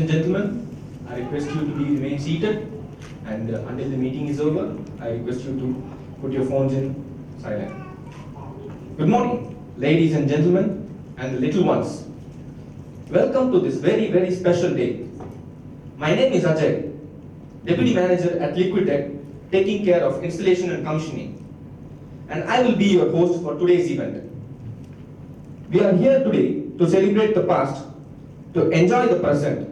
and gentlemen, I request you to remain seated, and until the meeting is over, I request you to put your phones in silent. Good morning, ladies and gentlemen, and the little ones. Welcome to this very, very special day. My name is Ajay, Deputy Manager at LIKU-TECH, taking care of installation and commissioning, and I will be your host for today's event. We are here today to celebrate the past, to enjoy the present,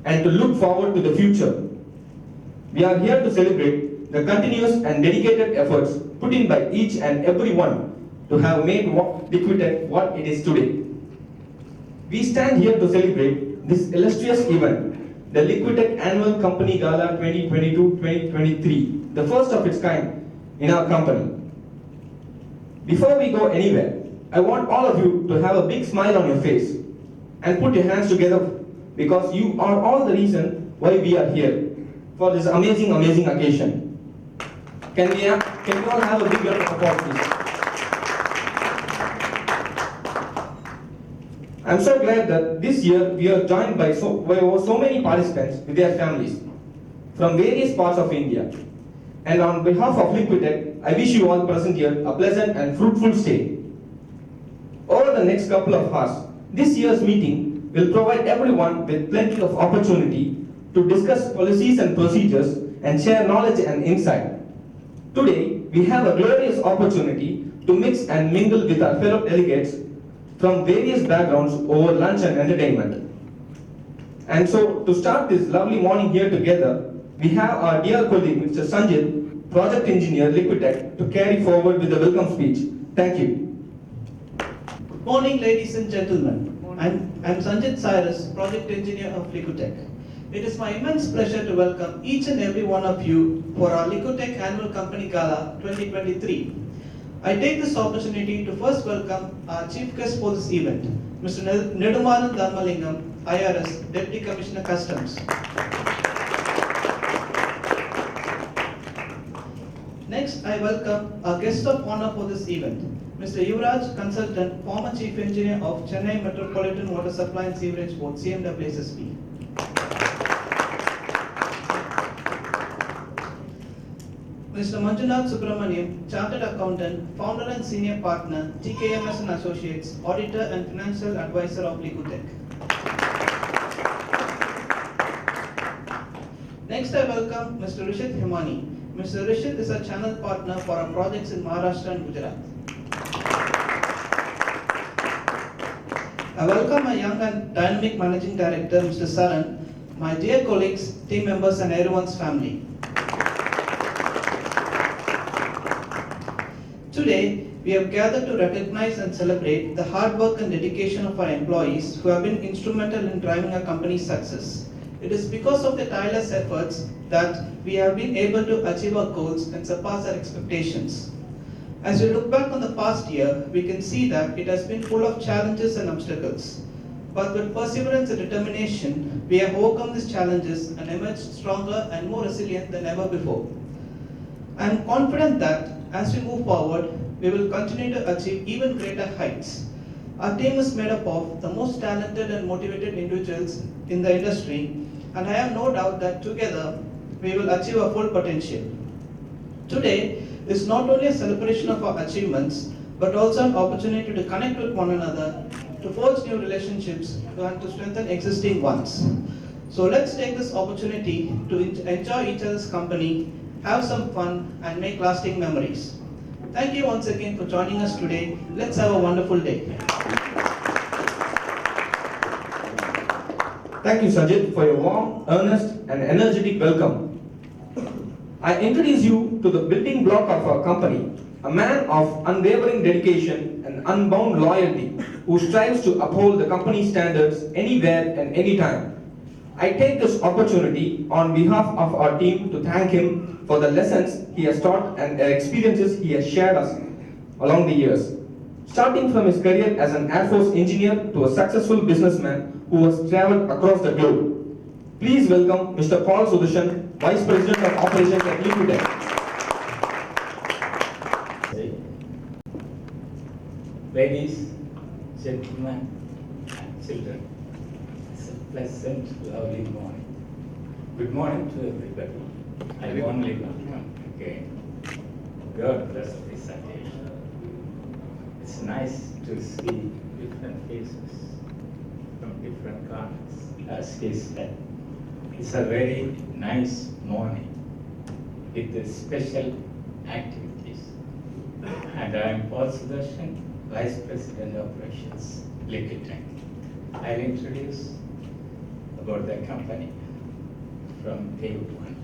and to look forward to the future. We are here to celebrate the continuous and dedicated efforts put in by each and every one to have made LIKU-TECH what it is today. We stand here to celebrate this illustrious event, the LIKU-TECH Annual Company Gala 2022-2023, the first of its kind in our company. Before we go anywhere, I want all of you to have a big smile on your face and put your hands together, because you are all the reason why we are here for this amazing occasion. Can we all have a big round of applause, please? I'm so glad that this year we are joined by so many participants with their families from various parts of India. And on behalf of LIKU-TECH, I wish you all present here a pleasant and fruitful stay. Over the next couple of hours, this year's meeting will provide everyone with plenty of opportunity to discuss policies and procedures and share knowledge and insight. Today, we have a glorious opportunity to mix and mingle with our fellow delegates from various backgrounds over lunch and entertainment. And so, to start this lovely morning here together, we have our dear colleague, Mr. Sanjit, Project Engineer, LIKU-TECH, to carry forward with the welcome speech. Thank you. Good morning, ladies and gentlemen. I'm Sanjit Cyrus, Project Engineer of LIKU-TECH. It is my immense pleasure to welcome each and every one of you for our LIKU-TECH Annual Company Gala 2023. I take this opportunity to first welcome our Chief Guest for this event, Mr. Nedumaran Dharmalingam, IRS, Deputy Commissioner Customs. Next, I welcome our guest of honor for this event, Mr. Yuvraj, Consultant, former Chief Engineer of Chennai Metropolitan Water Supply and Sewerage Board, CMWSSB. Mr. Manjunath Subramaniam, Chartered Accountant, Founder and Senior Partner, TKMS and Associates, Auditor and Financial Advisor of LIKU-TECH. Next, I welcome Mr. Rishit Himani. Mr. Rishit is a channel partner for our projects in Maharashtra and Gujarat. I welcome my young and dynamic Managing Director, Mr. Saran, my dear colleagues, team members, and everyone's family. Today, we have gathered to recognize and celebrate the hard work and dedication of our employees who have been instrumental in driving our company's success. It is because of their tireless efforts that we have been able to achieve our goals and surpass our expectations. As we look back on the past year, we can see that it has been full of challenges and obstacles. but with perseverance and determination, we have overcome these challenges and emerged stronger and more resilient than ever before. I am confident that as we move forward, we will continue to achieve even greater heights. Our team is made up of the most talented and motivated individuals in the industry, and I have no doubt that together we will achieve our full potential. Today is not only a celebration of our achievements, but also an opportunity to connect with one another, to forge new relationships, and to strengthen existing ones. So let's take this opportunity to enjoy each other's company, have some fun, and make lasting memories. Thank you once again for joining us today. Let's have a wonderful day. Thank you, Sanjit, for your warm, earnest, and energetic welcome. I introduce you to the building block of our company, a man of unwavering dedication and unbound loyalty who strives to uphold the company standards anywhere and anytime. I take this opportunity on behalf of our team to thank him for the lessons he has taught and the experiences he has shared us along the years. Starting from his career as an Air Force engineer to a successful businessman who has traveled across the globe. Please welcome Mr. Paul Sudushan, Vice President of Operations at LIKU-TECH. Ladies, gentlemen, and children, it's a pleasant, lovely morning. Good morning to everybody. I warmly welcome again. God bless this occasion. It's nice to see different faces from different corners. As he said, it's a very nice morning with the special activities. And I am Paul Sudarshan, Vice President Operations, LIKU-TECH. I'll introduce about the company from day one.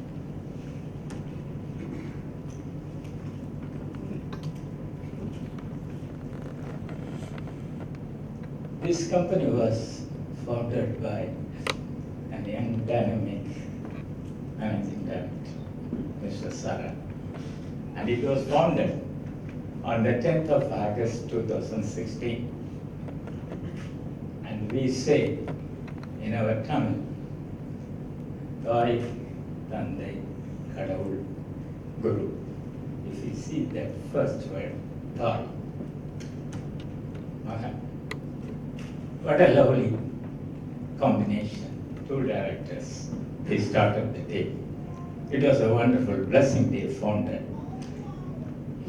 This company was founded by a young, dynamic managing director, Mr. Saran. And it was founded on the 10th of August 2016. And we say in our Tamil, Thai, Tandai, Kadavul, Guru. If you see that first word, Thai, Maha. What a lovely combination. Two directors. They started the day. It was a wonderful blessing they founded.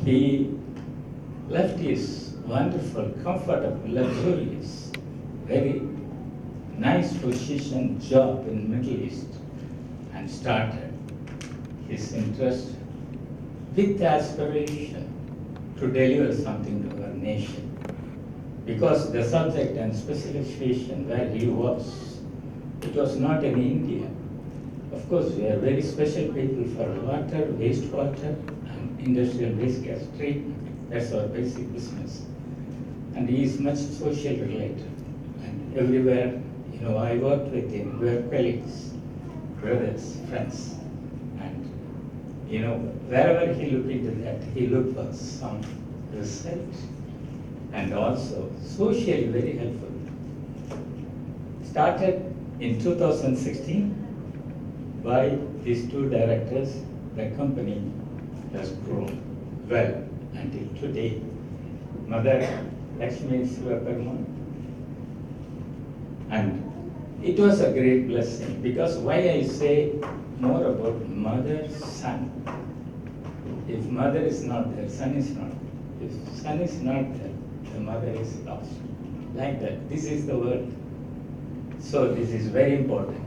He left his wonderful, comfortable, luxurious, very nice position job in Middle East and started his interest with aspiration to deliver something to our nation. Because the subject and specialization where he was, it was not in India. Of course, we are very special people for water, wastewater, and industrial waste gas treatment. That's our basic business. And he is much social related. And everywhere, I worked with him. We are colleagues, brothers, friends. And, wherever he looked into that, he looked for some result. And also socially very helpful. Started in 2016 by these two directors. The company has grown well until today. Mother Lakshmi Sivakarma. And it was a great blessing because why I say more about mother, son. If mother is not there, son is not there. If son is not there, the mother is lost. Like that. This is the word. So this is very important.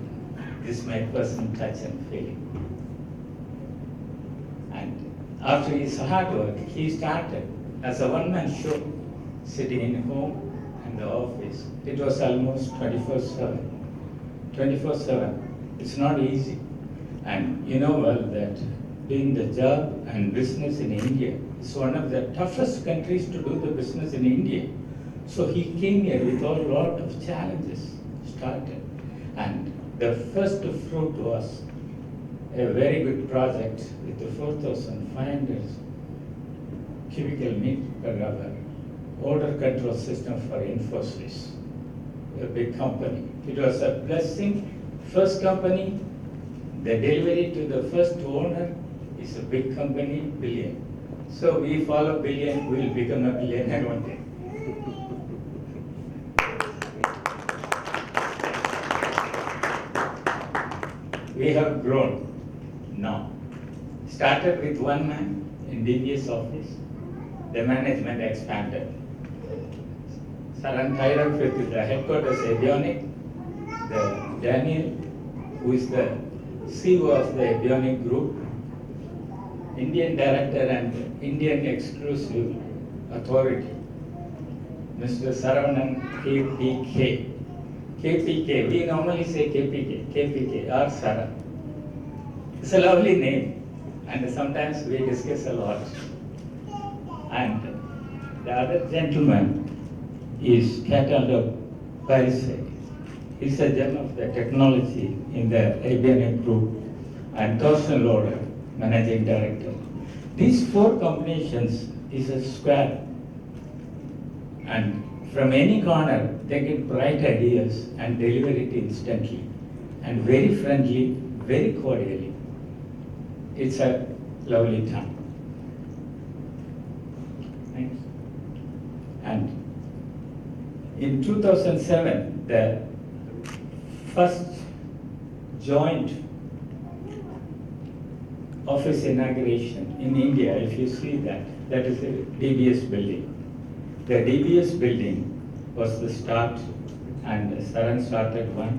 This is my personal touch and feeling. And after his hard work, he started as a one-man show, sitting in home and the office. It was almost 24/7. 24/7. It's not easy. And you know well that doing the job and business in India is one of the toughest countries to do the business in India. So he came here with a lot of challenges, started. And the first fruit was a very good project with the 4,500 cubical meter per hour order control system for Infosys. a big company. It was a blessing. First company, the delivery to the first owner is a big company, billion. So we follow billion, we will become a billionaire one day. We have grown now. Started with one man in DBS office. The management expanded. Saran tied up with the headquarters avionic, the Daniel, who is the CEO of the avionic group, Indian director and Indian exclusive authority, Mr. Saravanan KPK. KPK, we normally say KPK or Saran. It's a lovely name, and sometimes we discuss a lot. And the other gentleman is Cataldo Parise. He's a gem of the technology in the avionic group, and Thorsten Loder, managing director. These four combinations is a square, and from any corner they get bright ideas and deliver it instantly, and very friendly, very cordially. It's a lovely time. Thanks. And in 2007, the first joint office inauguration in India, if you see that, that is the DBS building. The DBS building was the start, and Saran started one.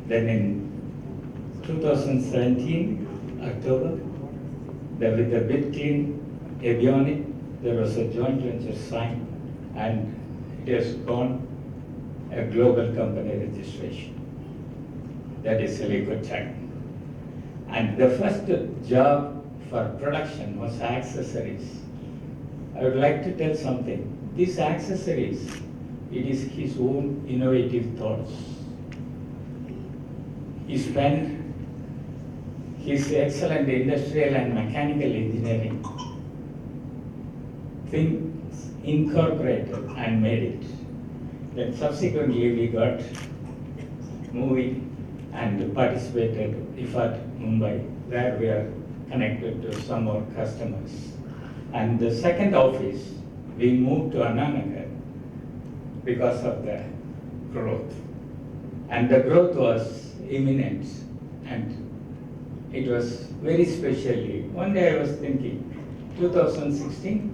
Then in 2017, October, with the Bitclean avionic, there was a joint venture signed, and it has gone a global company registration. That is LIKU-TECH. And the first job for production was accessories. I would like to tell something. These accessories, it is his own innovative thoughts. He spent his excellent industrial and mechanical engineering things incorporated and made it. Then subsequently we got moved and participated IFAT Mumbai, where we are connected to some more customers. And the second office, we moved to Ananagar because of the growth. And the growth was imminent, and it was very specially. One day I was thinking, 2016,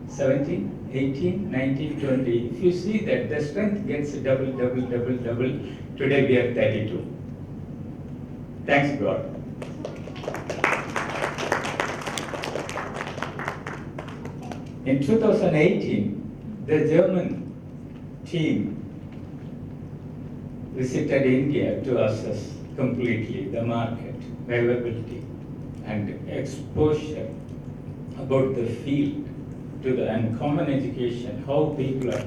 17, 18, 19, 20, if you see that the strength gets double, today we are 32. Thanks God. In 2018, the German team visited India to assess completely the market, availability, and exposure about the field to the and common education, how people are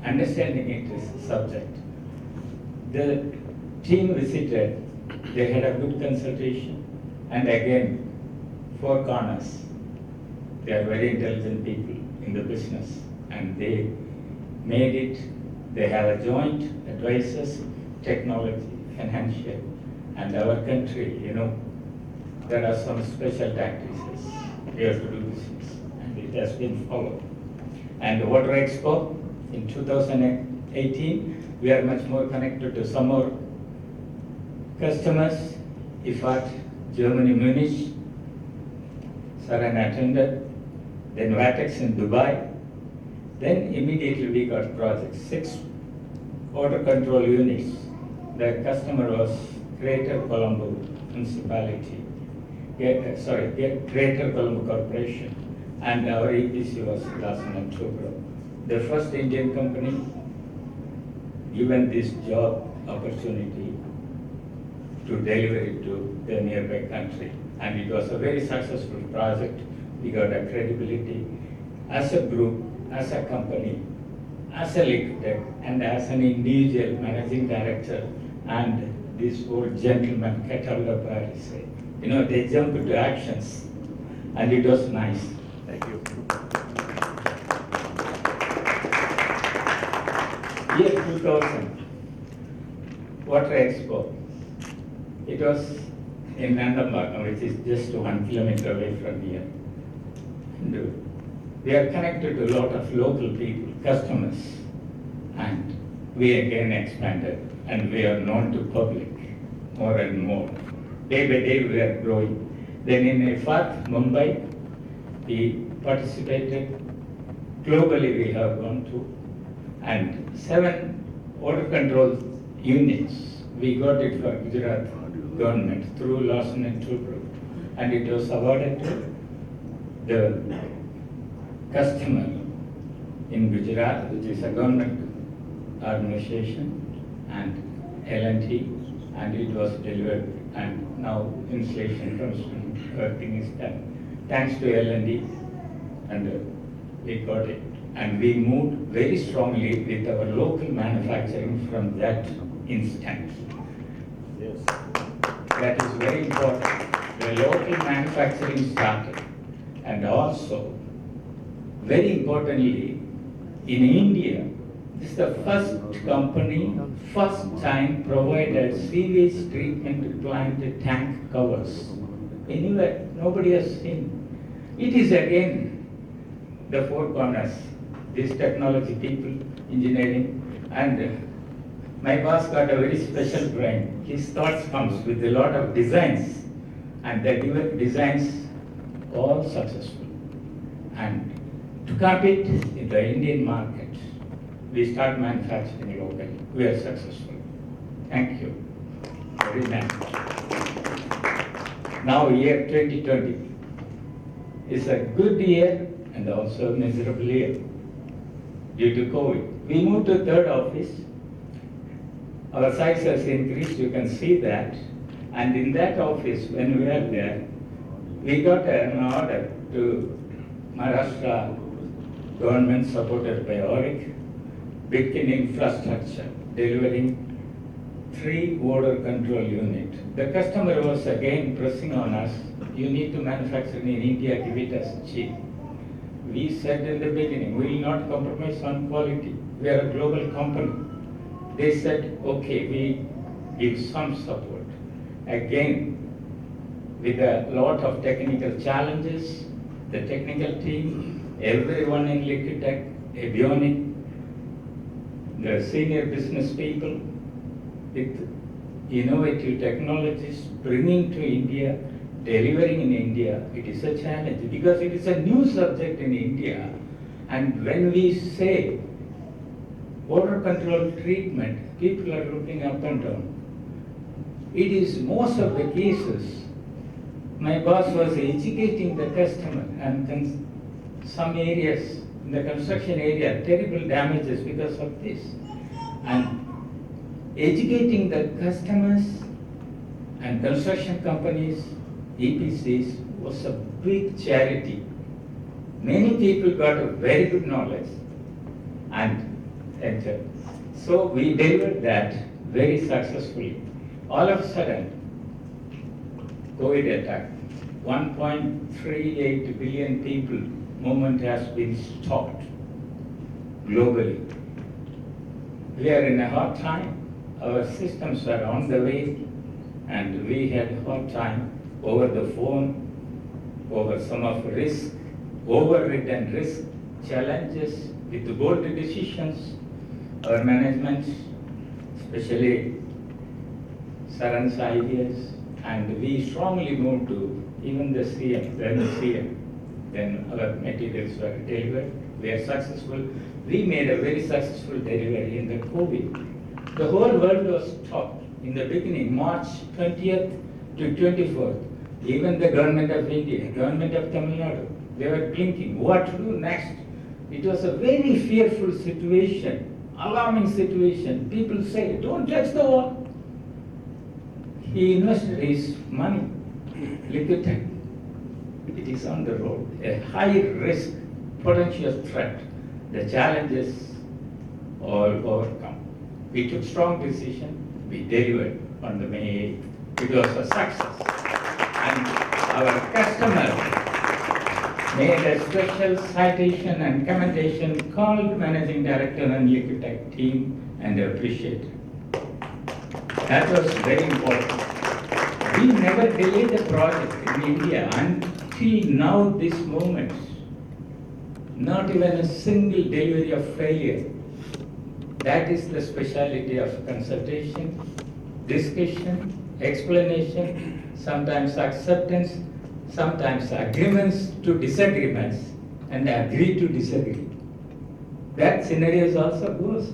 understanding it as a subject. The team visited, they had a good consultation, and again, four corners. They are very intelligent people in the business, and they made it. They have a joint advisors, technology, financial, and our country, there are some special practices. We have to do business, and it has been followed. And Water Expo in 2018, we are much more connected to some more customers. IFAT, Germany, Munich, Saran attended. Then Vatex in Dubai. Then immediately we got projects, 6 water control units. The customer was Greater Colombo Municipality, Greater Colombo Corporation, and our EPC was Larsen & Toubro. The first Indian company given this job opportunity to deliver it to the nearby country. And it was a very successful project. We got a credibility as a group, as a company, as a LIKU-TECH, and as an individual managing director, and this old gentleman, Cataldo Parise. They jumped into actions, and it was nice. Thank you. year 2000, Water Expo. It was in Nandambagam, which is just 1 kilometer away from here. And we are connected to a lot of local people, customers, and we again expanded, and we are known to public more and more. Day by day we are growing. Then in IFAT, Mumbai, we participated. Globally we have gone to, and 7 water control units. We got it for Gujarat government through Lawson and Toubro, and it was awarded to the customer in Gujarat, which is a government organization, and L&T, and it was delivered, and now installation construction, everything is done. Thanks to L&D, and we got it. And we moved very strongly with our local manufacturing from that instant. Yes. That is very important. The local manufacturing started. And also, very importantly, in India, this is the first company, first time provided sewage treatment plant tank covers. Anywhere, nobody has seen. It is again the four corners, this technology people, engineering, and my boss got a very special brain. His thoughts comes with a lot of designs, and the designs all successful. And to compete in the Indian market, we start manufacturing locally. We are successful. Thank you very much. Now year 2020 is a good year and also a miserable year due to COVID. We moved to third office. Our size has increased, you can see that. And in that office, when we are there, we got an order to Maharashtra government supported by ORIC, Bitkin infrastructure, delivering 3 water control units. The customer was again pressing on us, you need to manufacture in India, give it as cheap. We said in the beginning, we will not compromise on quality. We are a global company. They said, okay, we give some support. Again, with a lot of technical challenges, the technical team, everyone in LIKU-TECH, avionic, the senior business people with innovative technologies, bringing to India, delivering in India, it is a challenge because it is a new subject in India. And when we say water control treatment, people are looking up and down. It is most of the cases, my boss was educating the customer, and some areas, in the construction area, terrible damages because of this. And educating the customers and construction companies, EPCs, was a big charity. Many people got a very good knowledge and so we delivered that very successfully. All of a sudden, COVID attack, 1.38 billion people, movement has been stopped globally. We are in a hard time. Our systems are on the way, and we had a hard time over the phone, over some of risk, overridden risk, challenges with the bold decisions. Our management, especially Saran's ideas, and we strongly moved to even the CM, then our materials were delivered. We are successful. We made a very successful delivery in the COVID. The whole world was stopped in the beginning, March 20th to 24th. Even the government of India, government of Tamil Nadu, they were blinking. What to do next? It was a very fearful situation, alarming situation. People say, don't touch the wall. He invested his money, LIKU-TECH. It is on the road, a high risk, potential threat. The challenges all overcome. We took strong decision, we delivered on the May 8th. It was a success. And our customer made a special citation and commendation, called Managing Director and LIKU-TECH team and appreciated. That was very important. We never delayed the project in India until now, this moment. Not even a single delivery of failure. That is the specialty of consultation, discussion, explanation, sometimes acceptance, sometimes agreements to disagreements, and agree to disagree. That scenario also goes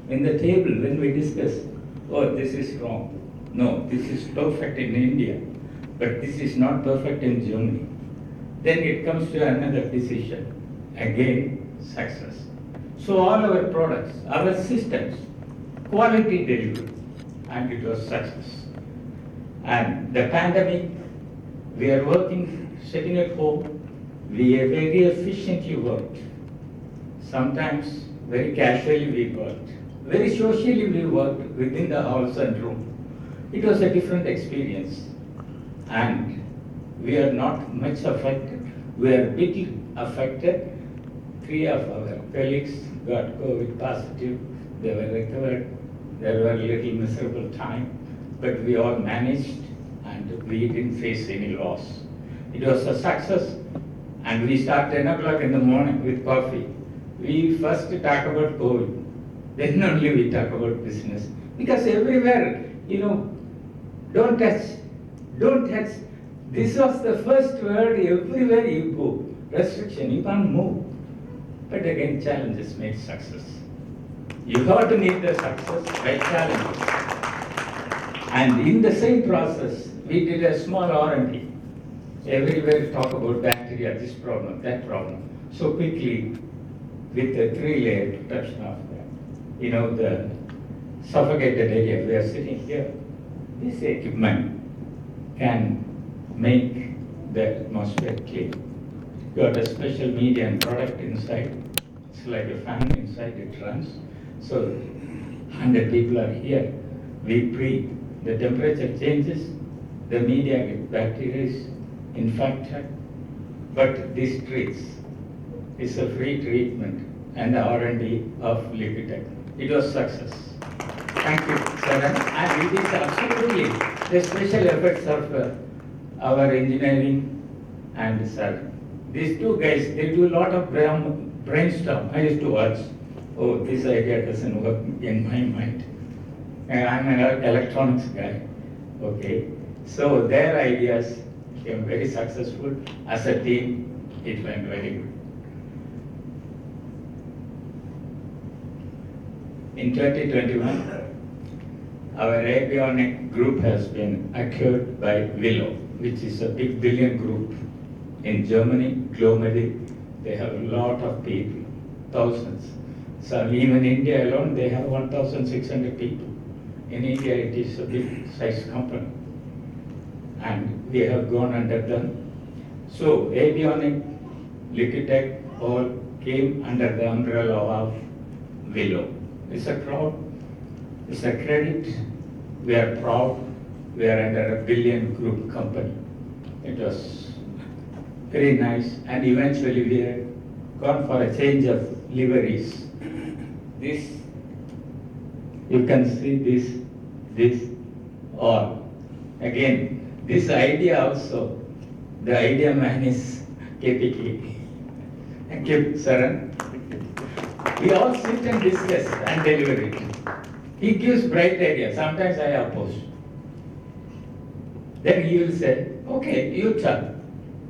in the table when we discuss, oh, this is wrong. No, this is perfect in India, but this is not perfect in Germany. Then it comes to another decision. Again, success. So all our products, our systems, quality delivery, and it was success. And the pandemic, we are working, sitting at home, we have very efficiently worked. Sometimes very casually we worked. Very socially we worked within the house and room. It was a different experience. And we are not much affected. We are little affected. 3 of our colleagues got COVID positive. They were recovered. There were a little miserable time, but we all managed and we didn't face any loss. It was a success, and we start 10 o'clock in the morning with coffee. We first talk about COVID, then only we talk about business. Because everywhere, don't touch, don't touch. This was the first word everywhere you go. Restriction, you can't move. But again, challenges make success. You have to meet the success by challenges. And in the same process, we did a small R&D. Everywhere talk about bacteria, this problem, that problem. So quickly, with a 3-layer protection of the suffocated area, we are sitting here. This equipment can make the atmosphere clean. Got a special medium product inside. It's like a fan inside, it runs. So 100 people are here. We breathe. The temperature changes. The media get bacteria infected. But this treats. It's a free treatment and the R&D of LIKU-TECH. It was success. Thank you, Saran. And it is absolutely the special efforts of our engineering and Saran. These 2 guys, they do a lot of brainstorm. I used to watch, oh, this idea doesn't work in my mind. And I'm an electronics guy, okay? So their ideas became very successful. As a team, it went very good. In 2021, our avionic group has been acquired by Willow, which is a big billion group in Germany, globally. They have a lot of people, thousands. So even India alone, they have 1,600 people. In India, it is a big size company. And we have gone under them. So avionic, LIKU-TECH all came under the umbrella of Willow. It's a proud, it's a credit. We are proud. We are under a billion group company. It was very nice, and eventually we had gone for a change of liveries. This, you can see this, or again, this idea also, the idea man is KPK. Thank you, Saran. We all sit and discuss and deliver it. He gives bright ideas, sometimes I oppose. Then he will say, okay, you tell.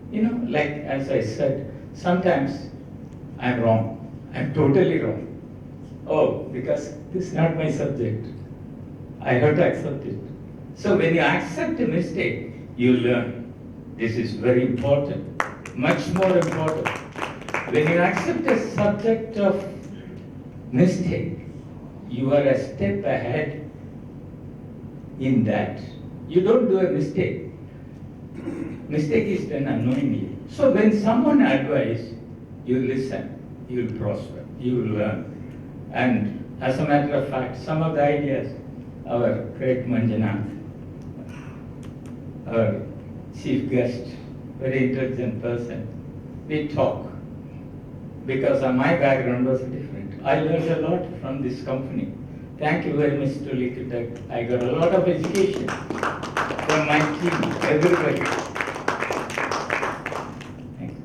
Like as I said, sometimes I'm wrong. I'm totally wrong. Oh, because this is not my subject. I have to accept it. So when you accept a mistake, you learn. This is very important, much more important. When you accept a subject of mistake, you are a step ahead in that. You don't do a mistake. Mistake is done unknowingly. So when someone advises, you listen, you will prosper, you will learn. And as a matter of fact, some of the ideas, our great Manjunath, our chief guest, very intelligent person, we talk, because my background was different. I learned a lot from this company. Thank you very much to LIKU-TECH. I got a lot of education from my team, everybody. Thank you.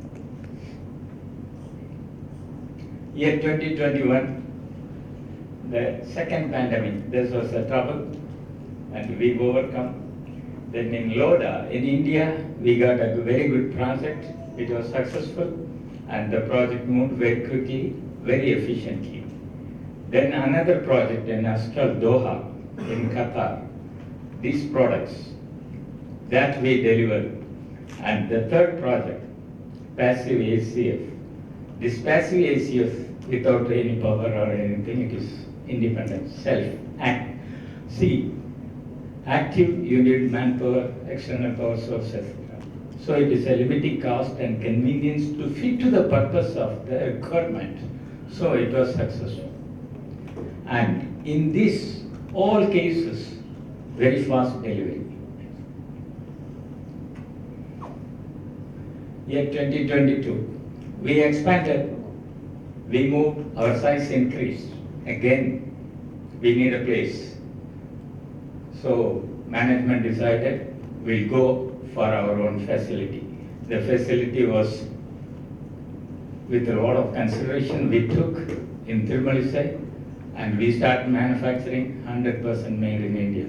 Year 2021, the second pandemic, this was a trouble, and we overcome. Then in Loda, in India, we got a very good project. It was successful, and the project moved very quickly, very efficiently. Then another project in Ascal Doha, in Qatar. These products that we delivered. And the third project, passive ACF. This passive ACF, without any power or anything, it is independent, self-act. See, active, you need manpower, external power source, etc. So it is a limited cost and convenience to fit to the purpose of the requirement. So it was successful. And in this, all cases, very fast delivery. Year 2022, we expanded, we moved, our size increased. Again, we need a place. So management decided we'll go for our own facility. The facility was, with a lot of consideration, we took in Tirumalisai, and we started manufacturing 100% made in India.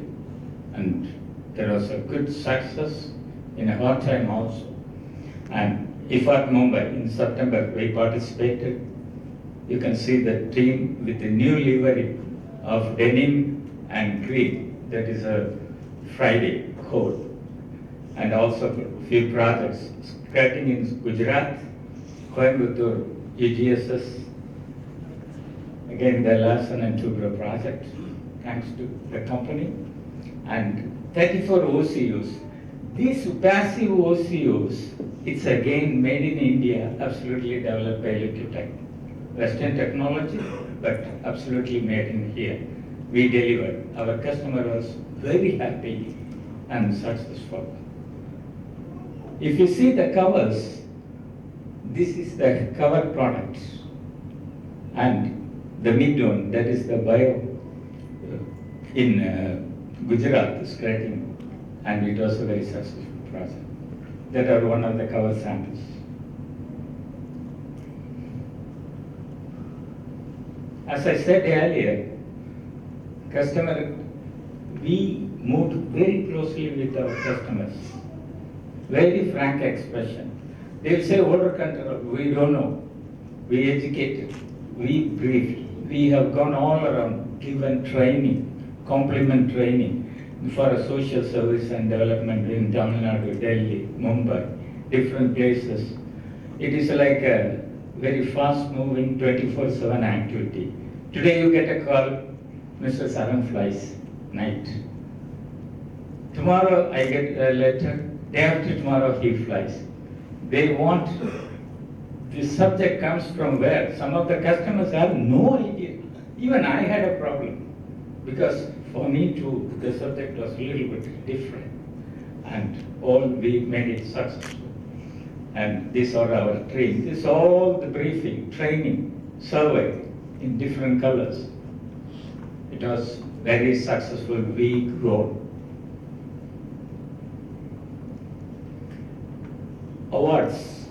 And there was a good success in a hard time also. And IFAT Mumbai, in September, we participated. You can see the team with the new livery of denim and green. That is a Friday code. And also a few projects, skirting in Gujarat, Coimbatore, UGSS, again the Larsen and Toubro project, thanks to the company, and 34 OCUs. These passive OCUs, it's again made in India, absolutely developed by LIKU-TECH. Western technology, but absolutely made in here. We delivered. Our customer was very happy and successful. If you see the covers, this is the cover product. And the mid-one, that is the bio in Gujarat, skirting, and it was a very successful project. That are one of the cover samples. As I said earlier, customer, we moved very closely with our customers. Very frank expression. They'll say order control, we don't know. We educated, we briefed. We have gone all around, given training, complement training for a social service and development in Tamil Nadu, Delhi, Mumbai, different places. It is like a very fast-moving 24/7 activity. Today you get a call, Mr. Saran flies, night. Tomorrow I get a letter, day after tomorrow he flies. They want, this subject comes from where? Some of the customers have no idea. Even I had a problem, because for me too, the subject was a little bit different. And all we made it successful. And these are our training. This is all the briefing, training, survey in different colors. It was very successful. We grew. Awards.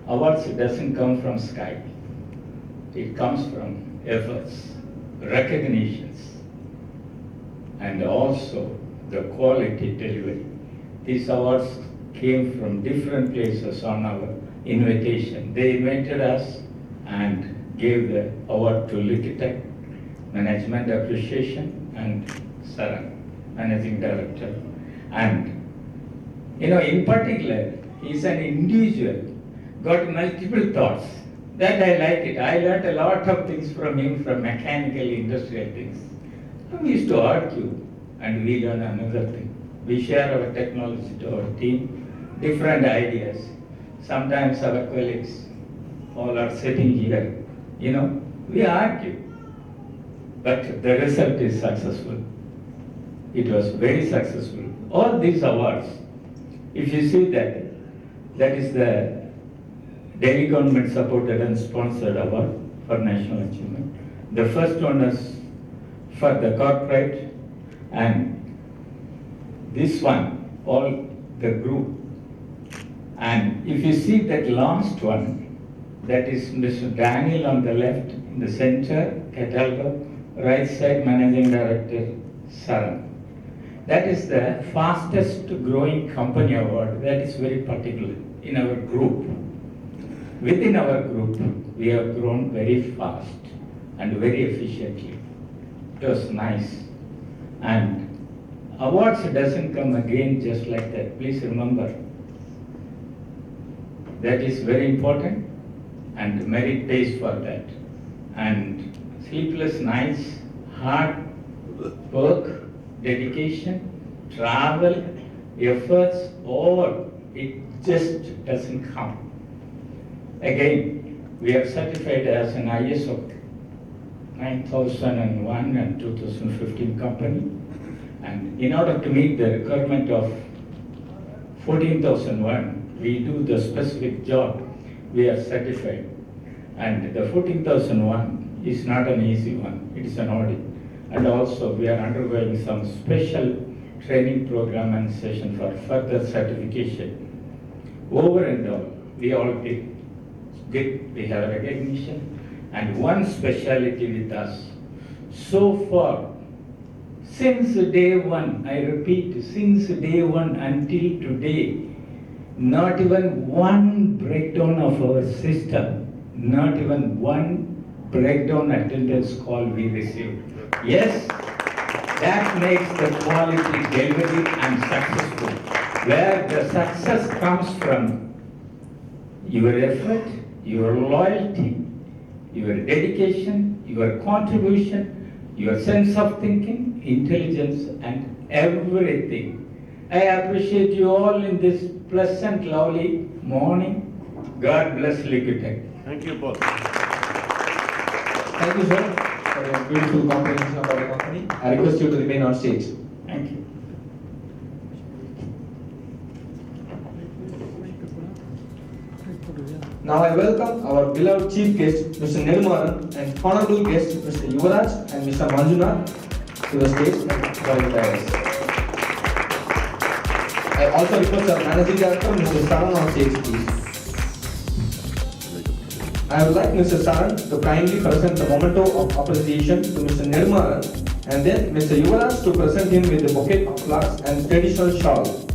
Awards doesn't come from sky. It comes from efforts, recognitions, and also the quality delivery. These awards came from different places on our invitation. They invited us and gave the award to LIKU-TECH, Management Appreciation, and Saran, Managing Director. And in particular, he's an individual, got multiple thoughts. That I like it. I learned a lot of things from him, from mechanical, industrial things. We used to argue, and we learn another thing. We share our technology to our team, different ideas. Sometimes our colleagues all are sitting here, we argue. But the result is successful. It was very successful. All these awards, if you see that, that is the Delhi government supported and sponsored award for national achievement. The first one is for the corporate, and this one, all the group. And if you see that last one, that is Mr. Daniel on the left, in the center, Catalgo, right side, Managing Director, Saran. That is the fastest growing company award. That is very particular in our group. Within our group, we have grown very fast and very efficiently. It was nice. And awards doesn't come again just like that. Please remember. That is very important, and merit pays for that. And sleepless nights, hard work, dedication, travel, efforts, all, it just doesn't come. Again, we are certified as an ISO 9001 and 2015 company. And in order to meet the requirement of 14001, we do the specific job, we are certified. And the 14001 is not an easy one, it is an audit. And also we are undergoing some special training program and session for further certification. Over and all, we all did good, we have recognition, and one speciality with us. So far, since day one, I repeat, since day one until today, not even one breakdown of our system, not even one breakdown attendance call we received. Yes, that makes the quality delivery and successful. Where the success comes from your effort, your loyalty, your dedication, your contribution, your sense of thinking, intelligence, and everything. I appreciate you all in this pleasant, lovely morning. God bless LIKU-TECH. Thank you, both. Thank you, sir, for your beautiful comprehension about the company. I request you to remain on stage. Thank you. Now I welcome our beloved chief guest, Mr. Nedumaran, and honorable guest, Mr. Yuvaraj and Mr. Manjunath, to the stage and join the dais. I also request our managing director, Mr. Saran, on stage, please. I would like Mr. Saran to kindly present the memento of appreciation to Mr. Nedumaran, and then Mr. Yuvaraj to present him with the bouquet of flowers and traditional shawl.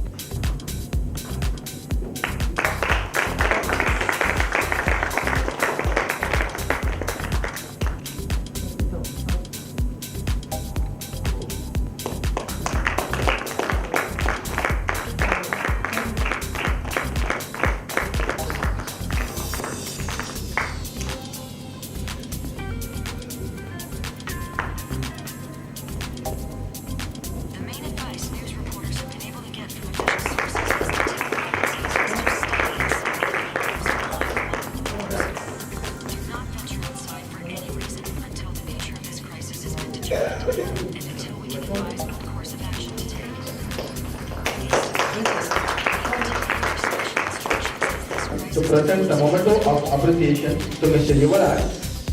To present the memento of appreciation to Mr. Yuvaraj,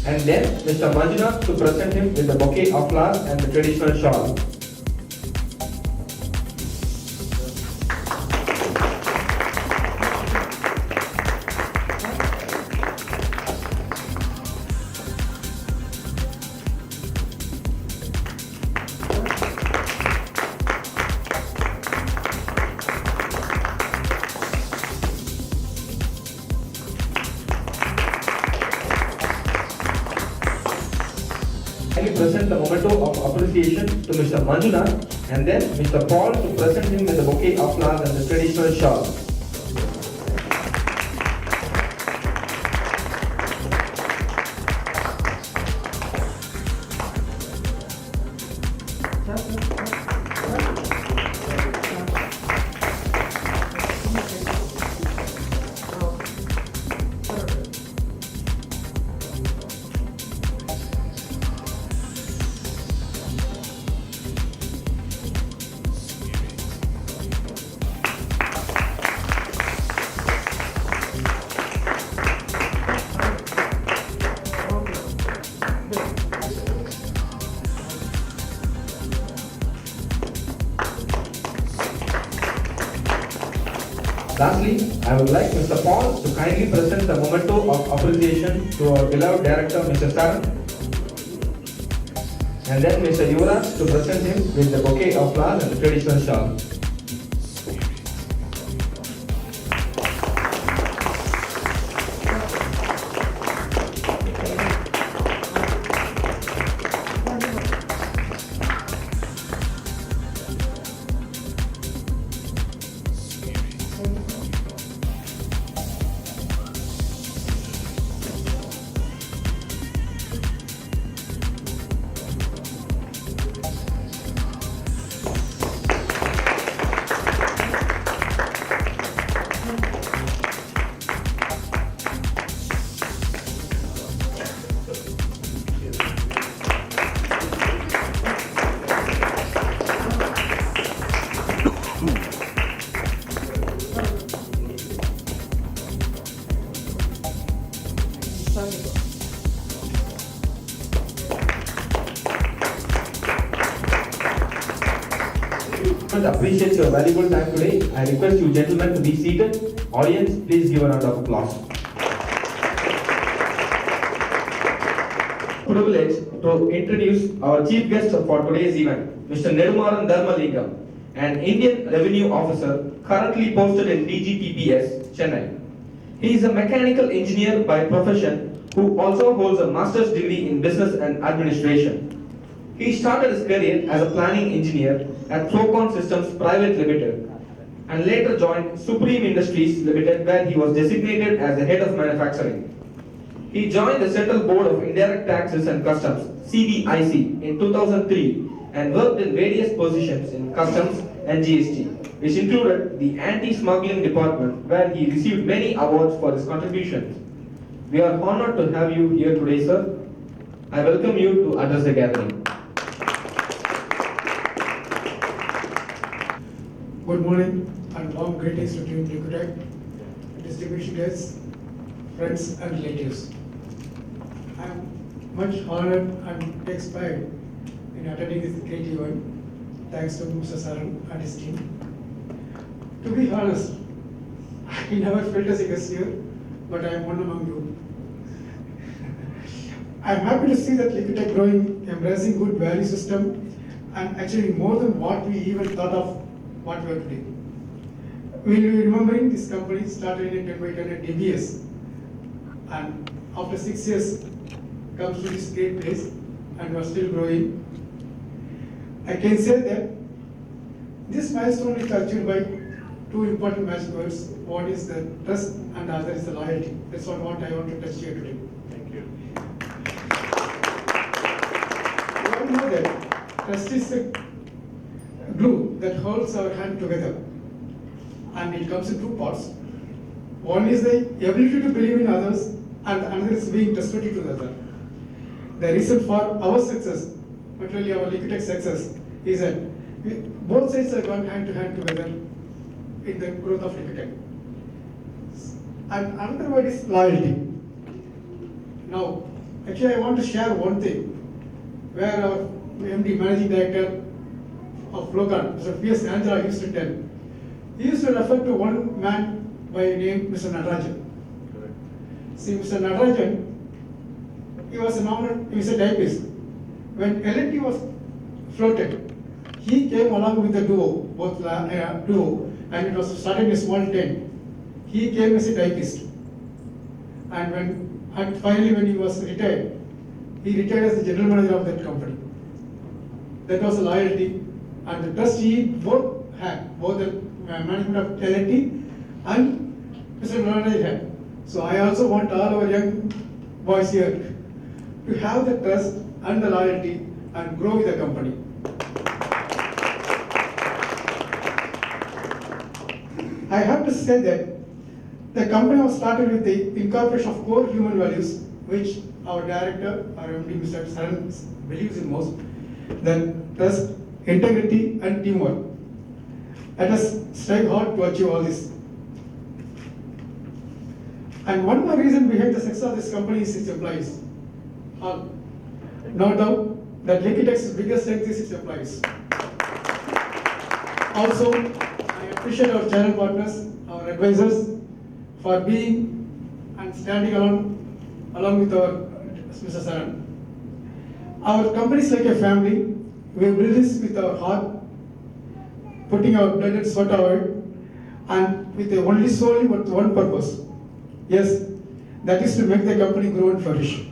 and then Mr. Manjunath to present him with the bouquet of flowers and the traditional shawl. I present the memento of appreciation to Mr. Manjunath, and then Mr. Paul to present him with the bouquet of flowers and the traditional shawl. I would like Mr. Paul to kindly present the memento of appreciation to our beloved director, Mr. Saran, and then Mr. Yuvraj to present him with the bouquet of flowers and the traditional shawl. Appreciates your valuable time today. I request you gentlemen to be seated. Audience, please give a round of applause. Privilege to introduce our chief guest for today's event, Mr. Nedumaran Dharmalingam, an Indian revenue officer currently posted in DGPPS, Chennai. He is a mechanical engineer by profession who also holds a master's degree in business and administration. He started his career as a planning engineer at Flowcon Systems Private Limited and later joined Supreme Industries Limited, where he was designated as the head of manufacturing. He joined the Central Board of Indirect Taxes and Customs (CBIC) in 2003 and worked in various positions in Customs and GST, which included the Anti-Smuggling Department, where he received many awards for his contributions. We are honored to have you here today, sir. I welcome you to address the gathering. Good morning and warm greetings to Team LIKU-TECH, distinguished guests, friends and relatives. I am much honored and takes pride in attending this great event, thanks to Mr. Saran and his team. To be honest, I never felt as a guest here, but I am one among you. I am happy to see that LIKU-TECH growing, embracing good value system and achieving more than what we even thought of what we are today. We will be remembering this company started in 10 by 10 DBS, and after 6 years comes to this great place and we are still growing. I can say that this milestone is achieved by two important magic words. One is the trust and the other is the loyalty. That's what I want to touch here today. Thank you. We all know that trust is the glue that holds our hand together, and it comes in two parts. One is the ability to believe in others, and another is being trustworthy to the other. The reason for our success, particularly our LIKU-TECH success, is that both sides are gone hand to hand together in the growth of LIKU-TECH. And another word is loyalty. Now, actually I want to share one thing, where our MD, Managing Director of Flowcon, Mr. P.S. Angela used to tell. He used to refer to one man by name Mr. Natarajan. Correct. See, Mr. Natarajan, he was a typist. When L&T was floated, he came along with the duo, and it was started in a small tent. He came as a typist. And finally when he was retired, he retired as the general manager of that company. That was a loyalty and the trust he both had, both the management of L&T and Mr. Natarajan had. So I also want all our young boys here to have the trust and the loyalty and grow with the company. I have to say that the company was started with the incorporation of core human values, which our director, our MD, Mr. Saran, believes in most, then trust, integrity and teamwork. Let us strive hard to achieve all this. And one more reason behind the success of this company is its employees. No doubt that LIKU-TECH's biggest strength is its employees. Also, I appreciate our channel partners, our advisors, for being and standing along with our Mr. Saran. Our company is like a family. We build this with our heart, putting our blood and sweat out, and with only solely with one purpose. Yes, that is to make the company grow and flourish.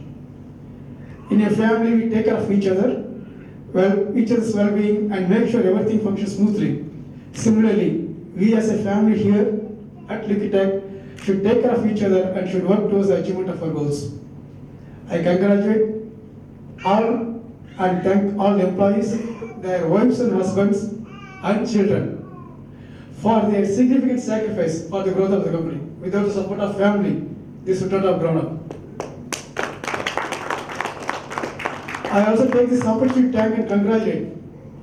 In a family, we take care of each other, each other's well-being, and make sure everything functions smoothly. Similarly, we as a family here at LIKU-TECH should take care of each other and should work towards the achievement of our goals. I congratulate all and thank all the employees, their wives and husbands and children for their significant sacrifice for the growth of the company. Without the support of family, this would not have grown up. I also take this opportunity to thank and congratulate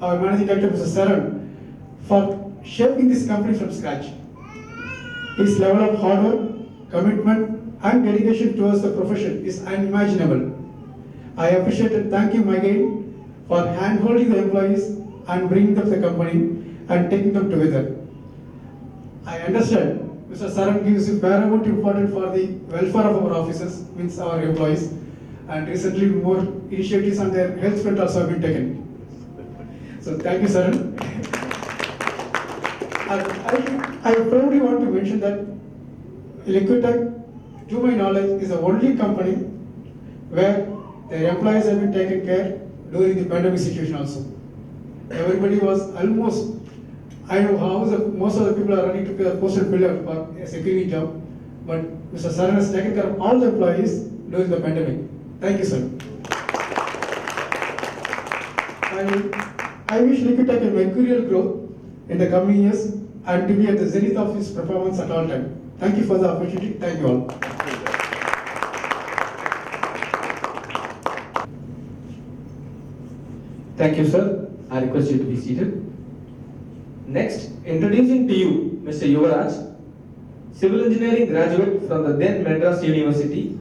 our Managing Director, Mr. Saran, for shaping this company from scratch. His level of hard work, commitment, and dedication towards the profession is unimaginable. I appreciate and thank him again for hand-holding the employees and bringing up the company and taking them together. I understand Mr. Saran gives paramount importance for the welfare of our officers, means our employees, and recently more initiatives on their health front also have been taken. So thank you, Saran. I proudly want to mention that LIKU-TECH, to my knowledge, is the only company where their employees have been taken care during the pandemic situation also. Everybody was almost, I know how most of the people are running to the postal pillar for a security job, but Mr. Saran has taken care of all the employees during the pandemic. Thank you, sir. I wish LIKU-TECH a mercurial growth in the coming years and to be at the zenith of its performance at all times. Thank you for the opportunity. Thank you all. Thank you, sir. I request you to be seated. Next, introducing to you Mr. Yuvaraj, civil engineering graduate from the then Madras University.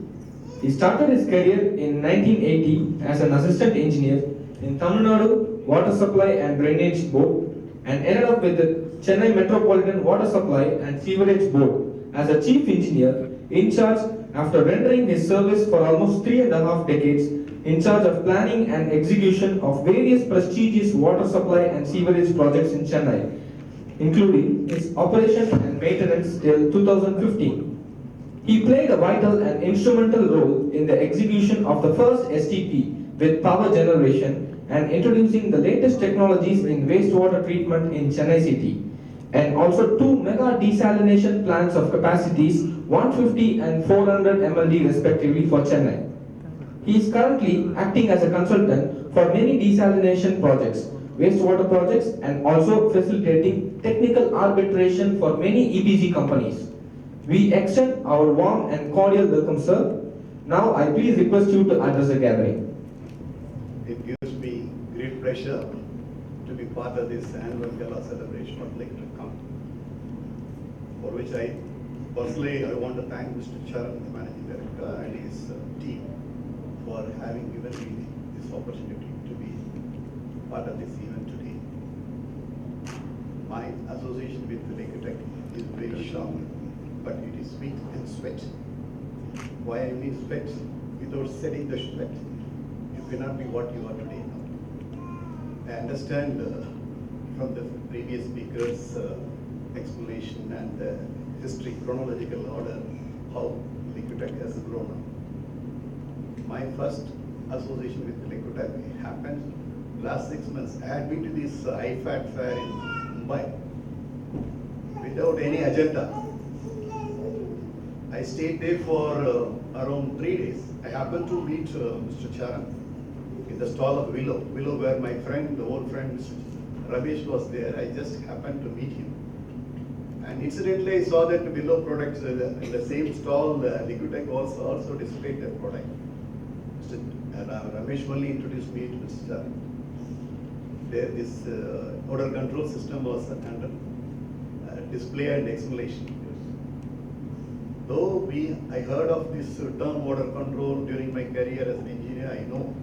He started his career in 1980 as an assistant engineer in Tamil Nadu Water Supply and Drainage Board and ended up with the Chennai Metropolitan Water Supply and Sewerage Board as a chief engineer in charge after rendering his service for almost 3.5 decades in charge of planning and execution of various prestigious water supply and sewerage projects in Chennai, including its operation and maintenance till 2015. He played a vital and instrumental role in the execution of the first STP with power generation and introducing the latest technologies in wastewater treatment in Chennai city, and also 2 mega desalination plants of capacities 150 and 400 MLD respectively for Chennai. He is currently acting as a consultant for many desalination projects, wastewater projects, and also facilitating technical arbitration for many EPC companies. We extend our warm and cordial welcome, sir. Now I please request you to address the gathering. It gives me great pleasure to be part of this annual Gala celebration of LIKU-TECH company, for which I personally want to thank Mr. Charan, the Managing Director, and his team for having given me this opportunity to be part of this event today. My association with LIKU-TECH is very strong, but it is sweat and sweat. Why I mean sweat? Without setting the sweat, you cannot be what you are today now. I understand from the previous speakers' explanation and history, chronological order, how LIKU-TECH has grown up. My first association with LIKU-TECH happened last 6 months. I had been to this IFAT fair in Mumbai without any agenda. I stayed there for around 3 days. I happened to meet Mr. Charan in the stall of Willow, where my friend, the old friend, Mr. Ramesh was there. I just happened to meet him. And incidentally, I saw that Willow products in the same stall, LIKU-TECH also displayed their product. Mr. Ramesh only introduced me to Mr. Charan. There, this order control system was under display and explanation. Though I heard of this term order control during my career as an engineer, I know.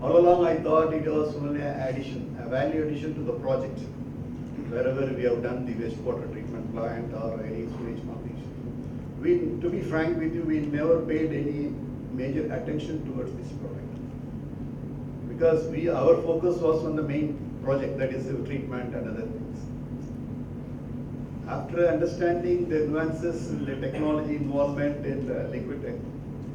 All along I thought it was only a value addition to the project, wherever we have done the wastewater treatment plant or any sewage foundation. to be frank with you, we never paid any major attention towards this product. Because our focus was on the main project, that is the treatment and other things. After understanding the nuances in the technology involvement in LIKU-TECH,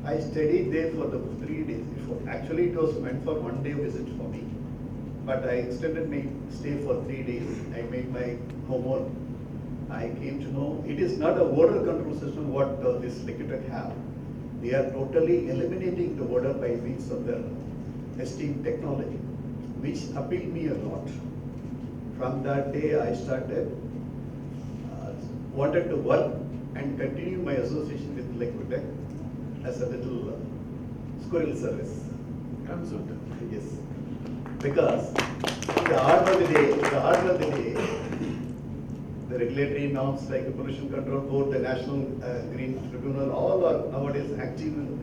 I studied there for the 3 days before. Actually, it was meant for 1 day visit for me. But I extended my stay for 3 days. I made my homework. I came to know it is not a odor control system what this LIKU-TECH have. They are totally eliminating the odor by means of their esteemed technology, which appealed me a lot. From that day, I started, wanted to work and continue my association with LIKU-TECH as a little squirrel service. Yes. Because in the order of the day, the regulatory norms like the Pollution Control Board, the National Green Tribunal, all are nowadays active in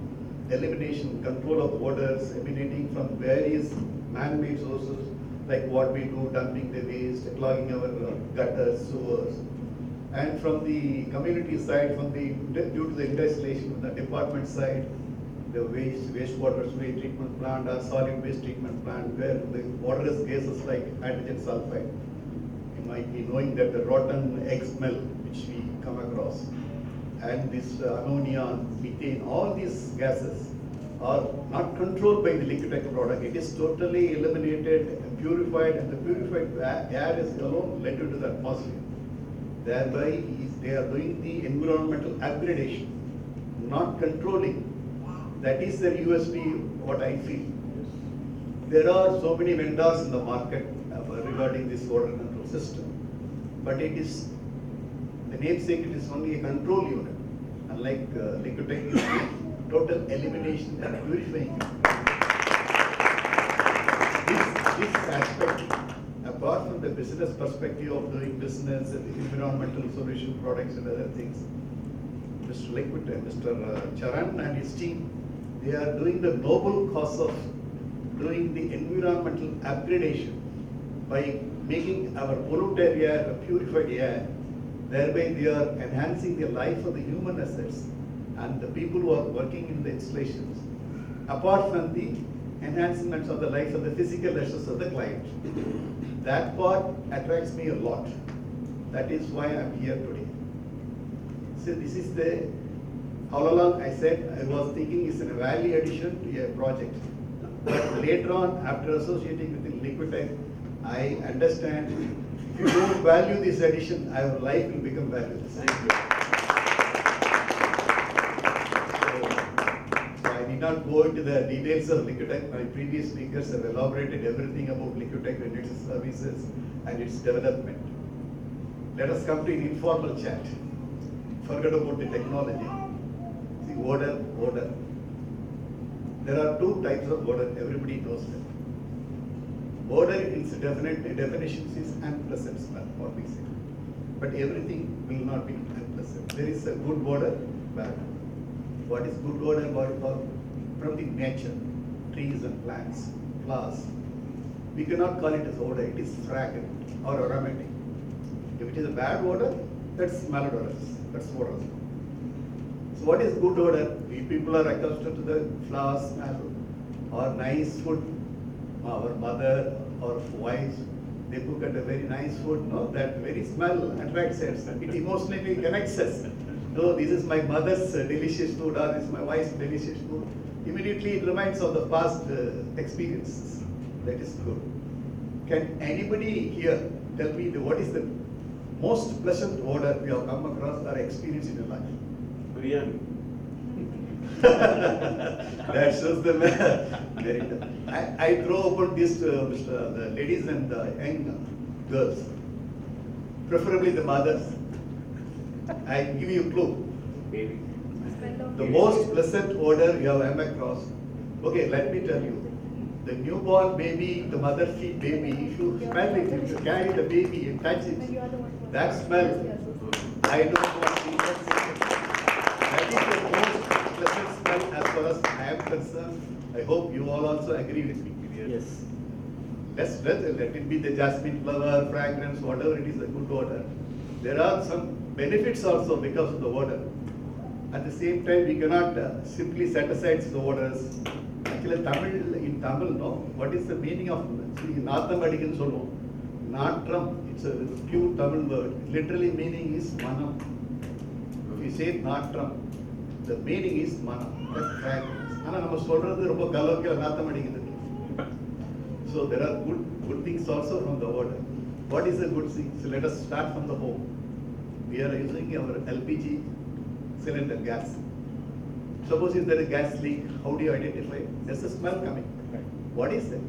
elimination, control of odors emanating from various man-made sources, like what we do, dumping the waste, clogging our gutters, sewers. And from the community side, due to the installation from the department side, the wastewater sewage treatment plant or solid waste treatment plant, where the odorous gases like hydrogen sulfide, you might be knowing that the rotten egg smell which we come across, and this ammonia, methane, all these gases are not controlled by the LIKU-TECH product. It is totally eliminated, purified, and the purified air is alone let into the atmosphere. Thereby, they are doing the environmental upgradation, not controlling. That is their USP, what I feel. There are so many vendors in the market regarding this odor control system, but it is, the namesake, it is only a control unit. Unlike LIKU-TECH is total elimination and purifying. This aspect, apart from the business perspective of doing business and environmental solution products and other things, Mr. LIKU-TECH, Mr. Charan and his team, they are doing the noble cause of doing the environmental upgradation by making our polluted air a purified air. Thereby they are enhancing the life of the human assets and the people who are working in the installations, apart from the enhancements of the life of the physical assets of the client. That part attracts me a lot. That is why I am here today. So this is the, all along I said I was thinking it's a value addition to a project. But later on, after associating with LIKU-TECH, I understand if you don't value this addition, our life will become valueless. So I did not go into the details of LIKU-TECH. My previous speakers have elaborated everything about LIKU-TECH and its services and its development. Let us come to an informal chat. Forget about the technology. See, odor. There are two types of odor, everybody knows them. Odor in its definition is unpleasant smell, what we say. But everything will not be unpleasant. There is a good odor, bad. What is good odor? From the nature, trees and plants, flowers. We cannot call it as odor, it is fragrant or aromatic. If it is a bad odor, that's malodorous, that's odor. So what is good odor? We people are accustomed to the flower smell or nice food. Our mother or wives, they cook at a very nice food, no? That very smell attracts us. It emotionally connects us. No, this is my mother's delicious food or this is my wife's delicious food. Immediately it reminds of the past experiences. That is good. Can anybody here tell me what is the most pleasant odor you have come across or experienced in your life? Biryani. That shows the very. I throw open this to the ladies and the young girls, preferably the mothers. I give you a clue. Baby. The most pleasant odor you have come across. Okay, let me tell you. The newborn baby, the mother feed baby, if you smell it, if you carry the baby and touch it, that smell, I don't want to even say it. That is the most pleasant smell as far as I am concerned. I hope you all also agree with me. Yes. Let it be the jasmine flower, fragrance, whatever it is, a good odor. There are some benefits also because of the odor. At the same time, we cannot simply set aside the orders. Actually, in Tamil, no, what is the meaning of Natham solo? Natram, it's a pure Tamil word. Literally meaning is manam. If you say Natram, the meaning is manam, that fragrance. So there are good things also from the order. What is the good thing? So let us start from the home. We are using our LPG cylinder gas. Suppose if there is a gas leak, how do you identify? There's a smell coming. What is it?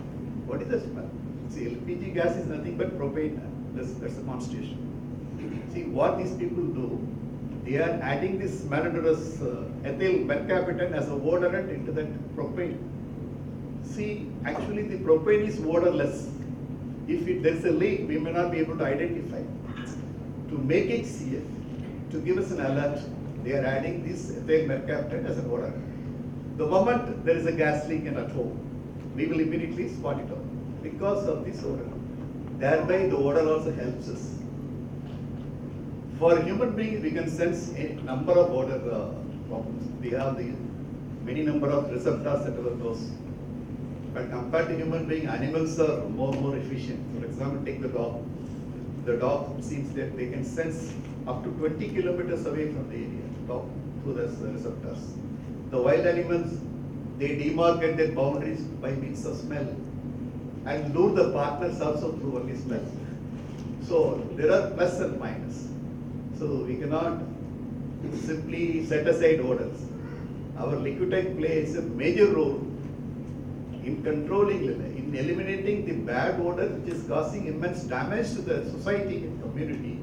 What is the smell? See, LPG gas is nothing but propane. That's a constitution. See, what these people do, they are adding this malodorous ethyl mercaptan as a odorant into that propane. See, actually the propane is odorless. If there is a leak, we may not be able to identify. To make it safe, to give us an alert, they are adding this ethyl mercaptan as an odorant. The moment there is a gas leak in at home, we will immediately spot it out because of this odor. Thereby the odor also helps us. For a human being, we can sense a number of odor problems. We have the many number of receptors at our nose. But compared to human being, animals are more efficient. For example, take the dog. The dog seems that they can sense up to 20 kilometers away from the area, dog, through the receptors. The wild animals, they demarcate their boundaries by means of smell and lure the partners also through only smell. So there are plus and minus. So we cannot simply set aside odors. Our LIKU-TECH plays a major role in controlling, in eliminating the bad odor which is causing immense damage to the society and community.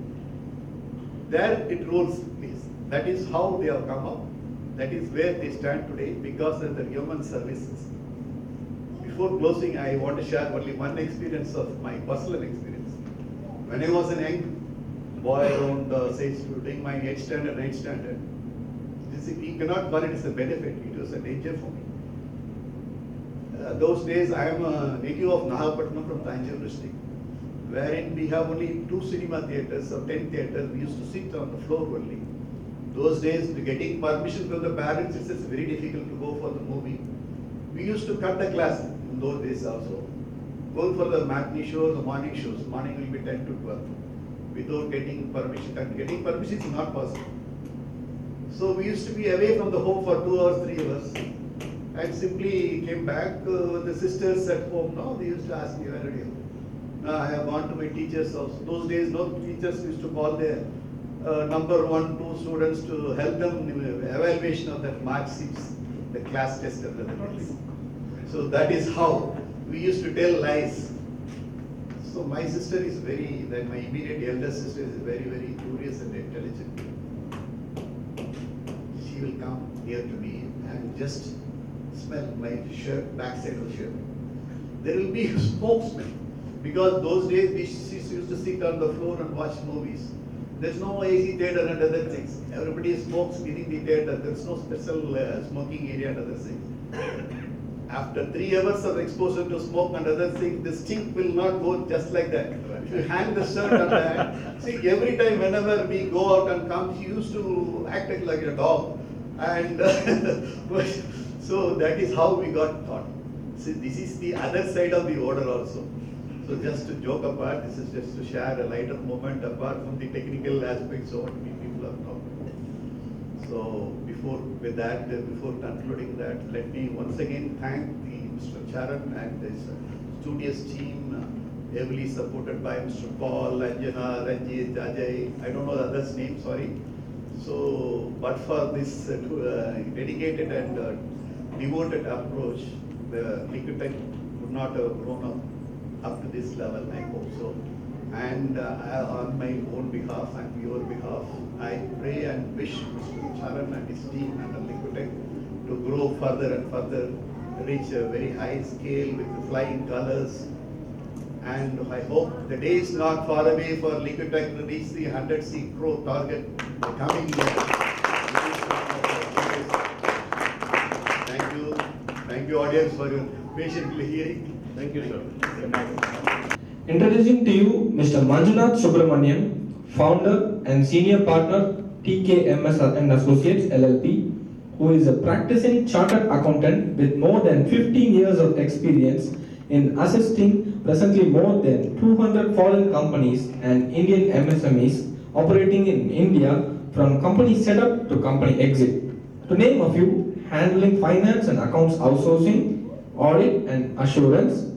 There it rules plays. That is how they have come up. That is where they stand today because of the human services. Before closing, I want to share only one experience of my personal experience. When I was a young boy around doing my 8th standard, 9th standard, we cannot call it as a benefit. It was a danger for me. Those days, I am a native of Nahapatnam from Tanjore district, wherein we have only 2 cinema theatres or 10 theatres. We used to sit on the floor only. Those days, getting permission from the parents is very difficult to go for the movie. We used to cut the class in those days also. Going for the matinee shows, the morning shows. Morning will be 10 to 12. Without getting permission. And getting permission is not possible. So we used to be away from the home for 2 hours, 3 hours. And simply came back. The sisters at home now, they used to ask me, where are you? I have gone to my teacher's house. Those days, no teachers used to call their number 1, 2 students to help them in evaluation of their mark sheets, the class test and everything. So that is how we used to tell lies. So my sister is my immediate elder sister is very, very curious and intelligent. She will come near to me and just smell my shirt, backside of the shirt. There will be smoke smell. Because those days we used to sit on the floor and watch movies. There's no AC theater and other things. Everybody smokes within the theater. There's no special smoking area and other things. After 3 hours of exposure to smoke and other things, the stink will not go just like that. If you hang the shirt on that, see, every time whenever we go out and come, she used to act like a dog. And so that is how we got taught. See, this is the other side of the order also. So just to joke apart, this is just to share a lighter moment apart from the technical aspects of what we people have talked about. So before concluding that, let me once again thank Mr. Charan and his studious team, heavily supported by Mr. Paul, Anjana, Ranjit, Ajay, I don't know the others' names, sorry. So, but for this dedicated and devoted approach, the LIKU-TECH would not have grown up to this level, I hope so. And on my own behalf and your behalf, I pray and wish Mr. Charan and his team and LIKU-TECH to grow further and further, reach a very high scale with flying colors. And I hope the day is not far away for LIKU-TECH to reach the 100 crore target the coming year. Thank you audience for your patiently hearing. Thank you, sir. Introducing to you Mr. Manjunath Subramanian, founder and senior partner, TKMS and Associates LLP, who is a practicing chartered accountant with more than 15 years of experience in assisting presently more than 200 foreign companies and Indian MSMEs operating in India from company setup to company exit. To name a few, handling finance and accounts outsourcing, audit and assurance,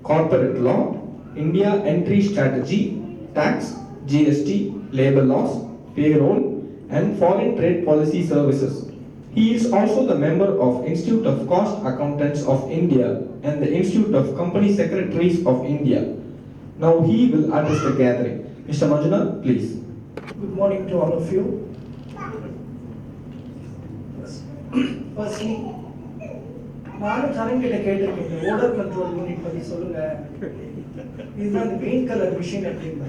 corporate law, India entry strategy, tax, GST, labor laws, payroll, and foreign trade policy services. He is also the member of Institute of Cost Accountants of India and the Institute of Company Secretaries of India. Now he will address the gathering. Mr. Manjuna, please. Good morning to all of you. Firstly, நானும் ஜனங்கிட்ட கேட்டிருக்கேன் இந்த ஓடர் control unit பத்தி சொல்லுங்க. இதுதான் இந்த green colour machine அப்படின்னா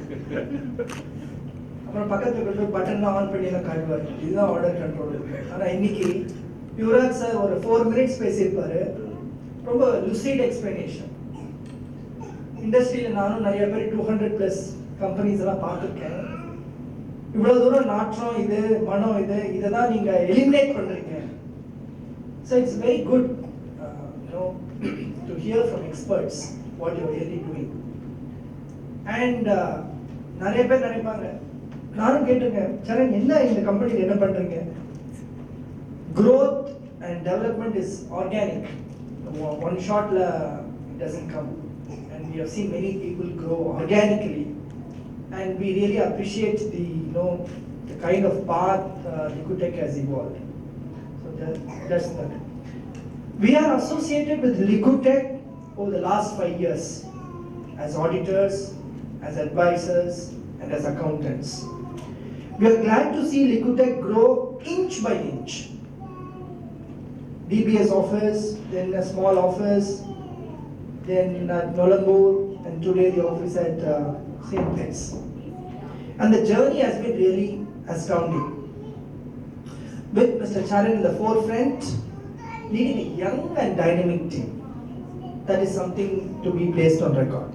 அப்புறம் பக்கத்துல போய் பட்டன் ஆன் பண்ணி எல்லாம் காட்டுவார். இதுதான் ஆர்டர் கண்ட்ரோல். ஆனா இன்னைக்கு யுவராஜ் சார் ஒரு 4 மினிட்ஸ் பேசியிருப்பாரு. ரொம்ப லுசிட் எக்ஸ்பிளனேஷன். இண்டஸ்ட்ரியில நானும் நிறைய பேர் 200+ கம்பெனிஸ் எல்லாம் பார்த்துருக்கேன். இவ்வளவு தூரம் நாற்றம் இது மனம் இதை தான் நீங்க எலிமினேட் பண்றீங்க. So it's very good, to hear from experts what you're really doing. And நிறைய பேர் நினைப்பாங்க, நானும் கேட்டிருக்கேன், சரண் என்ன இந்த கம்பெனியில் என்ன பண்றீங்க? Growth and development is organic. One shotல it doesn't come. And we have seen many people grow organically. And we really appreciate the kind of path LIKU-TECH has evolved. So that's that. We are associated with LIKU-TECH over the last 5 years as auditors, as advisors, and as accountants. We are glad to see LIKU-TECH grow inch by inch. DBS office, then a small office, then at Nolambur, and today the office at St. Pitt's. And the journey has been really astounding. With Mr. Charan in the forefront, leading a young and dynamic team. That is something to be placed on record.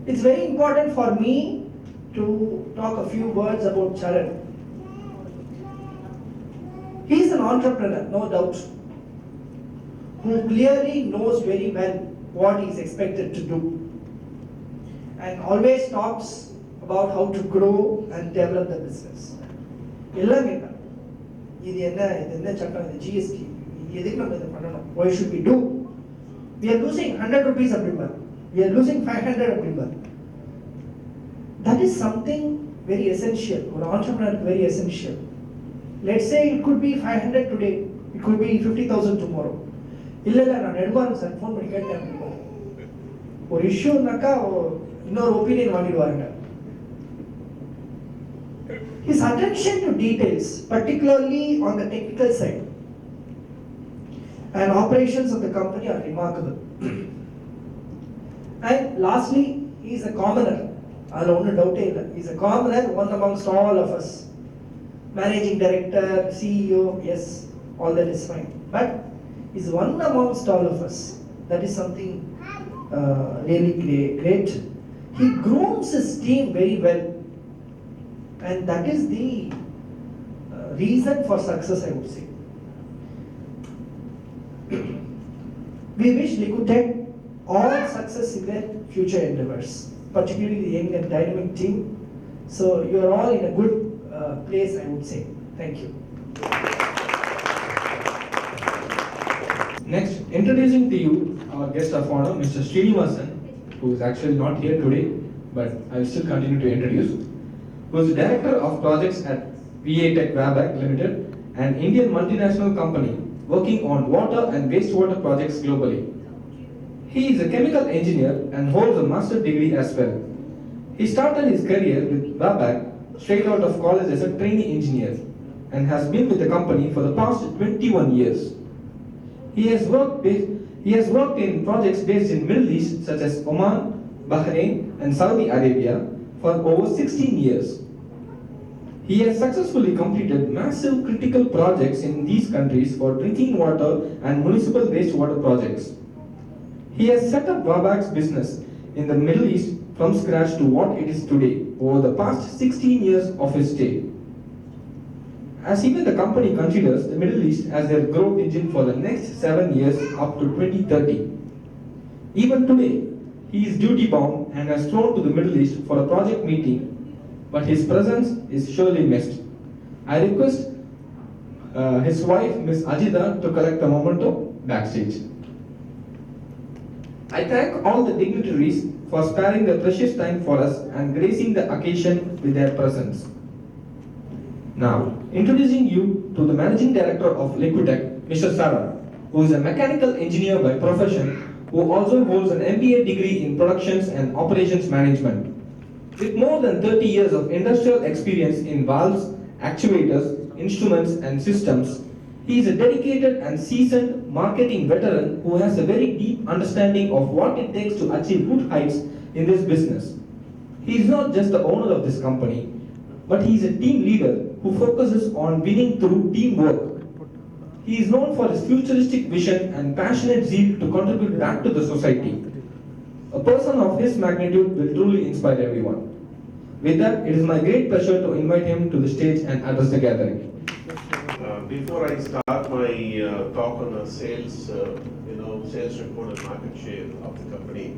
It's very important for me to talk a few words about Charan. He is an entrepreneur, no doubt, who clearly knows very well what he is expected to do, and always talks about how to grow and develop the business. இது என்ன சட்டம், இது GST, எதுக்கு நம்ம இதை பண்ணணும், why should we do? We are losing 100 rupees அப்படிம்பார், we are losing 500 அப்படிம்பார். That is something very essential, ஒரு entrepreneur very essential. Let's say it could be 500 today, it could be 50,000 tomorrow. இல்ல நான் நெடுமாறன் சார் ஃபோன் பண்ணி கேட்டேன் அப்படிம்பார். ஒரு இஷ்யூனாக்கா இன்னொரு opinion வாங்கிடுவாருங்க. His attention to details, particularly on the technical side, and operations of the company are remarkable. And lastly, he is a commoner. I don't doubt it. He is a commoner, one amongst all of us. Managing director, CEO, yes, all that is fine. But he is one amongst all of us. That is something really great. He grooms his team very well. And that is the reason for success, I would say. We wish LIKU-TECH all success in their future endeavors, particularly the young and dynamic team. So you are all in a good place, I would say. Thank you. Next, introducing to you our guest of honor, Mr. Srinivasan, who is actually not here today, but I will still continue to introduce. Who is the Director of Projects at LIKU-TECH Vabec Limited, an Indian multinational company working on water and wastewater projects globally. He is a chemical engineer and holds a master's degree as well. He started his career with Vabec straight out of college as a trainee engineer and has been with the company for the past 21 years. He has worked in projects based in Middle East such as Oman, Bahrain, and Saudi Arabia for over 16 years. He has successfully completed massive critical projects in these countries for drinking water and municipal wastewater projects. He has set up Vabac's business in the Middle East from scratch to what it is today over the past 16 years of his stay. as even the company considers the Middle East as their growth engine for the next 7 years up to 2030. Even today, he is duty bound and has flown to the Middle East for a project meeting, but his presence is surely missed. I request his wife, Ms. Ajida, to collect a memento backstage. I thank all the dignitaries for sparing their precious time for us and gracing the occasion with their presence. Now, introducing you to the Managing Director of LIKU-TECH, Mr. Sarah, who is a mechanical engineer by profession, who also holds an MBA degree in Productions and Operations Management. With more than 30 years of industrial experience in valves, actuators, instruments, and systems, he is a dedicated and seasoned marketing veteran who has a very deep understanding of what it takes to achieve good heights in this business. He is not just the owner of this company, but he is a team leader who focuses on winning through teamwork. He is known for his futuristic vision and passionate zeal to contribute back to the society. A person of his magnitude will truly inspire everyone. With that, it is my great pleasure to invite him to the stage and address the gathering. Before I start my talk on the sales, sales report and market share of the company,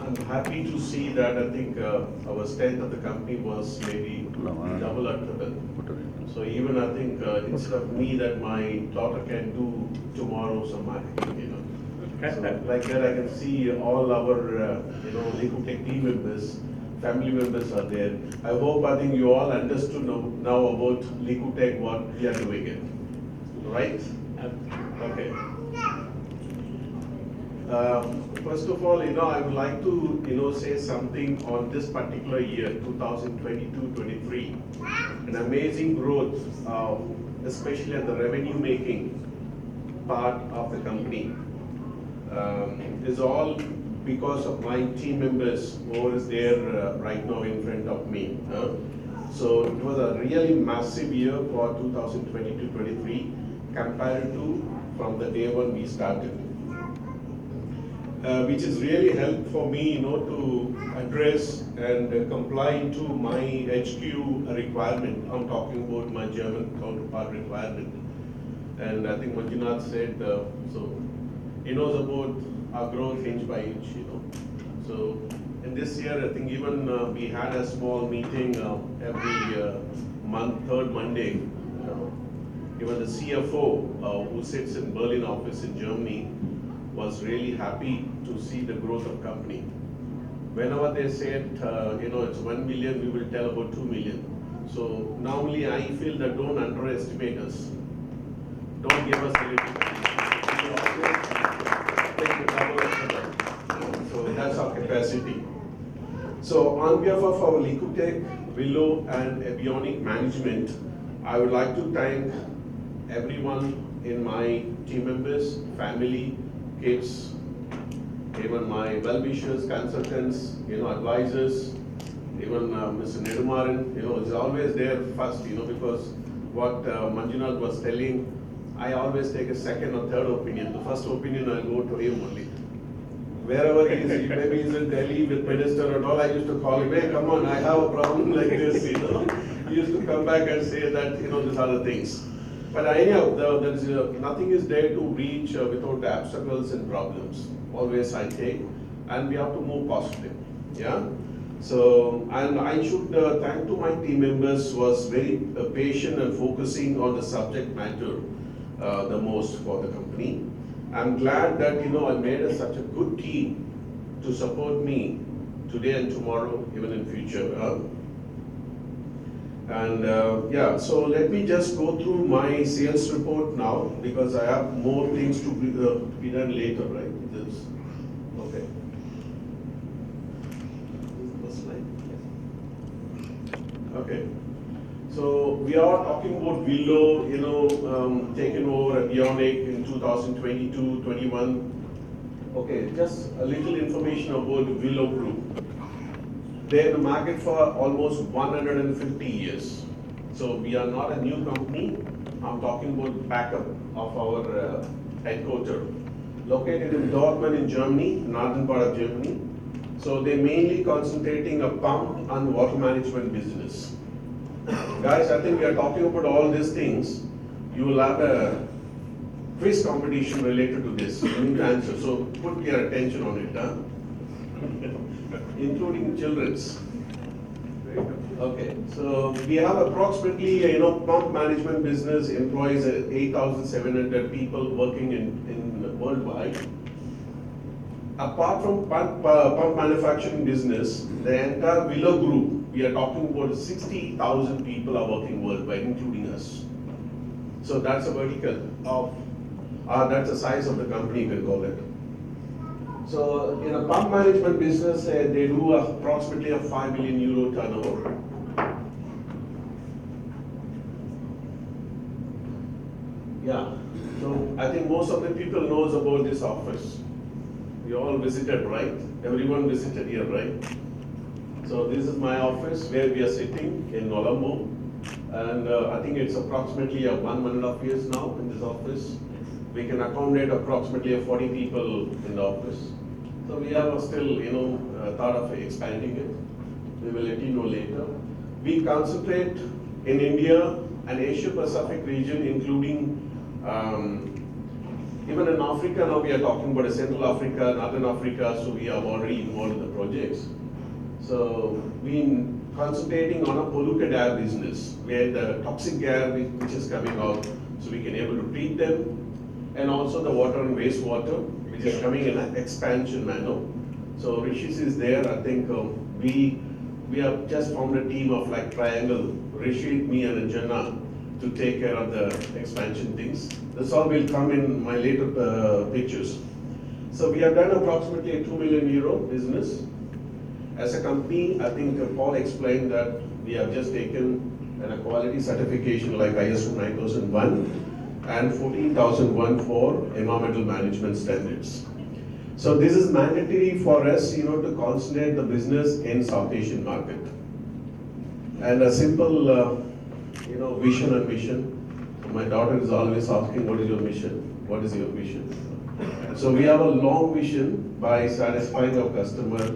I'm happy to see that I think our strength of the company was maybe double or triple. So even I think instead of me that my daughter can do tomorrow some marketing, So like that I can see all our LIKU-TECH team members, family members are there. I think you all understood now about LIKU-TECH, what we are doing it, right? Okay. First of all, I would like to, say something on this particular year, 2022-23. An amazing growth, especially at the revenue-making part of the company, is all because of my team members who is there right now in front of me. So it was a really massive year for 2022-23 compared to from the day when we started. Which is really helped for me, to address and comply to my HQ requirement. I'm talking about my German counterpart requirement. And I think Manjunath said, so he knows about our growth inch by inch, So in this year, I think even we had a small meeting every month, third Monday. Even the CFO who sits in Berlin office in Germany was really happy to see the growth of company. Whenever they said, it's 1 million, we will tell about 2 million. So normally I feel that don't underestimate us. Don't give us a little. We always take the double of that. So that's our capacity. So on behalf of our LIKU-TECH, Willow and Avionic management, I would like to thank everyone in my team members, family, kids, even my well-wishers, consultants, advisors, even Mr. Nedumaran, is always there first, because what Manjunath was telling, I always take a second or third opinion. The first opinion I'll go to him only. Wherever he is, maybe he's in Delhi with minister and all, I used to call him, hey, come on, I have a problem like this, He used to come back and say that, these are the things. But anyhow, there is nothing is there to reach without the obstacles and problems. Always I take, and we have to move positive. Yeah. So, and I should thank to my team members who was very patient and focusing on the subject matter the most for the company. I'm glad that I made such a good team to support me today and tomorrow, even in future. So let me just go through my sales report now because I have more things to be done later, right? Okay. First slide. Okay. So we are talking about Willow, taking over Avionic in 2022-21. Okay, just a little information about Willow Group. They're in the market for almost 150 years. So we are not a new company. I'm talking about backup of our headquarters. Located in Dortmund in Germany, northern part of Germany. So they're mainly concentrating a pump and water management business. Guys, I think we are talking about all these things. You will have a quiz competition related to this. You need to answer, so put your attention on it, huh? Including children's. Okay, so we have approximately, pump management business employs 8,700 people working in worldwide. Apart from pump manufacturing business, the entire Willow Group, we are talking about 60,000 people are working worldwide, including us. So that's a vertical of, that's the size of the company, you can call it. So in a pump management business, they do approximately a 5 billion euro turnover. Yeah, so I think most of the people knows about this office. You all visited, right? Everyone visited here, right? So this is my office where we are sitting in Colombo. And I think it's approximately 1.5 years now in this office. We can accommodate approximately 40 people in the office. So we have still, thought of expanding it. We will let you know later. We concentrate in India and Asia Pacific region, including even in Africa. Now we are talking about Central Africa, Northern Africa, so we are already involved in the projects. So we concentrating on a polluted air business, where the toxic air which is coming out, so we can able to treat them, and also the water and wastewater, which is coming in an expansion manner. So Rishis is there. I think we have just formed a team of like triangle, Rishit, me and Anjana, to take care of the expansion things. This all will come in my later pictures. So we have done approximately a 2 million euro business. As a company, I think Paul explained that we have just taken a quality certification like ISO 9001 and 14,001 for environmental management standards. So this is mandatory for us, to concentrate the business in South Asian market. And a simple, vision and mission. My daughter is always asking, what is your mission? What is your vision? So we have a long vision by satisfying our customer,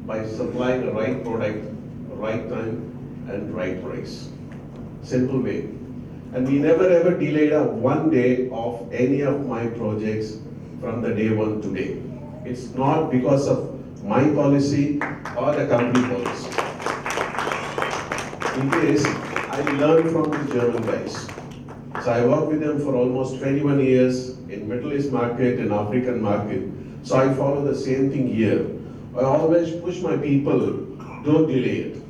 by supplying the right product, right time, and right price. Simple way. And we never ever delayed one day of any of my projects from the day one to day. It's not because of my policy or the company policy. It is, I learned from the German guys. So I worked with them for almost 21 years in Middle East market and African market. So I follow the same thing here. I always push my people, don't delay it.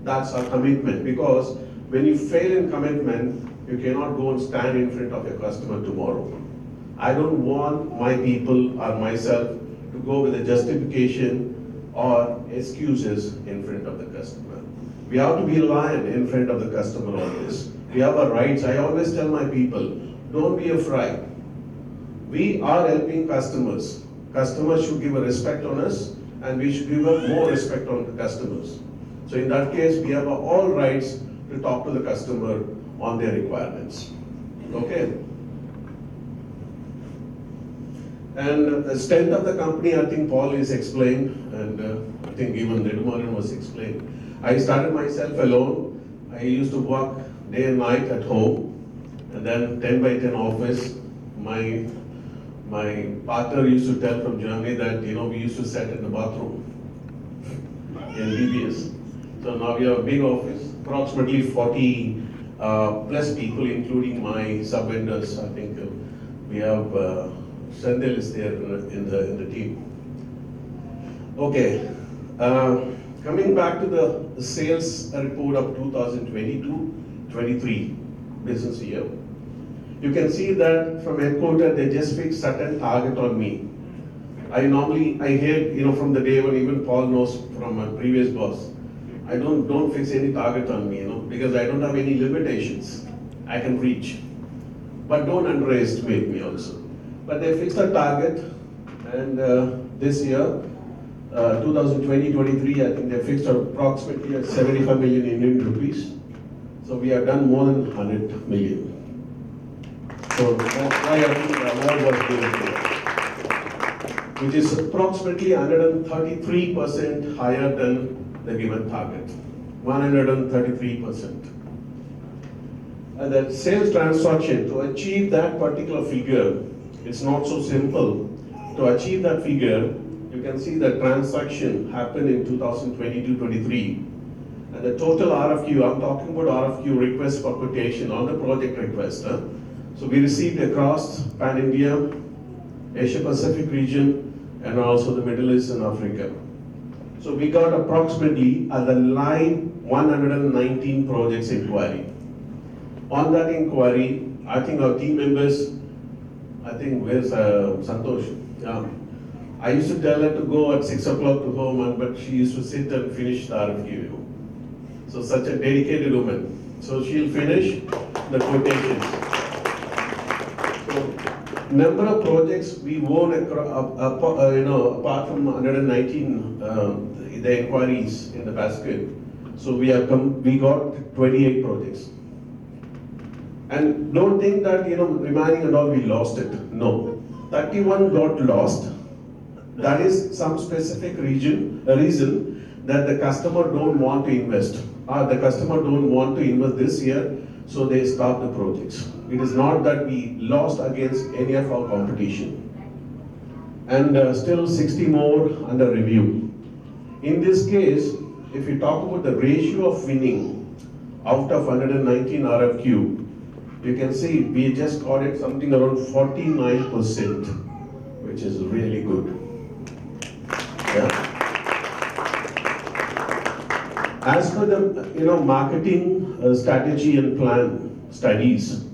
That's our commitment, because when you fail in commitment, you cannot go and stand in front of your customer tomorrow. I don't want my people or myself to go with a justification or excuses in front of the customer. We have to be lion in front of the customer always. We have our rights. I always tell my people, don't be afraid. We are helping customers. Customers should give a respect on us, and we should give more respect on the customers. So in that case, we have all rights to talk to the customer on their requirements. Okay? And the strength of the company, I think Paul is explained, and I think even Nedumaran was explained. I started myself alone. I used to work day and night at home, and then 10 by 10 office. My partner used to tell from Germany that, we used to sit in the bathroom in BBS. So now we have a big office, approximately 40 plus people, including my sub-vendors. I think we have Sandel is there in the team. Okay, coming back to the sales report of 2022-23 business year. You can see that from headquarters, they just fixed certain target on me. I hear, from the day when even Paul knows from my previous boss, I don't fix any target on me, because I don't have any limitations I can reach. But don't underestimate me also. But they fixed a target, and this year, 2020-23, I think they fixed approximately at 75 million Indian rupees. So we have done more than 100 million. So that's why I think the award was given to us, which is approximately 133% higher than the given target. 133%. the sales transaction, to achieve that particular figure, it's not so simple. To achieve that figure, you can see the transaction happened in 2022-23. And the total RFQ, I'm talking about RFQ request for quotation on the project request. So we received across Pan-India, Asia Pacific region, and also the Middle East and Africa. So we got approximately at the line 119 projects inquiry. On that inquiry, I think our team members, I think where's Santosh? Yeah. I used to tell her to go at 6 o'clock to home, but she used to sit and finish the RFQ. So such a dedicated woman. So she'll finish the quotations. So number of projects we won apart from 119 the inquiries in the basket. So we got 28 projects. And don't think that remaining and all we lost it. No, 31 got lost. That is some specific reason that the customer don't want to invest. The customer don't want to invest this year, so they stop the projects. It is not that we lost against any of our competition. And still 60 more under review. In this case, if you talk about the ratio of winning out of 119 RFQ, you can see we just got it something around 49%, which is really good. Yeah. As for the marketing strategy and plan studies,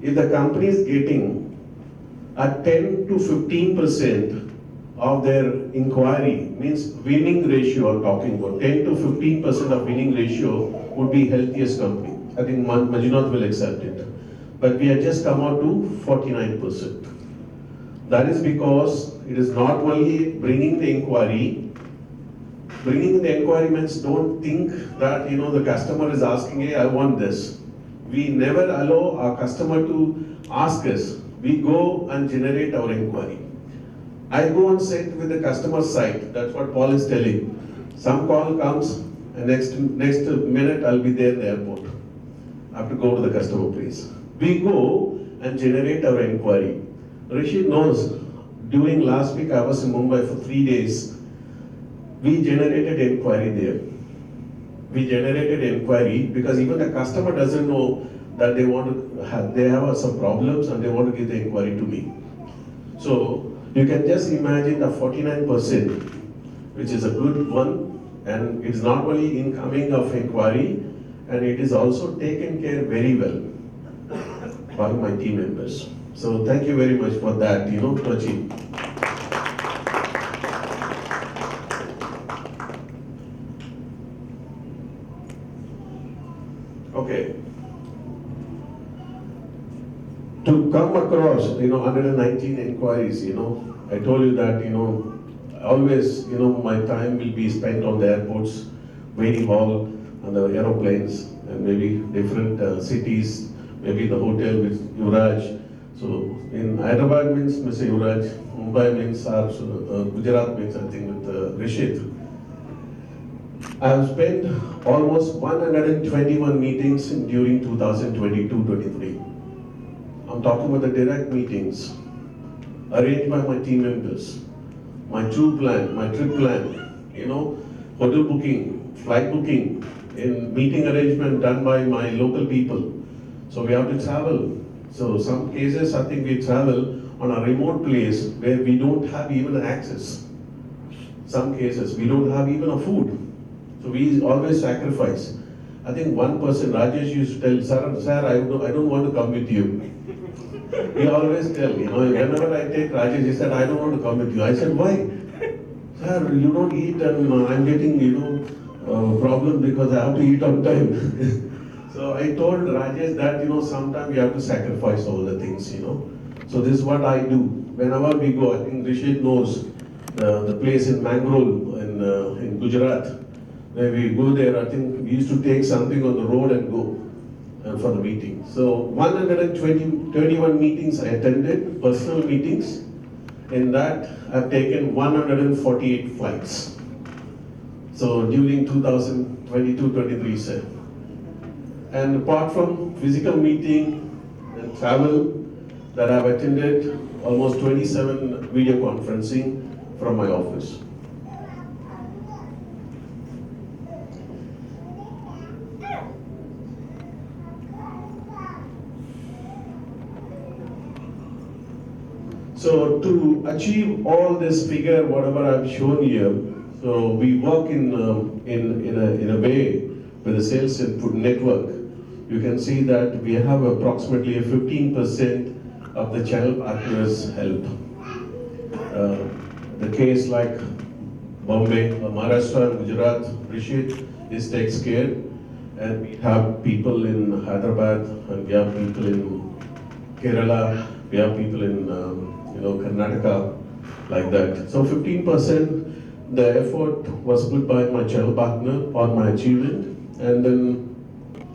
if the company is getting a 10 to 15% of their inquiry, means winning ratio I'm talking about, 10 to 15% of winning ratio would be healthiest company. I think Manjunath will accept it. But we have just come out to 49%. That is because it is not only bringing the inquiry. Bringing the inquiry means don't think that the customer is asking, hey, I want this. We never allow our customer to ask us. We go and generate our inquiry. I go and sit with the customer side. That's what Paul is telling. Some call comes, and next minute I'll be there in the airport. I have to go to the customer place. We go and generate our inquiry. Rishi knows, during last week I was in Mumbai for 3 days. We generated inquiry there. We generated inquiry because even the customer doesn't know that they have some problems and they want to give the inquiry to me. So you can just imagine the 49%, which is a good one, and it's not only incoming of inquiry, and it is also taken care very well by my team members. So thank you very much for that, to achieve. Okay. To come across, 119 inquiries, I told you that, always, my time will be spent on the airports, waiting hall, on the aeroplanes, and maybe different cities, maybe the hotel with Yuvraj. So in Hyderabad means Mr. Yuvraj, Mumbai means Gujarat means I think with Rishit. I have spent almost 121 meetings during 2022-23. I'm talking about the direct meetings arranged by my team members, my trip plan, hotel booking, flight booking, in meeting arrangement done by my local people. So we have to travel. So some cases I think we travel on a remote place where we don't have even access. Some cases we don't have even a food. So we always sacrifice. I think one person, Rajesh, used to tell, sir, I don't want to come with you. He always tell, whenever I take Rajesh, he said, I don't want to come with you. I said, why? Sir, you don't eat and I'm getting, problem because I have to eat on time. So I told Rajesh that, sometimes we have to sacrifice all the things, So this is what I do. Whenever we go, I think Rishit knows the place in Mangrove in Gujarat. Where we go there, I think we used to take something on the road and go for the meeting. So 121 meetings I attended, personal meetings. In that, I've taken 148 flights. So during 2022-23, sir. And apart from physical meeting and travel that I've attended, almost 27 video conferencing from my office. So to achieve all this figure, whatever I've shown here, so we work in a way with the sales input network. You can see that we have approximately 15% of the channel partners help. The case like Bombay, Maharashtra, Gujarat, Rishit is takes care, and we have people in Hyderabad, and we have people in Kerala, we have people in Karnataka, like that. So 15%, the effort was put by my channel partner on my achievement, and then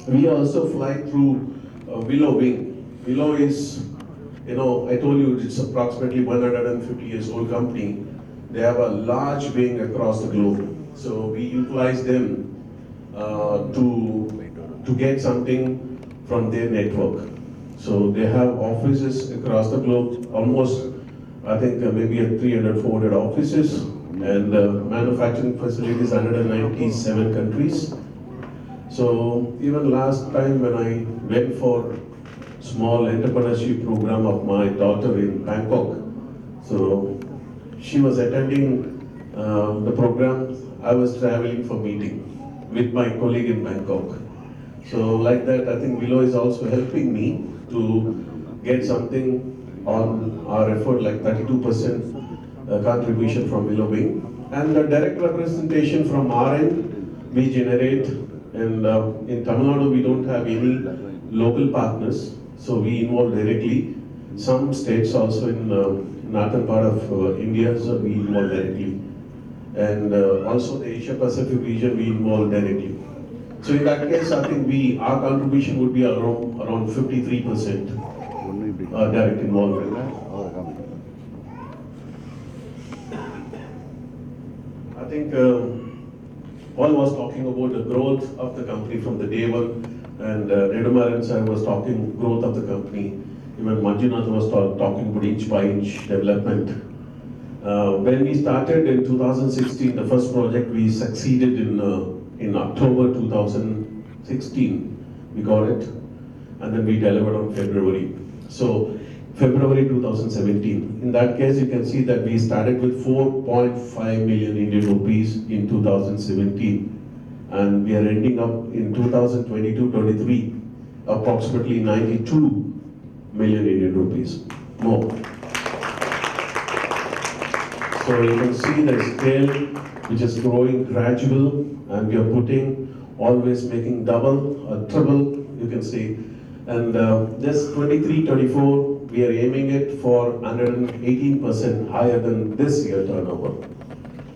we also fly through Willow Wing. Willow is, I told you it's approximately 150 years old company. They have a large wing across the globe. So we utilize them to get something from their network. So they have offices across the globe, almost, I think maybe 300, 400 offices, and manufacturing facilities 197 countries. So even last time when I went for small entrepreneurship program of my daughter in Bangkok, so she was attending the program, I was traveling for meeting with my colleague in Bangkok. So like that, I think Willow is also helping me to get something on our effort, like 32% contribution from Willow Wing. And the direct representation from our end, we generate, and in Tamil Nadu we don't have any local partners, so we involve directly. Some states also in northern part of India, so we involve directly. And also the Asia Pacific region, we involve directly. So in that case, I think our contribution would be around 53% direct involvement. I think Paul was talking about the growth of the company from the day one, and Redumar and Sir was talking growth of the company. Even Manjunath was talking about inch by inch development. When we started in 2016, the first project we succeeded in October 2016, we got it, and then we delivered on February. So February 2017. In that case, you can see that we started with 4.5 million Indian rupees in 2017, and we are ending up in 2022-23 approximately 92 million Indian rupees more. So you can see the scale which is growing gradual, and we are always making double or triple, you can see. And this 23-24, we are aiming it for 118% higher than this year turnover.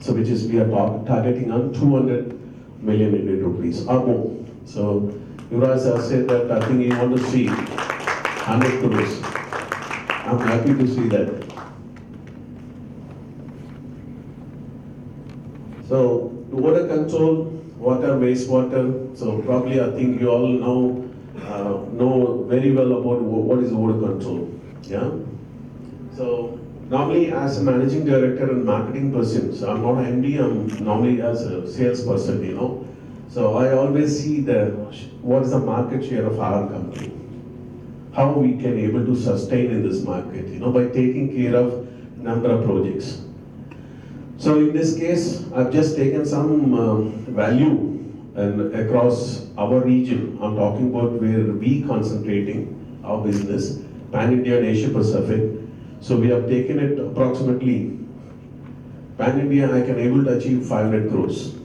So which is we are targeting on 200 million Indian rupees or more. So Yuvraj said that I think you want to see 100 crores. I'm happy to see that. So water control, water, wastewater. So probably I think you all know very well about what is water control. Yeah. So normally as a managing director and marketing person, so I'm not an MD, I'm normally as a salesperson, So I always see what is the market share of our company, how we can able to sustain in this market, by taking care of number of projects. So in this case, I've just taken some value and across our region. I'm talking about where we concentrating our business, Pan-India and Asia Pacific. So we have taken it approximately, Pan-India I can able to achieve 500 crores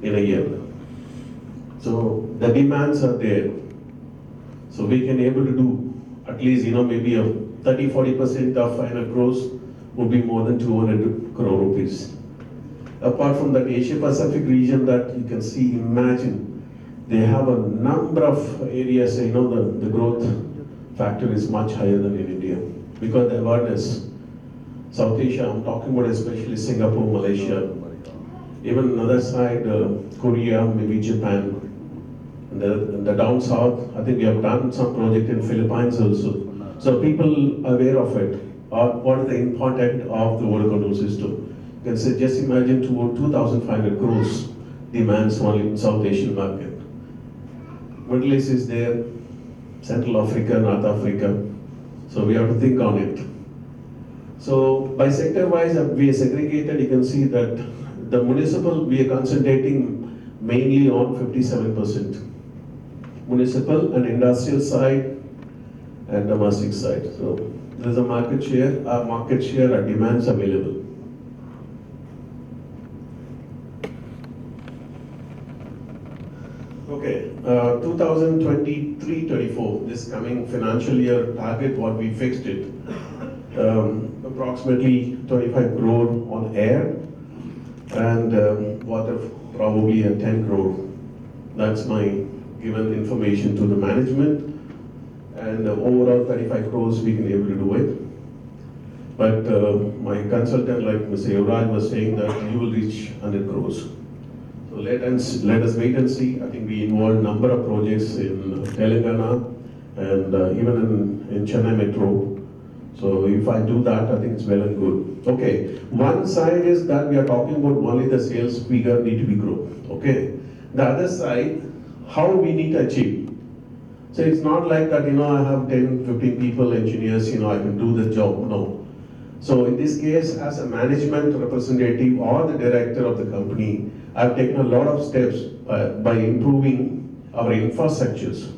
in a year. So the demands are there. So we can able to do at least, maybe a 30-40% of 500 crores would be more than 200 crore rupees. Apart from that Asia Pacific region that you can see, imagine, they have a number of areas, the growth factor is much higher than in India because the awareness. South Asia, I'm talking about especially Singapore, Malaysia, even another side, Korea, maybe Japan, and in the down south. I think we have done some project in Philippines also. So people are aware of it. What is the important of the water control system? You can say, just imagine 2,500 crores demands only in South Asian market. Middle East is there, Central Africa, North Africa. So we have to think on it. So by sector wise, we are segregated. You can see that the municipal, we are concentrating mainly on 57%. Municipal and industrial side and domestic side. So there is a market share, our demands available. Okay, 2023-24, this coming financial year target, what we fixed it, approximately 25 crore on air and water probably at 10 crore. That's my given information to the management, and overall 35 crores we can able to do it. But my consultant like Mr. Yuvraj was saying that you will reach 100 crores. So let us wait and see. I think we involved number of projects in Telangana and even in Chennai Metro. So if I do that, I think it's well and good. Okay, one side is that we are talking about only the sales figure need to be grown. Okay, the other side, how we need to achieve. So it's not like that, I have 10, 15 people, engineers, I can do the job. No. So in this case, as a management representative or the director of the company, I've taken a lot of steps by improving our infrastructures.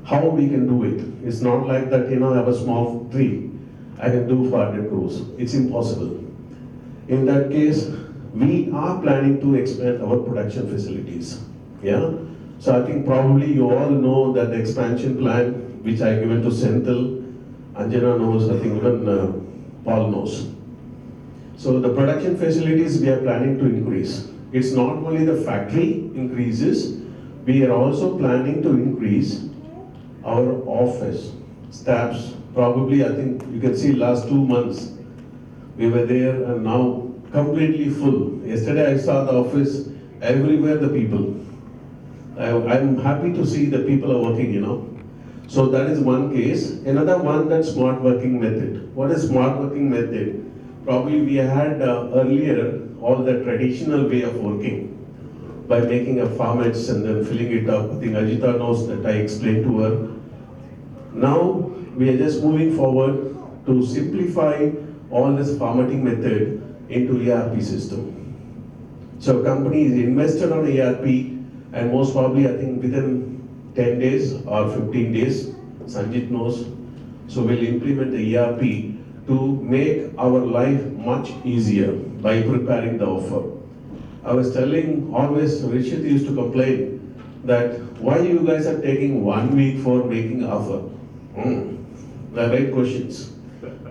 How we can do it. It's not like that, I have a small tree, I can do 400 crores. It's impossible. In that case, we are planning to expand our production facilities. Yeah. So I think probably you all know that the expansion plan which I given to Senthil, Anjana knows, I think even Paul knows. So the production facilities we are planning to increase. It's not only the factory increases, we are also planning to increase our office staffs. Probably I think you can see last 2 months we were there and now completely full. Yesterday I saw the office, everywhere the people. I'm happy to see the people are working, So that is one case. Another one, that smart working method. What is smart working method? Probably we had earlier all the traditional way of working by making a formats and then filling it up. I think Ajita knows that I explained to her. Now we are just moving forward to simplify all this formatting method into ERP system. So company is invested on ERP. And most probably, I think within 10 days or 15 days, Sanjit knows. So we'll implement the ERP to make our life much easier by preparing the offer. I was telling always, Rishit used to complain that why you guys are taking 1 week for making offer? The right questions.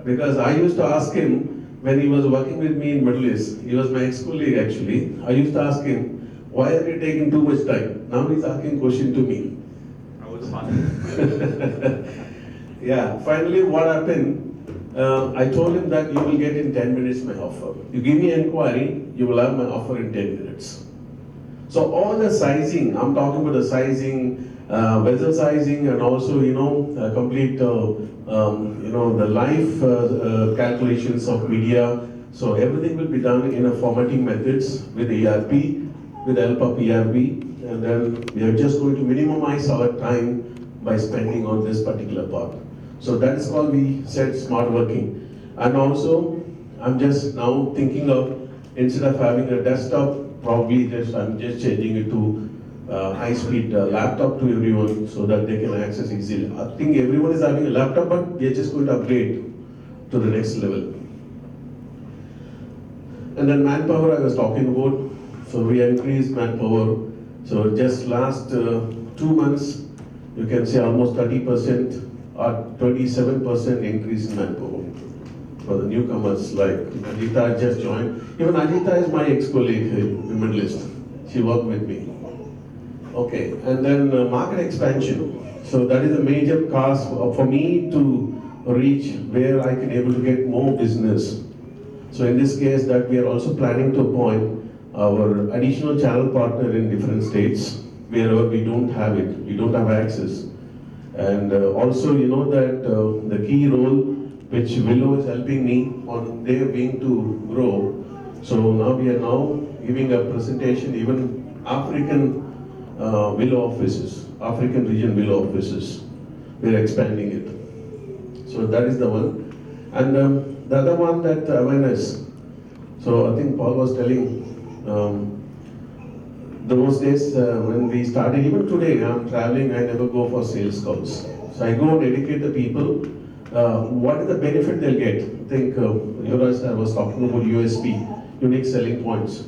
Because I used to ask him when he was working with me in Middle East, he was my ex-colleague actually. I used to ask him, why are you taking too much time? Now he's asking question to me. That was fun. Yeah, finally what happened, I told him that you will get in 10 minutes my offer. You give me inquiry, you will have my offer in 10 minutes. So all the sizing, I'm talking about the sizing, vessel sizing and also, complete, the life calculations of media. So everything will be done in a formatting methods with ERP. With the help of ERP, and then we are just going to minimize our time by spending on this particular part. So that is called, we said, smart working. And also, I'm just now thinking of, instead of having a desktop, probably I'm just changing it to high-speed laptop to everyone so that they can access easily. I think everyone is having a laptop, but we are just going to upgrade to the next level. And then manpower I was talking about. So we increased manpower. So just last 2 months, you can say almost 30% or 27% increase in manpower for the newcomers like Ajita just joined. Even Ajita is my ex-colleague in Middle East. She worked with me. Okay, and then market expansion. So that is a major cost for me to reach where I can able to get more business. So in this case, that we are also planning to appoint our additional channel partner in different states. wherever we don't have it, we don't have access. And also, you know that the key role which Willow is helping me on their wing to grow. So now we are now giving a presentation, even African Willow offices, African region Willow offices. We are expanding it. So that is the one. And the other one, that awareness. So I think Paul was telling, those days when we started, even today I'm traveling, I never go for sales calls. So I go and educate the people, what is the benefit they'll get. I think Yuvraj was talking about USP, unique selling points.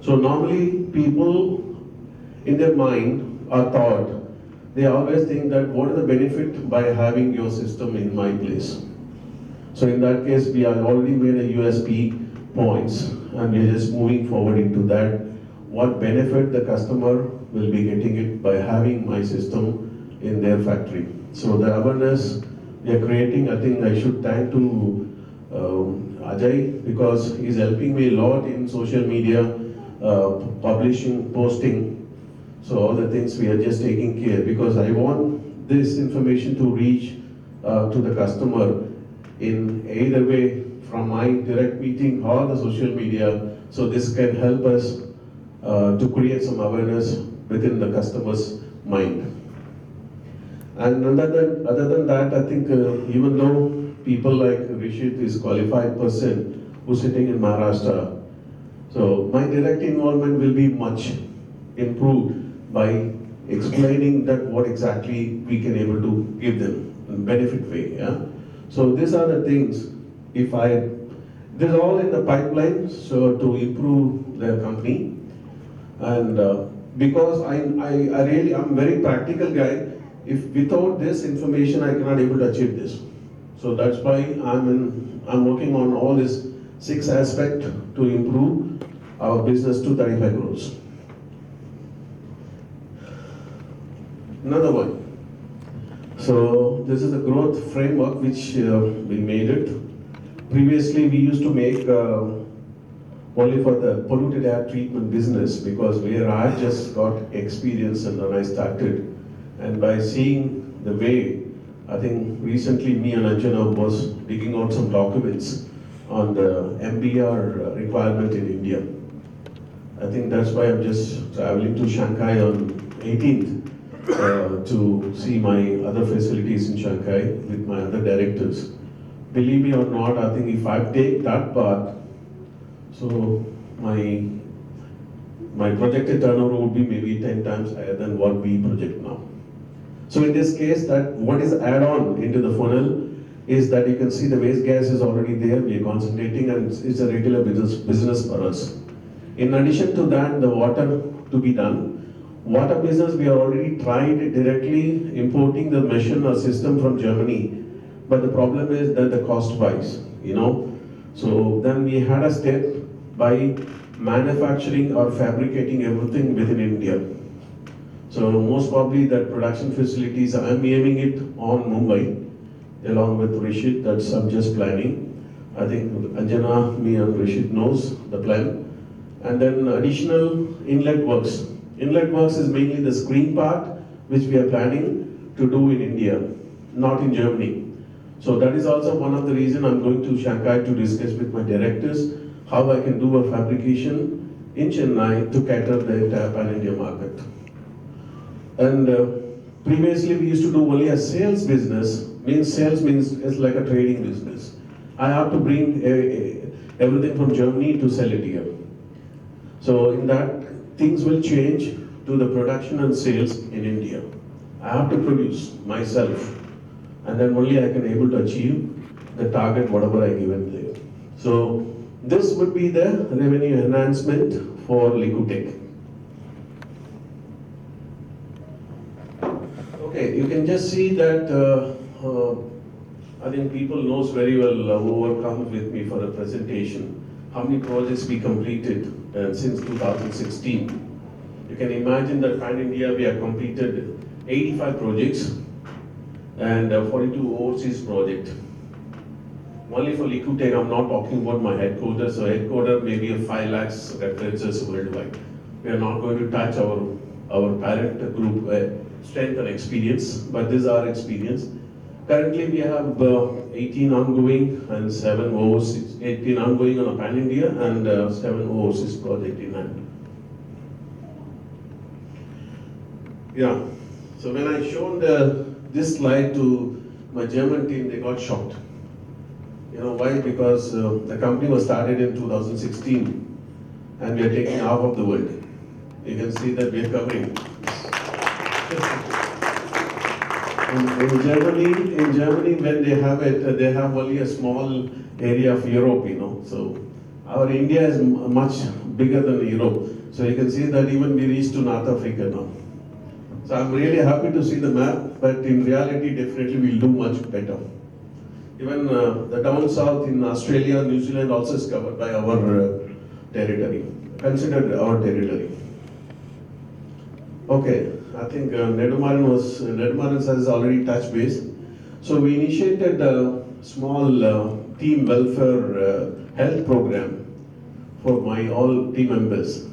So normally people in their mind or thought, they always think that what is the benefit by having your system in my place. So in that case, we have already made a USP points and we are just moving forward into that. What benefit the customer will be getting it by having my system in their factory. So the awareness we are creating, I think I should thank to Ajay, because he's helping me a lot in social media, publishing, posting. So all the things we are just taking care, because I want this information to reach to the customer in either way, from my direct meeting or the social media. So this can help us to create some awareness within the customer's mind. And other than that, I think even though people like Rishit is qualified person who's sitting in Maharashtra, so my direct involvement will be much improved by explaining that what exactly we can able to give them in benefit way. Yeah? So these are the things, this is all in the pipeline, so to improve their company. And because I'm very practical guy, if without this information I cannot able to achieve this. So that's why I'm working on all these 6 aspects to improve our business to 35 crores. Another one. So this is the growth framework which we made it. Previously we used to make only for the polluted air treatment business, because where I just got experience and then I started. And by seeing the way, I think recently me and Anjana was digging out some documents on the MBR requirement in India. I think that's why I'm just traveling to Shanghai on 18th to see my other facilities in Shanghai with my other directors. Believe me or not, I think if I take that part, so my projected turnover would be maybe 10 times higher than what we project now. So in this case, that what is add-on into the funnel is that you can see the waste gas is already there, we are concentrating, and it's a regular business for us. In addition to that, the water to be done. Water business, we have already tried directly importing the machine or system from Germany, but the problem is that the cost wise, you know. So then we had a step by manufacturing or fabricating everything within India. So most probably that production facilities, I'm aiming it on Mumbai, along with Rishit, that's I'm just planning. I think Anjana, me and Rishit knows the plan. And then additional inlet works. Inlet works is mainly the screen part, which we are planning to do in India, not in Germany. So that is also one of the reasons I'm going to Shanghai to discuss with my directors how I can do a fabrication in Chennai to cater the entire pan-India market. And previously we used to do only a sales business. Sales means it's like a trading business. I have to bring everything from Germany to sell it here. So in that, things will change to the production and sales in India. I have to produce myself, and then only I can able to achieve the target whatever I given there. So this would be the revenue enhancement for LIKU-TECH. Okay, you can just see that I think people knows very well who comes with me for a presentation, how many projects we completed since 2016. You can imagine that pan India we have completed 85 projects and 42 overseas projects. Only for LIKU-TECH, I'm not talking about my headquarters. So headquarters maybe 5 lakhs references worldwide. We are not going to touch our our parent group strength and experience, but this is our experience. Currently, we have 18 ongoing and 7 overseas, 18 ongoing on a pan-India and 7 overseas project in hand. Yeah, so when I showed this slide to my German team, they got shocked. You know why? Because the company was started in 2016 and we are taking half of the world. You can see that we are covering. In Germany, when they have it, they have only a small area of Europe, you know. So our India is much bigger than Europe. So you can see that even we reached to North Africa now. So I'm really happy to see the map, but in reality, definitely we'll do much better. Even the down south in Australia, New Zealand also is covered by our territory, considered our territory. Okay, I think Nedumaran has already touched base. So we initiated a small team welfare health program for my all team members.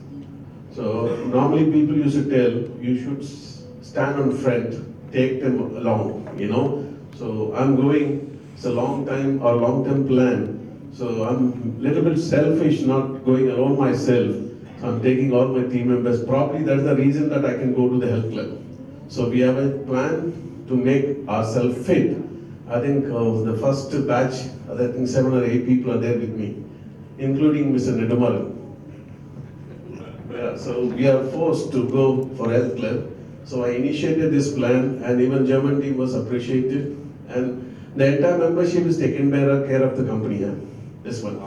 So normally people used to tell, you should stand on front, take them along, you know. So I'm going, it's a long-term plan. So I'm a little bit selfish, not going alone myself. So I'm taking all my team members. Probably that's the reason that I can go to the health club. So we have a plan to make ourselves fit. I think the first batch, I think 7 or 8 people are there with me, including Mr. Nedumaran. Yeah, so we are forced to go for health club. So I initiated this plan, and even German team was appreciated. And the entire membership is taken care of the company. Yeah? This one.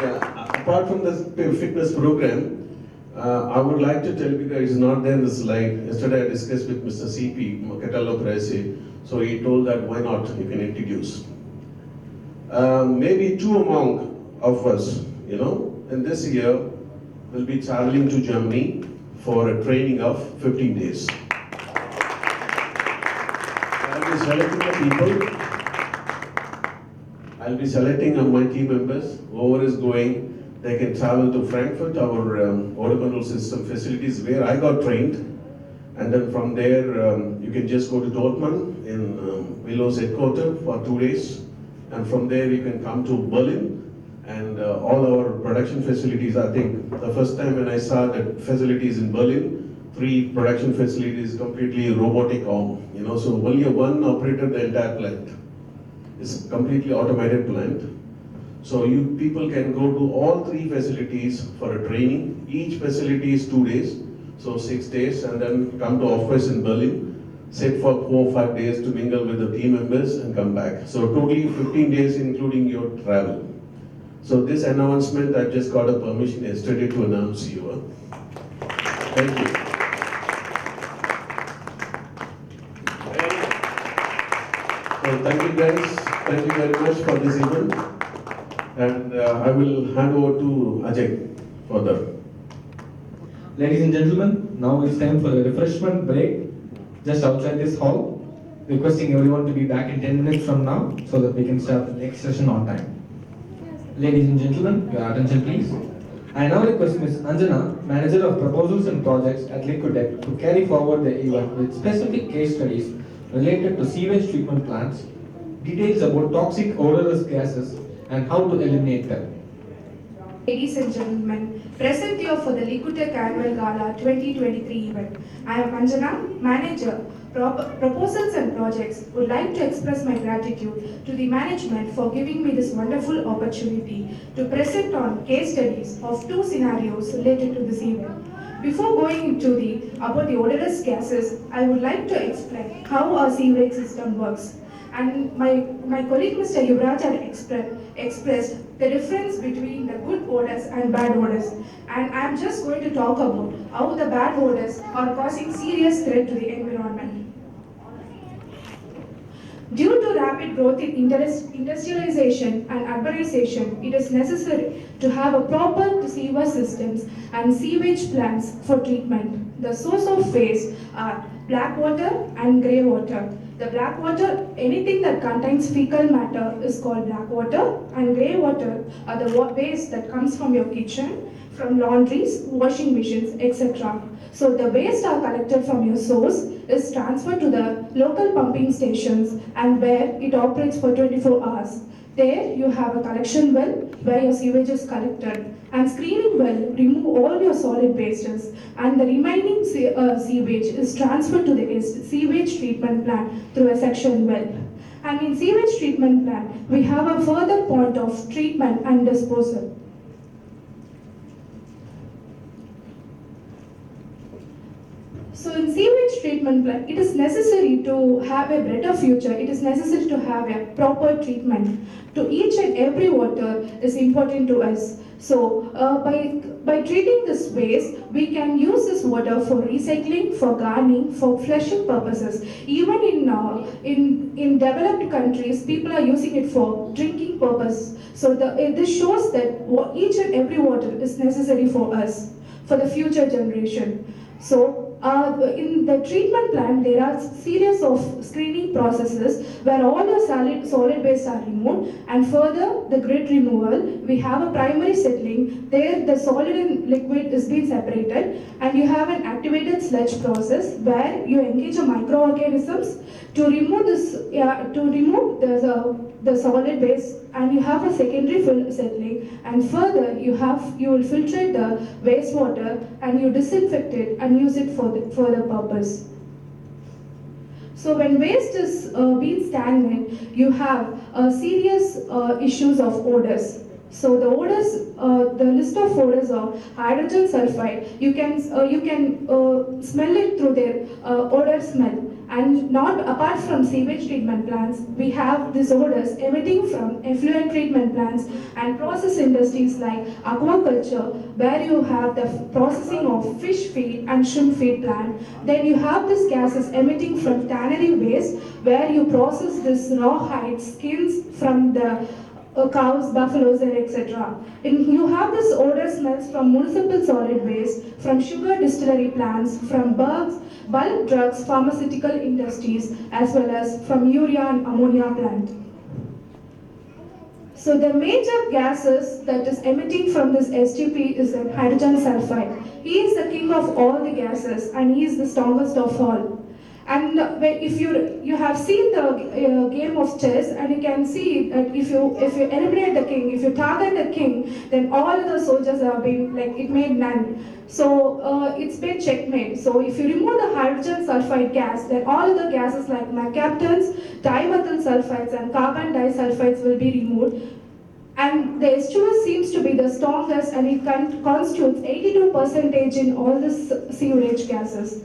Yeah, apart from this fitness program, I would like to tell you guys, not there in the slide. Yesterday I discussed with Mr. CP, Catallo Prese, so he told that why not, you can introduce. Maybe 2 among of us, you know, in this year, will be traveling to Germany for a training of 15 days. I'll be selecting the people. I'll be selecting my team members. Whoever is going, they can travel to Frankfurt, our order control system facilities where I got trained. And then from there, you can just go to Dortmund in Willow's headquarters for 2 days. And from there, you can come to Berlin. And all our production facilities, I think the first time when I saw the facilities in Berlin, 3 production facilities completely robotic arm, you know, so only one operated the entire plant. It's a completely automated plant. So you people can go to all 3 facilities for a training. Each facility is 2 days, so 6 days, and then come to office in Berlin, sit for 4 or 5 days to mingle with the team members and come back. So totally 15 days including your travel. So this announcement, I just got a permission yesterday to announce you. Thank you. So thank you guys. Thank you very much for this event. And I will hand over to Ajay further. Ladies and gentlemen, now it's time for a refreshment break just outside this hall. Requesting everyone to be back in 10 minutes from now so that we can start the next session on time. Ladies and gentlemen, your attention please. I now request Ms. Anjana, Manager of Proposals and Projects at LIKU-TECH, to carry forward the event with specific case studies related to sewage treatment plants, details about toxic odorless gases, and how to eliminate them. Ladies and gentlemen, present here for the LIKU-TECH Annual Gala 2023 event. I am Anjana, Manager, Proposals and Projects. Would like to express my gratitude to the management for giving me this wonderful opportunity to present on case studies of 2 scenarios related to this event. Before going into about the odorless gases, I would like to explain how our sewage system works. And my colleague Mr. Yuvraj had expressed the difference between the good odors and bad odors. And I am just going to talk about how the bad odors are causing serious threat to the environment. Due to rapid growth in industrialization and urbanization, it is necessary to have a proper sewer systems and sewage plants for treatment. The source of waste are black water and grey water. The black water, anything that contains fecal matter is called black water, and grey water are the waste that comes from your kitchen, from laundries, washing machines, etc. So the waste are collected from your source is transferred to the local pumping stations and where it operates for 24 hours. There you have a collection well where your sewage is collected, and screening well remove all your solid wastes, and the remaining sewage is transferred to the sewage treatment plant through a section well. And in sewage treatment plant, we have a further point of treatment and disposal. So in sewage treatment plant, it is necessary to have a better future. It is necessary to have a proper treatment. To each and every water is important to us. So by treating this waste, we can use this water for recycling, for gardening, for flushing purposes. Even in developed countries, people are using it for drinking purpose. So this shows that each and every water is necessary for us, for the future generation. So in the treatment plant, there are series of screening processes where all the solid waste are removed, and further the grit removal, we have a primary settling. There the solid and liquid is being separated, and you have an activated sludge process where you engage a microorganisms to remove the solid waste, and you have a secondary settling, and further you will filtrate the wastewater and you disinfect it and use it for the purpose. So when waste is being stagnant, you have serious issues of odors. So the odors, the list of odors of hydrogen sulfide, you can smell it through their odor smell. And not apart from sewage treatment plants, we have these odors emitting from effluent treatment plants and process industries like aquaculture, where you have the processing of fish feed and shrimp feed plant. Then you have these gases emitting from tannery waste, where you process this raw hide skins from the cows, buffaloes, and etc. And you have this odor smells from municipal solid waste, from sugar distillery plants, from bulk drugs, pharmaceutical industries, as well as from urea and ammonia plant. So the major gases that is emitting from this STP is the hydrogen sulfide. He is the king of all the gases, and he is the strongest of all. And if you have seen the game of chess, and you can see that if you eliminate the king, if you target the king, then all the soldiers are being it made none. So it's been checkmate. So if you remove the hydrogen sulfide gas, then all other gases like mercaptans, dimethyl sulfides, and carbon disulfides will be removed. And the H2S seems to be the strongest, and it constitutes 82% in all the sewerage gases.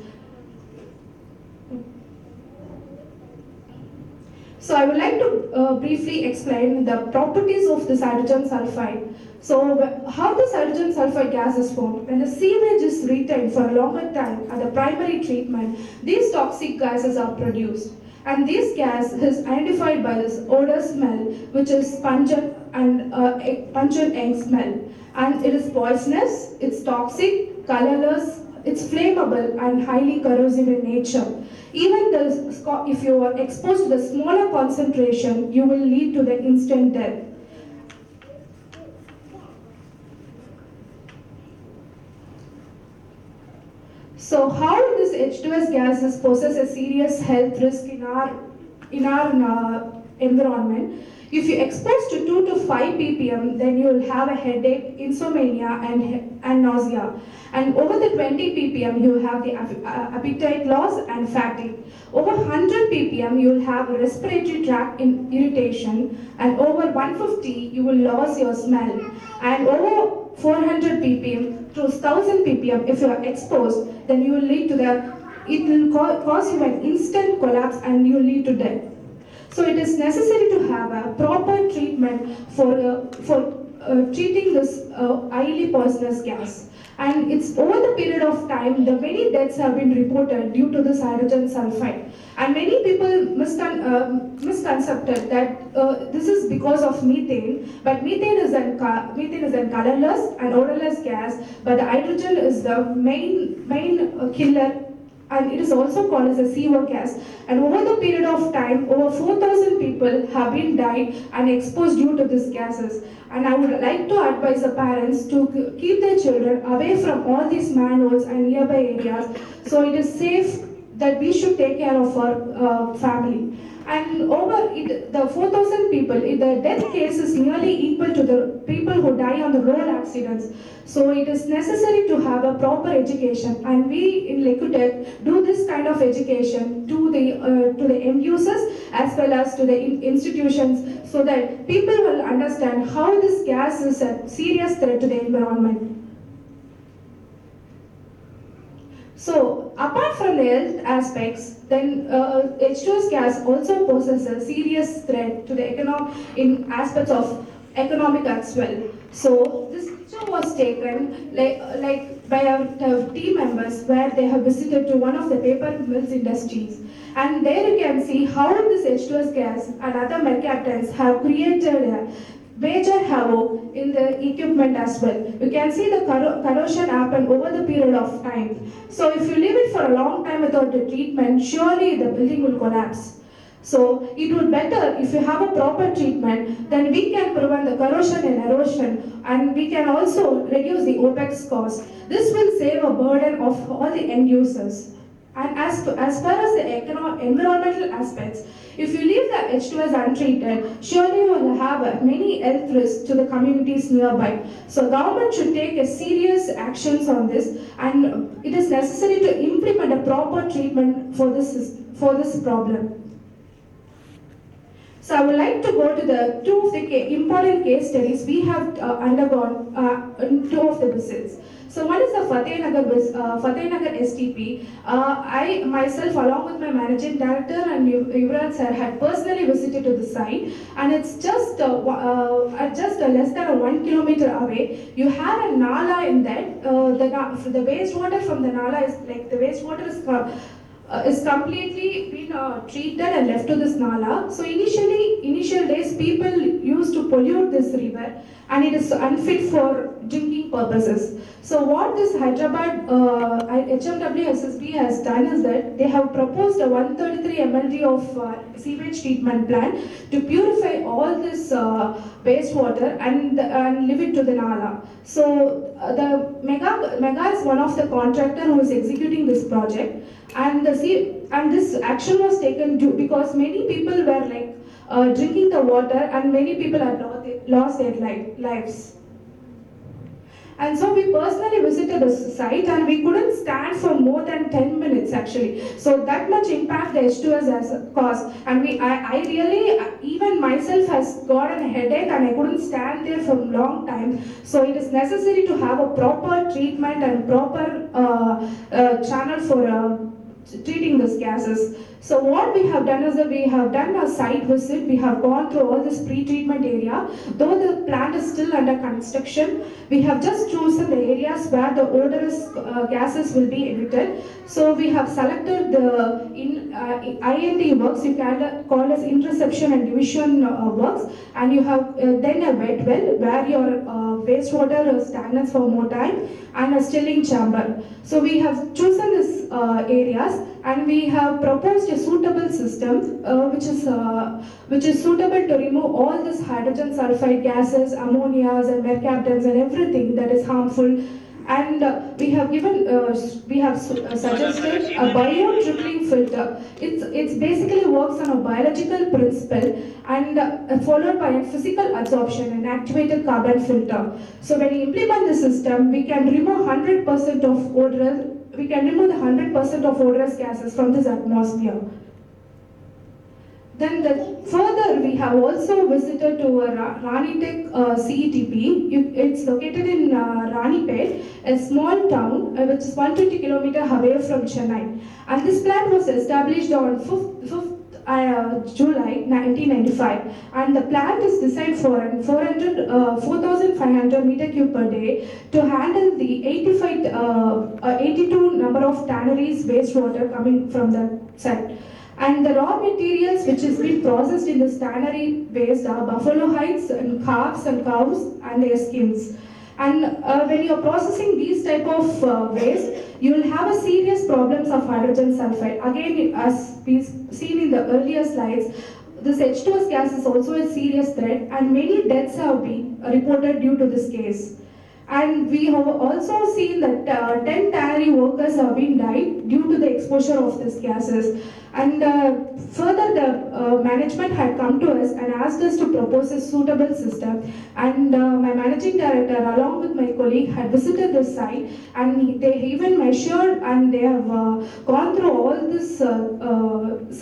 So I would like to briefly explain the properties of this hydrogen sulfide. So how this hydrogen sulfide gas is formed? When the sewage is retained for a longer time at the primary treatment, these toxic gases are produced. And this gas is identified by this odor smell, which is pungent and pungent egg smell. And it is poisonous, it's toxic, colorless, it's flammable, and highly corrosive in nature. Even if you are exposed to the smaller concentration, you will lead to the instant death. So how this H2S gases poses a serious health risk in our environment? If you expose to 2 to 5 ppm, then you will have a headache, insomnia, and nausea. And over the 20 ppm, you will have the appetite loss and fatigue. Over 100 ppm, you will have a respiratory tract irritation. And over 150, you will lose your smell. And over 400 ppm to 1000 ppm, if you are exposed, then you will lead to it will cause you an instant collapse and you will lead to death. So it is necessary to have a proper treatment for treating this highly poisonous gas. And it's over the period of time, the many deaths have been reported due to this hydrogen sulfide. And many people misconcepted that this is because of methane, but methane is a colorless and odorless gas, but the hydrogen is the main killer and it is also called as a CO gas. And over the period of time, over 4,000 people have been died and exposed due to these gases. And I would like to advise the parents to keep their children away from all these manholes and nearby areas, so it is safe that we should take care of our family. And the 4,000 people, the death case is nearly equal to the people who die on the road accidents. So it is necessary to have a proper education, and we in LIKU-TECH do this kind of education to the end users as well as to the institutions, so that people will understand how this gas is a serious threat to the environment. So, apart from the health aspects, then H2S gas also poses a serious threat to the in aspects of economic as well. So, this picture was taken like by our team members, where they have visited to one of the paper mills industries. And there you can see how this H2S gas and other mercaptans have created major havoc in the equipment as well. You can see the corrosion happen over the period of time. So if you leave it for a long time without the treatment, surely the building will collapse. So it would better if you have a proper treatment, then we can prevent the corrosion and erosion, and we can also reduce the OPEX cost. This will save a burden of all the end users. And as far as the environmental aspects, if you leave the H2S untreated, surely you will have many health risks to the communities nearby. So government should take a serious actions on this, and it is necessary to implement a proper treatment for this problem. So I would like to go to the two of the important case studies we have undergone in two of the visits. So one is the Fatehnagar STP. I myself, along with my managing director and Yuvraj sir, had personally visited to the site, and it's just less than 1 kilometer away. You have a nala in that. The wastewater from the nala is like the wastewater is completely been treated and left to this nala. So initial days, people used to pollute this river, and it is unfit for drinking purposes. So what this Hyderabad HMW SSB has done is that they have proposed a 133 MLD of sewage treatment plant to purify all this wastewater and leave it to the nala. So the Mega is one of the contractor who is executing this project, and this action was taken because many people were drinking the water, and many people had lost their lives. And so we personally visited the site, and we couldn't stand for more than 10 minutes actually. So that much impact the H2S has caused. And I really, even myself has gotten a headache, and I couldn't stand there for a long time. So it is necessary to have a proper treatment and proper channel for treating these gases. So what we have done is that we have done a site visit. We have gone through all this pre-treatment area. Though the plant is still under construction, we have just chosen the areas where the odorous gases will be emitted. So we have selected the IND works, you can call as interception and division works, and you have then a wet well where your wastewater stagnates for more time, and a stilling chamber. So we have chosen these areas, and we have proposed a suitable system which is suitable to remove all this hydrogen sulfide gases, ammonias and mercaptans and everything that is harmful. And we have suggested a bio-trickling filter. It's basically works on a biological principle, and followed by a physical absorption and activated carbon filter. So when you implement the system, we can remove 100% of odorous. We can remove the 100% of odorous gases from this atmosphere. Then further, we have also visited to LIKU-TECH CETP. It's located in Ranipet, a small town which is 120 kilometers away from Chennai. And this plant was established on 5th July 1995. And the plant is designed for 4,500 meter cube per day to handle the 82 number of tanneries wastewater coming from the site. And the raw materials which is being processed in this tannery waste are buffalo hides and calves and cows and their skins. And when you're processing these type of waste, you will have a serious problems of hydrogen sulfide. Again, as we've seen in the earlier slides, this H2S gas is also a serious threat, and many deaths have been reported due to this case. And we have also seen that 10 tannery workers have been died due to the exposure of these gases. And further, the management had come to us and asked us to propose a suitable system. And my managing director, along with my colleague, had visited this site, and they even measured, and they have gone through all this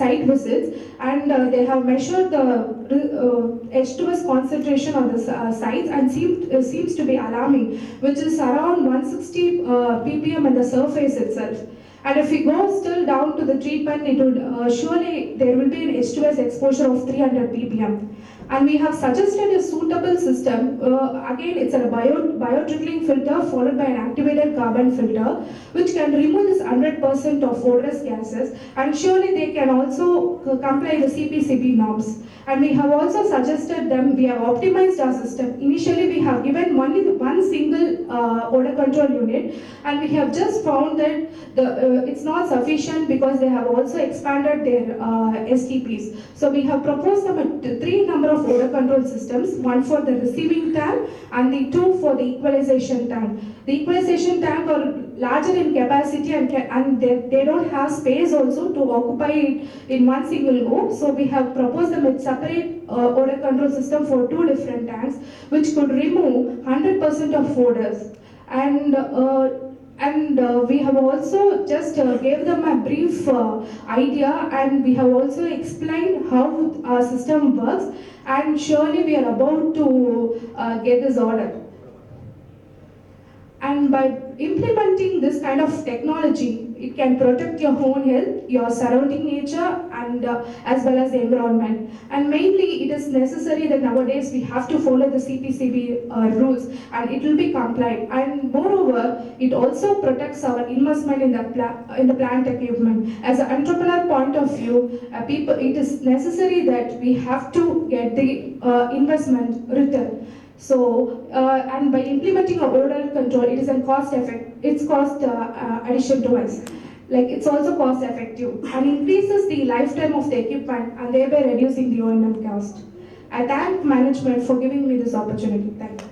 site visits, and they have measured the H2S concentration on the sites, and seems to be alarming, which is around 160 ppm in the surface itself. And if we go still down to the treatment, it would surely there will be an H2S exposure of 300 ppm. And we have suggested a suitable system. Again, it's a bio-trickling filter followed by an activated carbon filter, which can remove this 100% of odorous gases, and surely they can also comply with CPCB norms. And we have also suggested them, we have optimized our system. Initially, we have given only one single odor control unit, and we have just found that it's not sufficient because they have also expanded their STPs. So we have proposed them a 3 number of odor control systems, one for the receiving tank and the 2 for the equalization tank. The equalization tank are larger in capacity, and they don't have space also to occupy it in one single go. So we have proposed them with separate odor control system for 2 different tanks, which could remove 100% of odors. And we have also just gave them a brief idea, and we have also explained how our system works, and surely we are about to get this order. And by implementing this kind of technology, it can protect your own health, your surrounding nature, and as well as the environment. And mainly, it is necessary that nowadays we have to follow the CPCB rules, and it will be complied. And moreover, it also protects our investment in the plant equipment. As an entrepreneur point of view, it is necessary that we have to get the investment return. So, and by implementing a odor control, it is a cost addition to us. Like, it's also cost effective and increases the lifetime of the equipment, and thereby reducing the O&M cost. I thank management for giving me this opportunity. Thank you.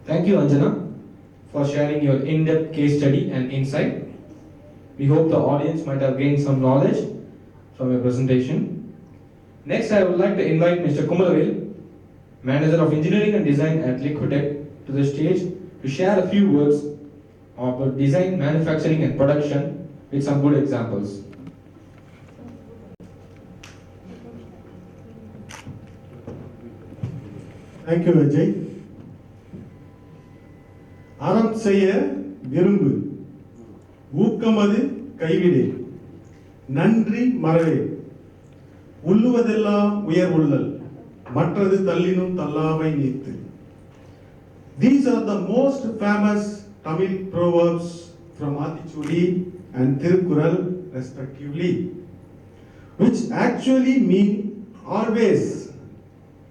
Thank you, Anjana, for sharing your in-depth case study and insight. We hope the audience might have gained some knowledge from your presentation. Next, I would like to invite Mr. Kumaravil, Manager of Engineering and Design at LIKU-TECH, to the stage to share a few words about design, manufacturing and production with some good examples. Thank you, Ajay. அறம் செய்ய விரும்பு, ஊக்கமது கைவிடு, நன்றி மறவே, உள்ளுவதெல்லாம் உயர்வுள்ளல், மற்றது தள்ளினும் தள்ளாமை நீத்து. These are the most famous Tamil proverbs from Aathithudi and Thirukkural respectively, which actually mean always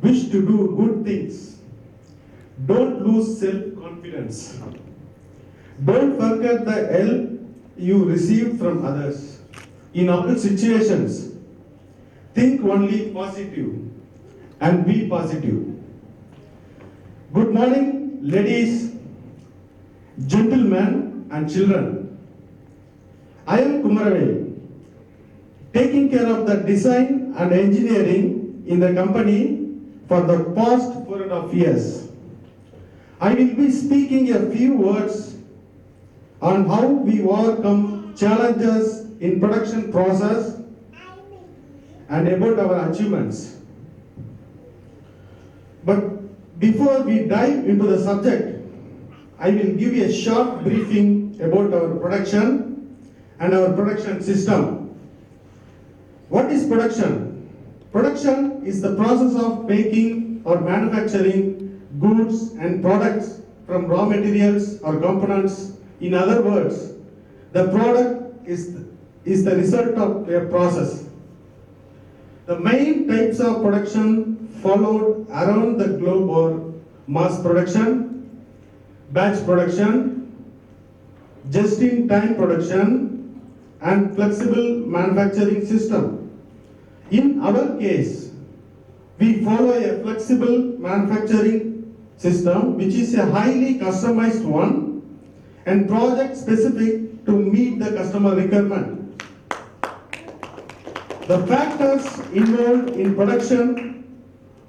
wish to do good things. Don't lose self-confidence. Don't forget the help you received from others. In all situations, think only positive and be positive. Good morning, ladies, gentlemen and children. I am Kumaravel, taking care of the design and engineering in the company for the past 4.5 years. I will be speaking a few words on how we overcome challenges in production process and about our achievements. But before we dive into the subject, I will give you a short briefing about our production and our production system. What is production? Production is the process of making or manufacturing goods and products from raw materials or components. In other words, the product is the result of a process. The main types of production followed around the globe are mass production, batch production, just-in-time production, and flexible manufacturing system. In our case, we follow a flexible manufacturing system which is a highly customized one and project specific to meet the customer requirement. The factors involved in production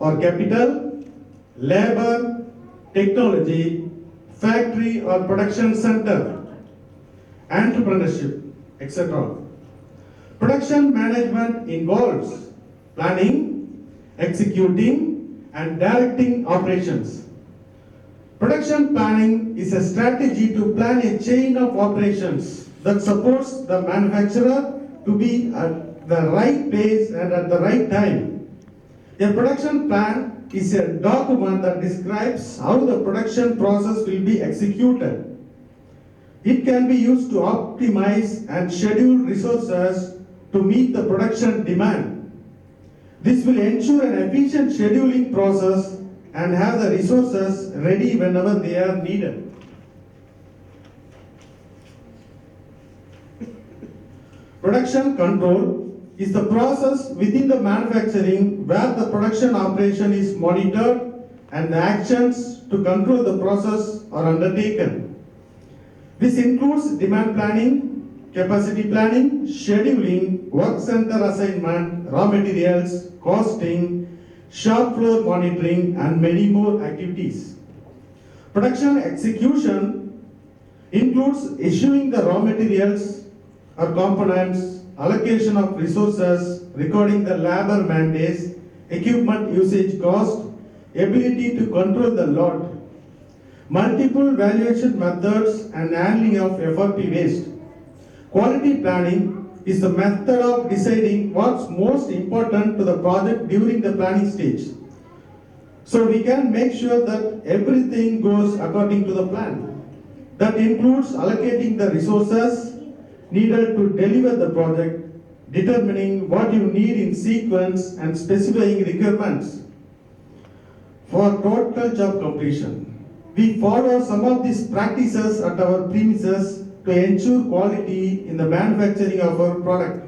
are capital, labor, technology, factory or production center, entrepreneurship, etc. Production management involves planning, executing, and directing operations. Production planning is a strategy to plan a chain of operations that supports the manufacturer to be at the right place and at the right time. A production plan is a document that describes how the production process will be executed. It can be used to optimize and schedule resources to meet the production demand. This will ensure an efficient scheduling process and have the resources ready whenever they are needed. Production control is the process within the manufacturing where the production operation is monitored and the actions to control the process are undertaken. This includes demand planning, capacity planning, scheduling, work center assignment, raw materials, costing, shop floor monitoring, and many more activities. Production execution includes issuing the raw materials or components, allocation of resources, recording the labor mandates, equipment usage cost, ability to control the lot, multiple valuation methods, and handling of FRP waste. Quality planning is the method of deciding what's most important to the project during the planning stage. So we can make sure that everything goes according to the plan. That includes allocating the resources needed to deliver the project, determining what you need in sequence and specifying requirements for total job completion. We follow some of these practices at our premises to ensure quality in the manufacturing of our product.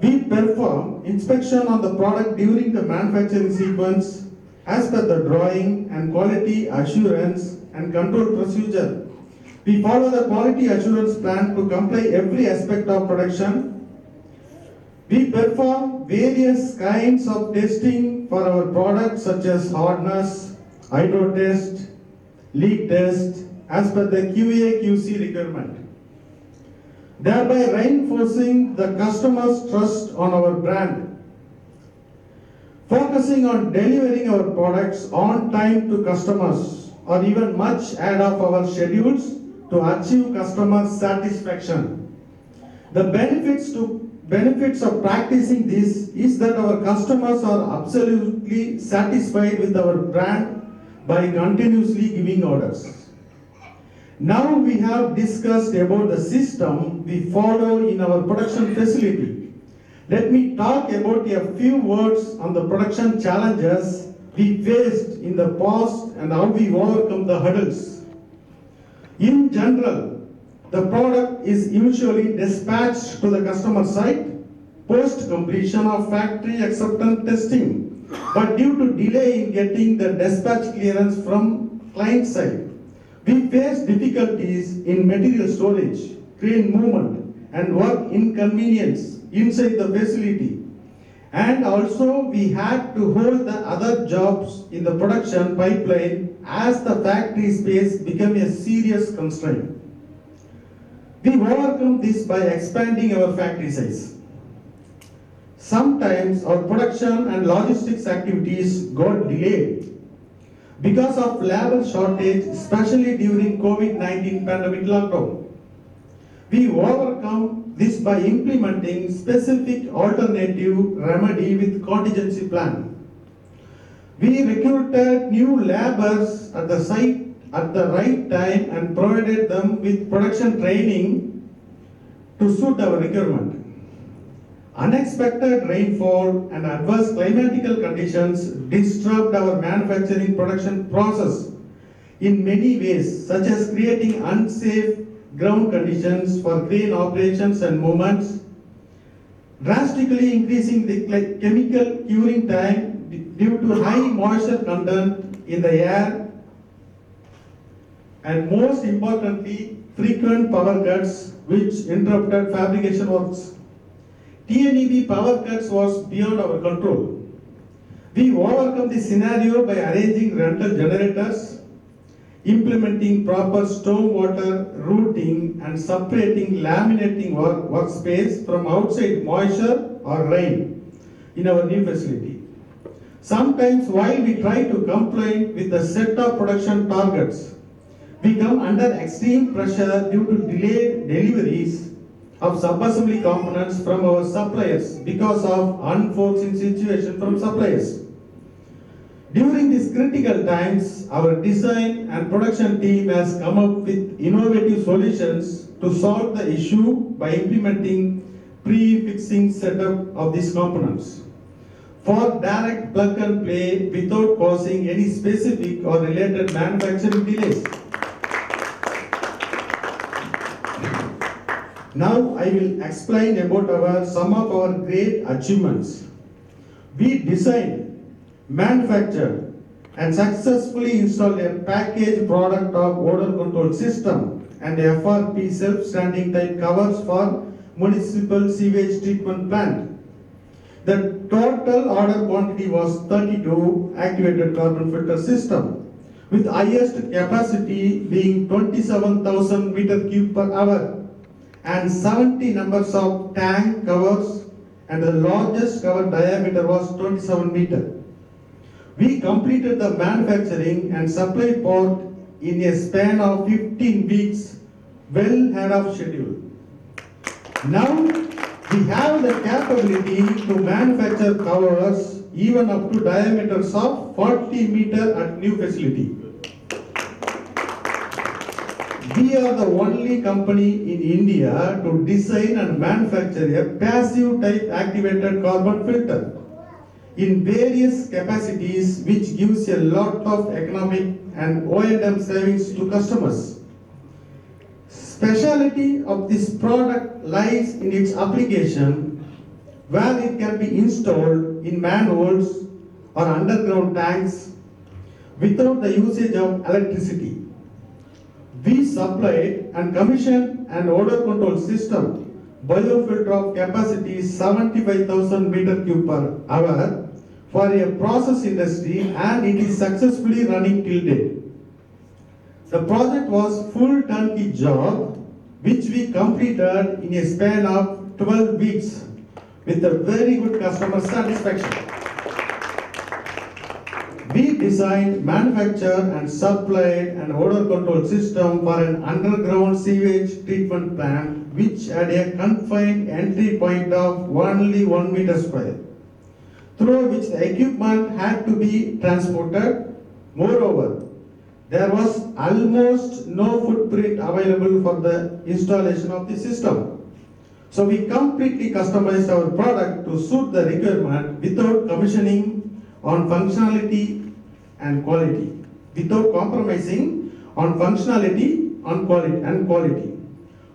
We perform inspection on the product during the manufacturing sequence as per the drawing and quality assurance and control procedure. We follow the quality assurance plan to comply every aspect of production. We perform various kinds of testing for our products such as hardness, hydro test, leak test as per the QA/QC requirement, thereby reinforcing the customer's trust on our brand. Focusing on delivering our products on time to customers or even much ahead of our schedules to achieve customer satisfaction. The benefits of practicing this is that our customers are absolutely satisfied with our brand by continuously giving orders. Now we have discussed about the system we follow in our production facility. Let me talk about a few words on the production challenges we faced in the past and how we overcome the hurdles. In general, the product is usually dispatched to the customer site post completion of factory acceptance testing, but due to delay in getting the dispatch clearance from client side, we face difficulties in material storage, crane movement, and work inconvenience inside the facility. And also we had to hold the other jobs in the production pipeline as the factory space became a serious constraint. We overcome this by expanding our factory size. Sometimes our production and logistics activities got delayed because of labor shortage, especially during COVID-19 pandemic lockdown. We overcome this by implementing specific alternative remedy with contingency plan. We recruited new laborers at the site at the right time and provided them with production training to suit our requirement. Unexpected rainfall and adverse climatical conditions disrupt our manufacturing production process. in many ways, such as creating unsafe ground conditions for crane operations and movements, drastically increasing the chemical curing time due to high moisture content in the air, and most importantly, frequent power cuts which interrupted fabrication works. TNEB power cuts was beyond our control. We overcome the scenario by arranging rental generators, implementing proper stormwater routing, and separating laminating workspace from outside moisture or rain in our new facility. Sometimes while we try to comply with the set of production targets, we come under extreme pressure due to delayed deliveries of sub-assembly components from our suppliers because of unforeseen situation from suppliers. During these critical times, our design and production team has come up with innovative solutions to solve the issue by implementing pre-fixing setup of these components for direct plug and play without causing any specific or related manufacturing delays. Now I will explain about some of our great achievements. We designed, manufactured, and successfully installed a packaged product of odor control system and FRP self-standing type covers for municipal sewage treatment plant. The total order quantity was 32 activated carbon filter system with highest capacity being 27,000 meter cube per hour and 70 numbers of tank covers, and the largest cover diameter was 27 meter. We completed the manufacturing and supply part in a span of 15 weeks, well ahead of schedule. Now we have the capability to manufacture covers even up to diameters of 40 meter at new facility. We are the only company in India to design and manufacture a passive type activated carbon filter in various capacities, which gives a lot of economic and O&M savings to customers. Speciality of this product lies in its application, where it can be installed in manholes or underground tanks without the usage of electricity. We supplied and commissioned an odor control system, biofilter of capacity 75,000 meter cube per hour for a process industry, and it is successfully running till date. The project was full turnkey job which we completed in a span of 12 weeks with a very good customer satisfaction. We designed, manufactured and supplied an odor control system for an underground sewage treatment plant which had a confined entry point of only 1 meter square, through which the equipment had to be transported. Moreover, there was almost no footprint available for the installation of the system. So we completely customized our product to suit the requirement without commissioning on functionality and quality, without compromising on functionality and quality.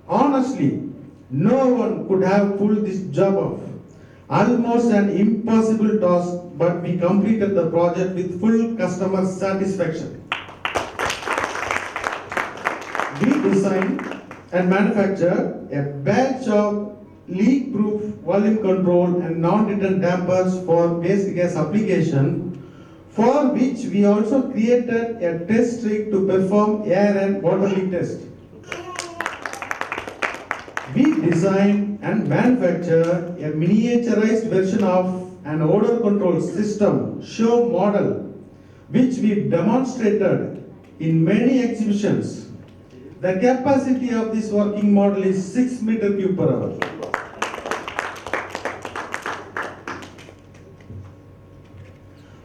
Honestly, no one could have pulled this job off. Almost an impossible task, but we completed the project with full customer satisfaction. We designed and manufactured a batch of leak-proof volume control and non-deterrent dampers for waste gas application, for which we also created a test rig to perform air and water leak test. We designed and manufactured a miniaturized version of an odor control system show model, which we demonstrated in many exhibitions. The capacity of this working model is 6 meter cube per hour.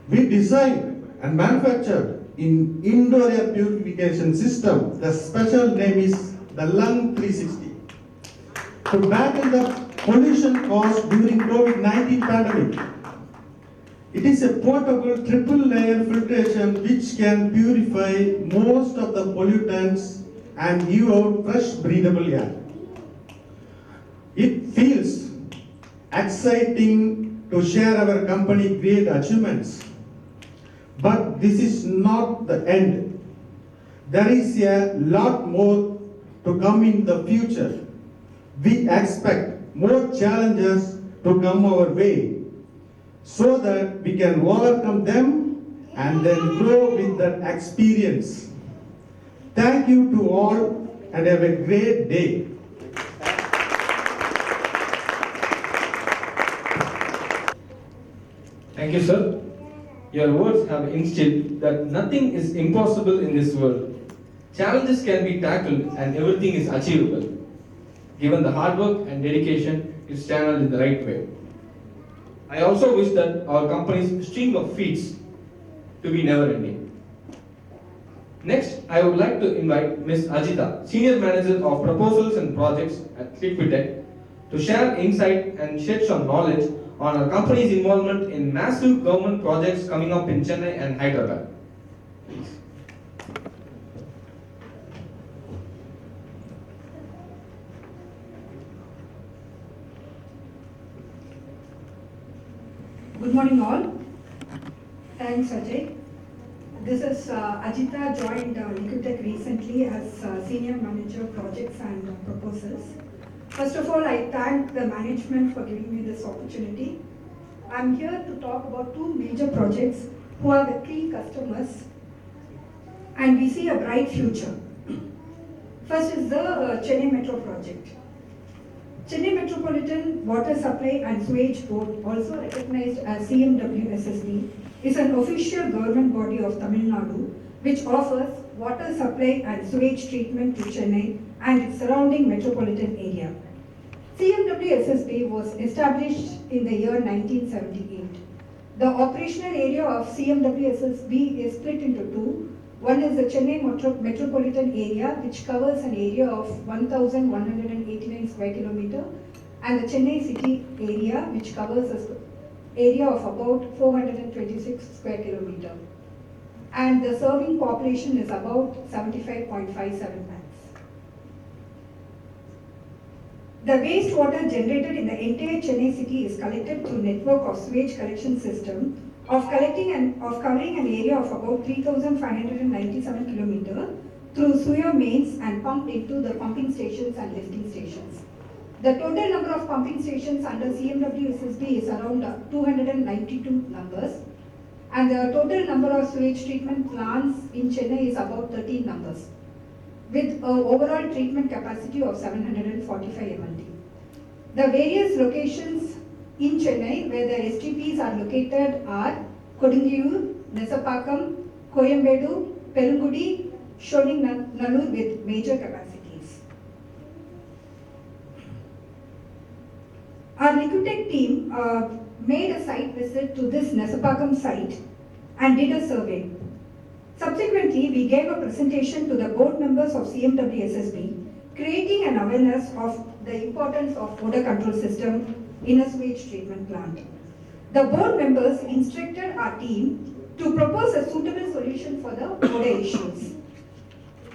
We designed and manufactured in indoor air purification system. The special name is the Lung 360. To battle the pollution caused during COVID-19 pandemic. It is a portable triple layer filtration which can purify most of the pollutants and give out fresh breathable air. It feels exciting to share our company great achievements. But this is not the end. There is a lot more to come in the future. We expect more challenges to come our way so that we can overcome them and then grow with that experience. Thank you to all and have a great day. Thank you, sir. Your words have instilled that nothing is impossible in this world. Challenges can be tackled and everything is achievable, given the hard work and dedication is channeled in the right way. I also wish that our company's stream of feats to be never ending. Next, I would like to invite Ms. Ajita, Senior Manager of Proposals and Projects at LIKU-TECH, to share insight and shed some knowledge on our company's involvement in massive government projects coming up in Chennai and Hyderabad. Please. Good morning all. Thanks Ajay. This is Ajita, joined LIKU-TECH recently as Senior Manager Projects and Proposals. First of all, I thank the management for giving me this opportunity. I'm here to talk about two major projects who are the key customers and we see a bright future. First is the Chennai Metro project. Chennai Metropolitan Water Supply and Sewage Board, also recognized as CMWSSB, is an official government body of Tamil Nadu which offers water supply and sewage treatment to Chennai and its surrounding metropolitan area. CMWSSB was established in the year 1978. The operational area of CMWSSB is split into two. One is the Chennai metropolitan area, which covers an area of 1,189 square kilometer, and the Chennai city area, which covers an area of about 426 square kilometer. And the serving population is about 75.57 lakhs. The wastewater generated in the entire Chennai city is collected through network of sewage collection system of covering an area of about 3,597 kilometers through sewer mains and pumped into the pumping stations and lifting stations. The total number of pumping stations under CMWSSB is around 292 numbers, and the total number of sewage treatment plants in Chennai is about 13 numbers, with an overall treatment capacity of 745 MLT. The various locations in Chennai where the STPs are located are Kodungiyur, Nesapakam, Coimbatore, Perungudi, Sholinganallur with major capacities. Our LIKU-TECH team made a site visit to this Nesapakam site and did a survey. Subsequently, we gave a presentation to the board members of CMWSSB, creating an awareness of the importance of odor control system in a sewage treatment plant. The board members instructed our team to propose a suitable solution for the odor issues.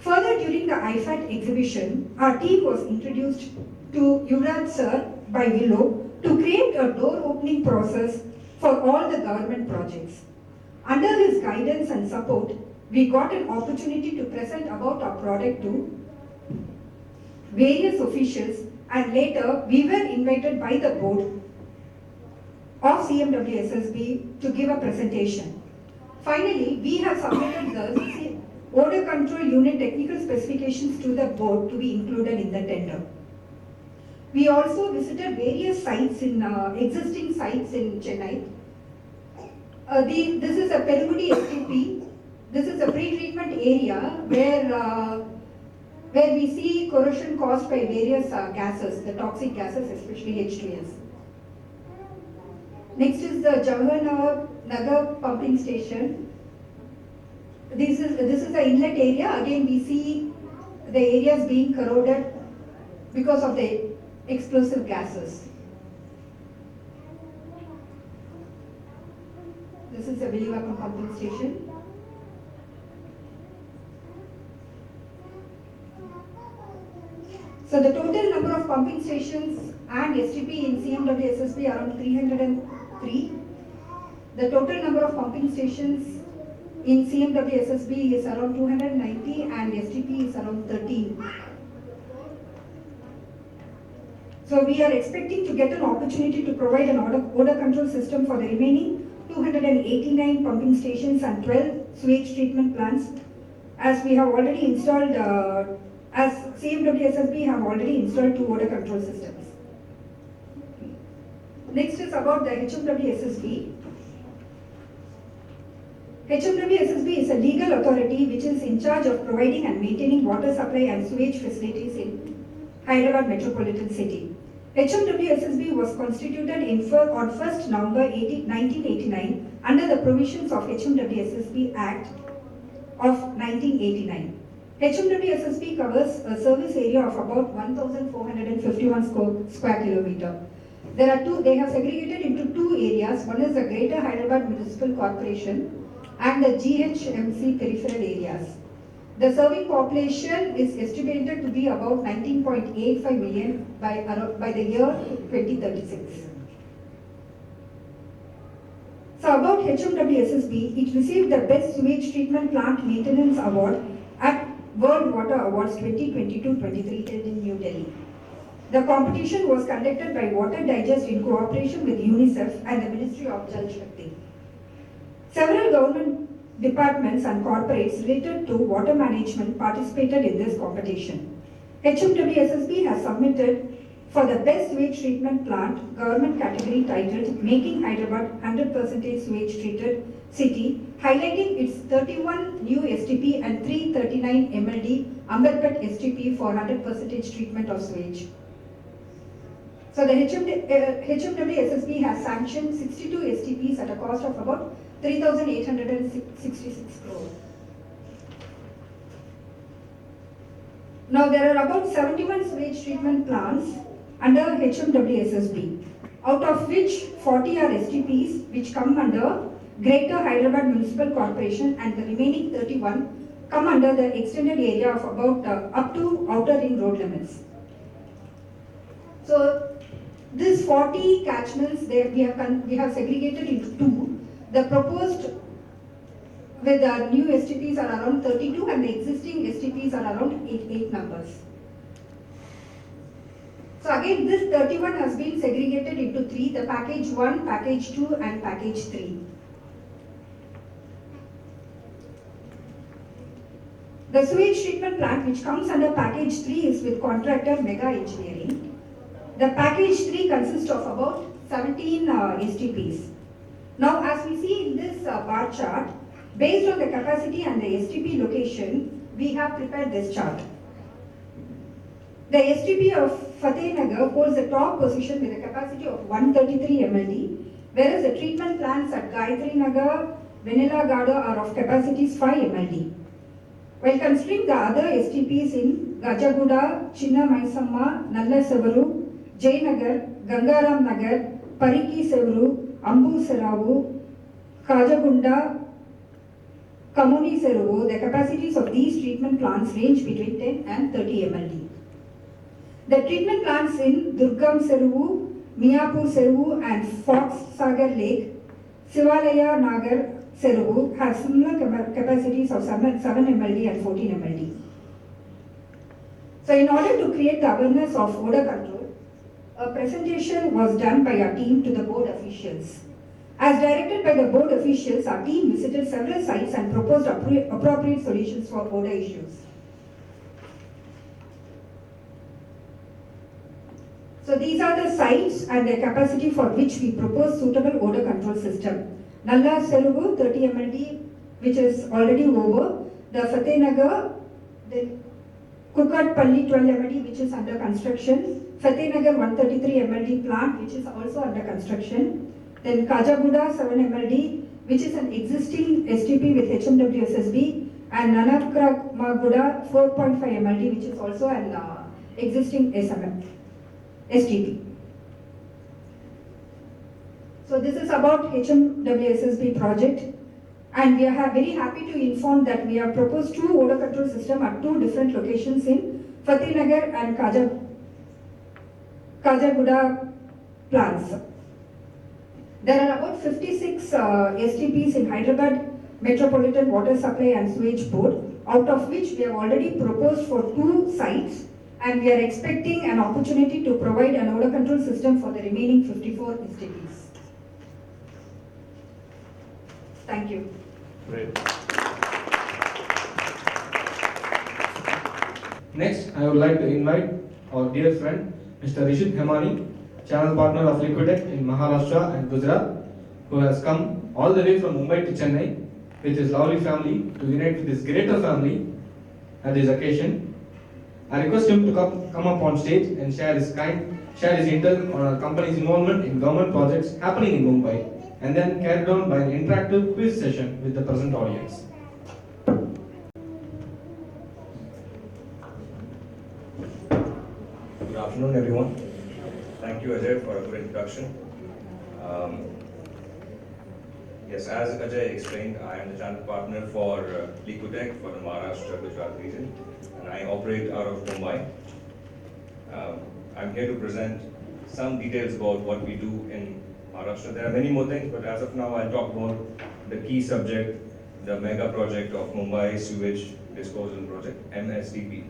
Further, during the IFAT exhibition, our team was introduced to Yuvraj Sir by Willow to create a door opening process for all the government projects. Under his guidance and support, we got an opportunity to present about our product to various officials, and later we were invited by the board of CMWSSB to give a presentation. Finally, we have submitted the odor control unit technical specifications to the board to be included in the tender. We also visited various sites in existing sites in Chennai. This is a Perungudi STP. This is a pre-treatment area where we see corrosion caused by various gases, the toxic gases, especially H2S. Next is the Jawaharlal Nagar pumping station. This is the inlet area. Again, we see the areas being corroded because of the explosive gases. is a Vilivakkam pumping station. So the total number of pumping stations and STP in CMW SSB are around 303. The total number of pumping stations in CMW SSB is around 290 and STP is around 13. So we are expecting to get an opportunity to provide an odor control system for the remaining 289 pumping stations and 12 sewage treatment plants, as we have already installed, as CMW SSB have already installed 2 odor control systems. Next is about the HMW SSB. HMW SSB is a legal authority which is in charge of providing and maintaining water supply and sewage facilities in Hyderabad metropolitan city. HMW SSB was constituted on 1st November 1989 under the provisions of HMW SSB Act of 1989. HMW SSB covers a service area of about 1,451 square kilometer. They have segregated into 2 areas. One is the Greater Hyderabad Municipal Corporation and the GHMC peripheral areas. The serving population is estimated to be about 19.85 million by the year 2036. So about HMW SSB, it received the Best Sewage Treatment Plant Maintenance Award at World Water Awards 2022-23 held in New Delhi. The competition was conducted by Water Digest in cooperation with UNICEF and the Ministry of Jal Shakti. Several government departments and corporates related to water management participated in this competition. HMW SSB has submitted for the Best Sewage Treatment Plant government category titled Making Hyderabad 100% Sewage Treated City, highlighting its 31 new STP and 339 MLD Amberpet STP for 100% treatment of sewage. So the HMW SSB has sanctioned 62 STPs at a cost of about 3,866 crore. Now there are about 71 sewage treatment plants under HMW SSB, out of which 40 are STPs which come under Greater Hyderabad Municipal Corporation, and the remaining 31 come under the extended area of about up to outer ring road limits. So these 40 catchments we have segregated into 2. The proposed with the new STPs are around 32 and the existing STPs are around 8 numbers. So again, this 31 has been segregated into 3, the package 1, package 2 and package 3. The sewage treatment plant which comes under package 3 is with contractor Mega Engineering. The package 3 consists of about 17 STPs. Now as we see in this bar chart, based on the capacity and the STP location, we have prepared this chart. The STP of Fatehnagar holds the top position with a capacity of 133 MLD, whereas the treatment plants at Gayatri Nagar, Vanilla Garda are of capacities 5 MLD. While considering the other STPs in Gajaguda, Chinna Maisamma, Nalla Sevaru, Jaynagar, Gangaram Nagar, Pariki Sevaru, Ambu Seravu, Kajagunda, Kamuni Seruvu, the capacities of these treatment plants range between 10 and 30 MLD. The treatment plants in Durgam Seruvu, Miyapur Seruvu and Fox Sagar Lake, Sivalaya Nagar Seruvu have similar capacities of 7 MLD and 14 MLD. So in order to create the awareness of odor control, a presentation was done by our team to the board officials. As directed by the board officials, our team visited several sites and proposed appropriate solutions for odor issues. So these are the sites and the capacity for which we propose suitable odor control system. Nalla Seruvu 30 MLD, which is already over. The Fatehnagar, the Kukatpalli 12 MLD, which is under construction. Fatehnagar 133 MLD plant, which is also under construction. Then Kajaguda 7 MLD, which is an existing STP with HMW SSB, and Nanakramaguda 4.5 MLD, which is also an existing STP. So this is about HMWSSB project, and we are very happy to inform that we have proposed 2 odor control system at 2 different locations in Fatinagar and Kajaguda plants. There are about 56 STPs in Hyderabad Metropolitan Water Supply and Sewage Board, out of which we have already proposed for 2 sites, and we are expecting an opportunity to provide an odor control system for the remaining 54 STPs. Thank you. Great. Next, I would like to invite our dear friend, Mr. Rishit Hemani, channel partner of LIKU-TECH in Maharashtra and Gujarat, who has come all the way from Mumbai to Chennai with his lovely family to unite with his greater family at this occasion. I request him to come up on stage and share his intel on our company's involvement in government projects happening in Mumbai, and then carried on by an interactive quiz session with the present audience. Good afternoon, everyone. Thank you, Ajay, for a good introduction. Yes, as Ajay explained, I am the channel partner for LIKU-TECH for the Maharashtra Gujarat region, and I operate out of Mumbai. I'm here to present some details about what we do in Maharashtra. There are many more things, but as of now, I'll talk about the key subject, the mega project of Mumbai Sewage Disposal Project, MSDP.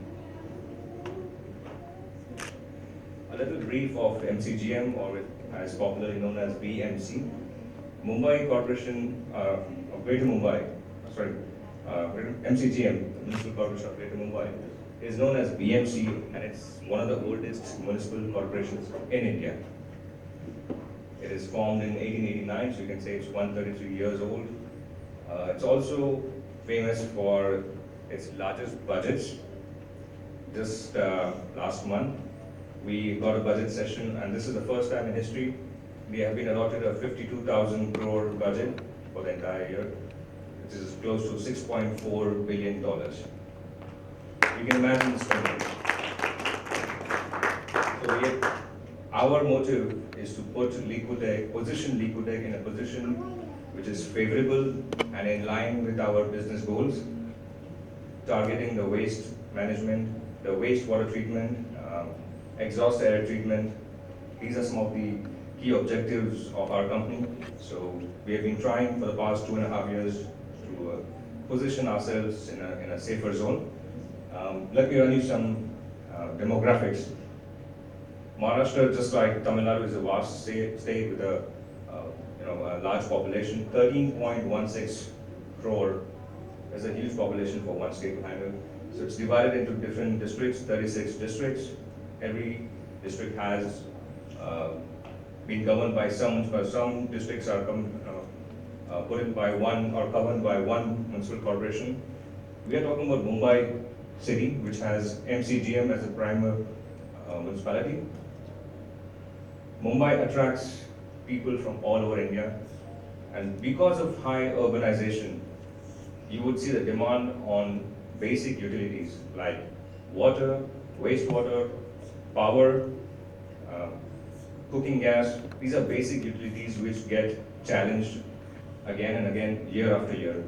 A little brief of MCGM, or as popularly known as BMC. Mumbai Corporation of Greater Mumbai, MCGM, Municipal Corporation of Greater Mumbai, is known as BMC, and it's one of the oldest municipal corporations in India. It is formed in 1889, so you can say it's 133 years old. It's also famous for its largest budgets. Just last month, we got a budget session, and this is the first time in history we have been allotted a 52,000 crore budget for the entire year, which is close to $6.4 billion. You can imagine the spending. So our motive is to position LIKU-TECH in a position which is favorable and in line with our business goals, targeting the waste management, the wastewater treatment, exhaust air treatment. These are some of the key objectives of our company. So we have been trying for the past 2.5 years to position ourselves in a safer zone. Let me run you some demographics. Maharashtra, just like Tamil Nadu, is a vast state with a large population. 13.16 crore is a huge population for one state to handle. So it's divided into different districts, 36 districts. Every district has been governed by some districts are put in by one or governed by one municipal corporation. We are talking about Mumbai city, which has MCGM as a primary municipality. Mumbai attracts people from all over India, and because of high urbanization, you would see the demand on basic utilities like water, wastewater, power, cooking gas. These are basic utilities which get challenged again and again, year after year.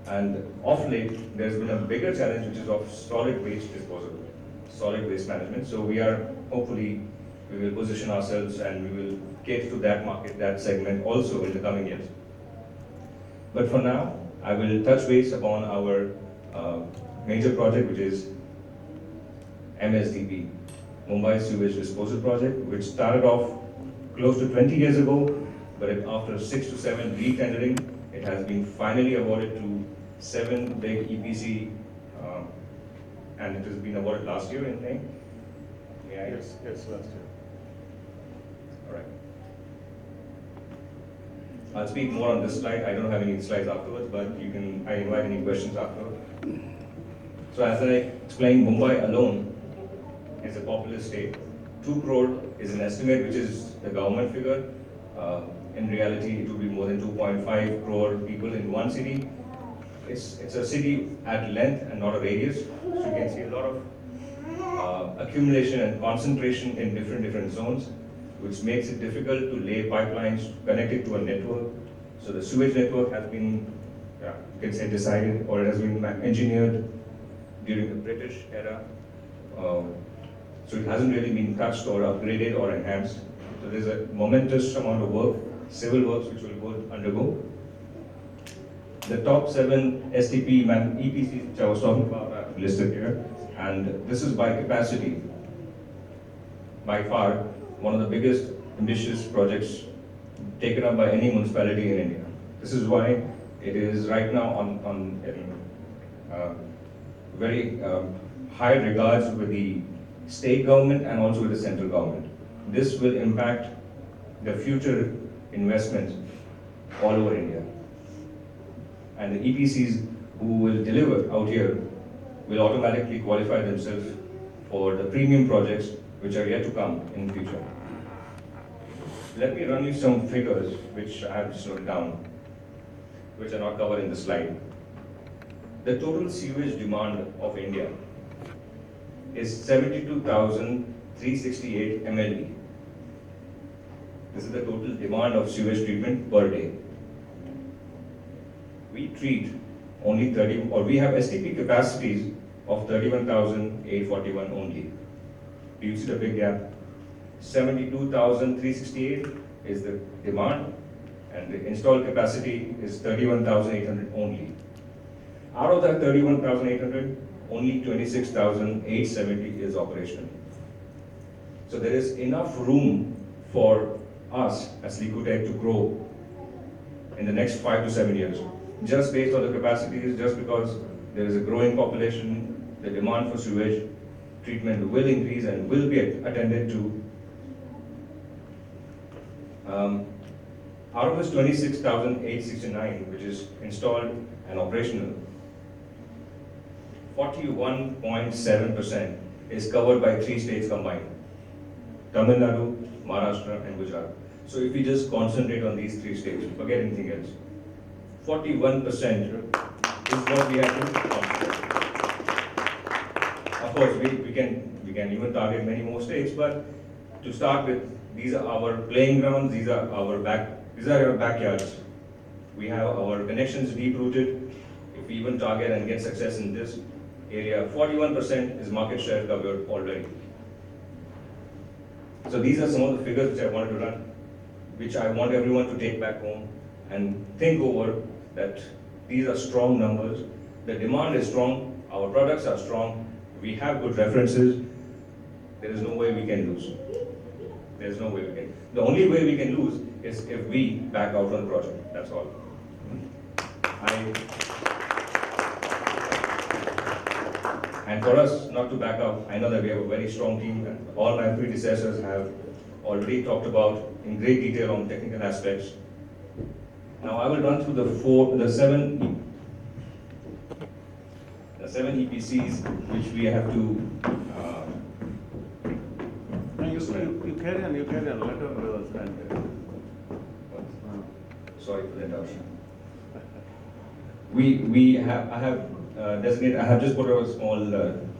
And of late, there's been a bigger challenge, which is of solid waste disposal, solid waste management. So we will position ourselves and we will cater to that market, that segment also in the coming years. But for now, I will touch base upon our major project, which is MSDP, Mumbai Sewage Disposal Project, which started off close to 20 years ago, but after 6 to 7 re-tendering, it has been finally awarded to 7 big EPC, and it has been awarded last year in May. Yes, last year. All right. I'll speak more on this slide. I don't have any slides afterwards, but I invite any questions afterwards. So as I explained, Mumbai alone is a populous state. 2 crore is an estimate, which is the government figure. In reality, it will be more than 2.5 crore people in one city. It's a city at length and not a radius. So you can see a lot of accumulation and concentration in different zones, which makes it difficult to lay pipelines connected to a network. So the sewage network has been, you can say, decided, or it has been engineered during the British era. So it hasn't really been touched or upgraded or enhanced. So there's a momentous amount of work, civil works, which will undergo. The top 7 STP EPCs which I was talking about are listed here, and this is by capacity, by far, one of the biggest ambitious projects taken up by any municipality in India. This is why it is right now on very high regards with the state government and also with the central government. This will impact the future investments all over India. And the EPCs who will deliver out here will automatically qualify themselves for the premium projects which are yet to come in the future. Let me run you some figures which I have just noted down, which are not covered in the slide. The total sewage demand of India is 72,368 MLD. This is the total demand of sewage treatment per day. We treat only 30, or we have STP capacities of 31,841 only. Do you see the big gap? 72,368 is the demand, and the installed capacity is 31,800 only. Out of that 31,800, only 26,870 is operational. So there is enough room for us as LIKU-TECH to grow in the next 5 to 7 years. Just based on the capacities, just because there is a growing population, the demand for sewage treatment will increase and will be attended to. Out of this 26,869, which is installed and operational, 41.7% is covered by 3 states combined: Tamil Nadu, Maharashtra, and Gujarat. So if we just concentrate on these 3 states, forget anything else, 41% is what we have to concentrate. Of course, we can even target many more states, but to start with, these are our playing grounds, these are our backyards. We have our connections deep rooted. If we even target and get success in this area, 41% is market share covered already. So these are some of the figures which I wanted to run, which I want everyone to take back home and think over, that these are strong numbers. The demand is strong, our products are strong, we have good references. There is no way we can lose. There is no way we can. The only way we can lose is if we back out on the project. That's all. And for us not to back out, I know that we have a very strong team, and all my predecessors have already talked about in great detail on technical aspects. Now I will run through the seven EPCs which we have to. You carry on, let her stand there. Sorry for the interruption. I have just put out a small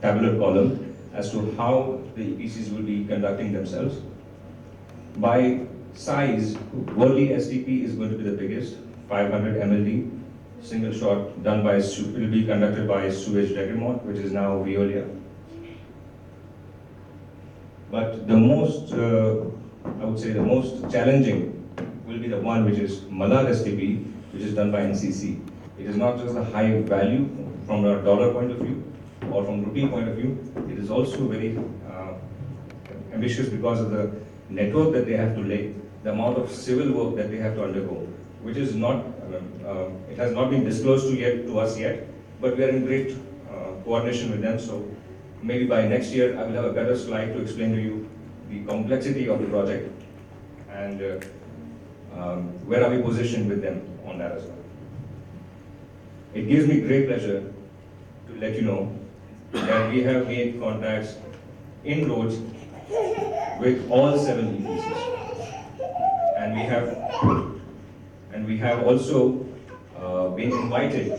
tabular column as to how the EPCs will be conducting themselves. By size, Worli STP is going to be the biggest, 500 MLD, single shot, done by, it will be conducted by Sewage Degremont, which is now Veolia. But the most, I would say the most challenging will be the one which is Malad STP, which is done by NCC. It is not just a high value from a dollar point of view or from rupee point of view, it is also very ambitious because of the network that they have to lay, the amount of civil work that they have to undergo, which is not, it has not been disclosed to us yet, but we are in great coordination with them. So maybe by next year, I will have a better slide to explain to you the complexity of the project and where are we positioned with them on that as well. It gives me great pleasure to let you know that we have made contacts, inroads with all 7 EPCs, and we have also been invited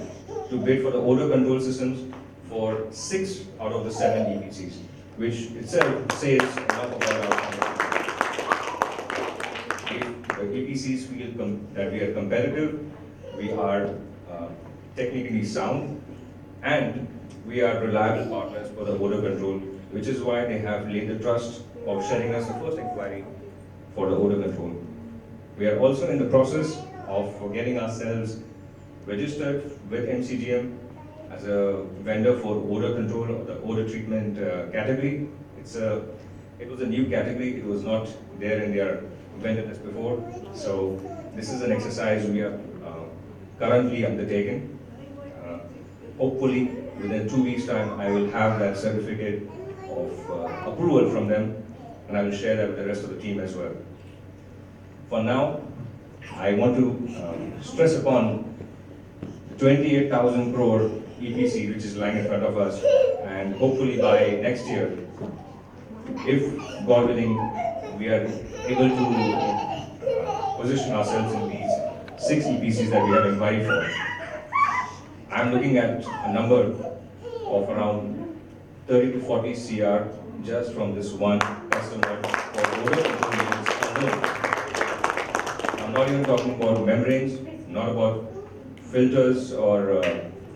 to bid for the odor control systems for 6 out of the 7 EPCs, which itself says enough about our company. EPCs feel that we are competitive, we are technically sound, and we are reliable partners for the odor control, which is why they have laid the trust of sharing us the first inquiry for the odor control. We are also in the process of getting ourselves registered with MCGM as a vendor for odor control or the odor treatment category. It was a new category, it was not there in their vendor list before. So this is an exercise we are currently undertaking. Hopefully within 2 weeks' time I will have that certificate of approval from them, and I will share that with the rest of the team as well. For now, I want to stress upon the 28,000 crore EPC which is lying in front of us, and hopefully by next year, if God willing, we are able to position ourselves in these 6 EPCs that we have inquired for. I'm looking at a number of around 30 to 40 CR just from this one customer for odor control units alone. I'm not even talking about membranes, not about filters or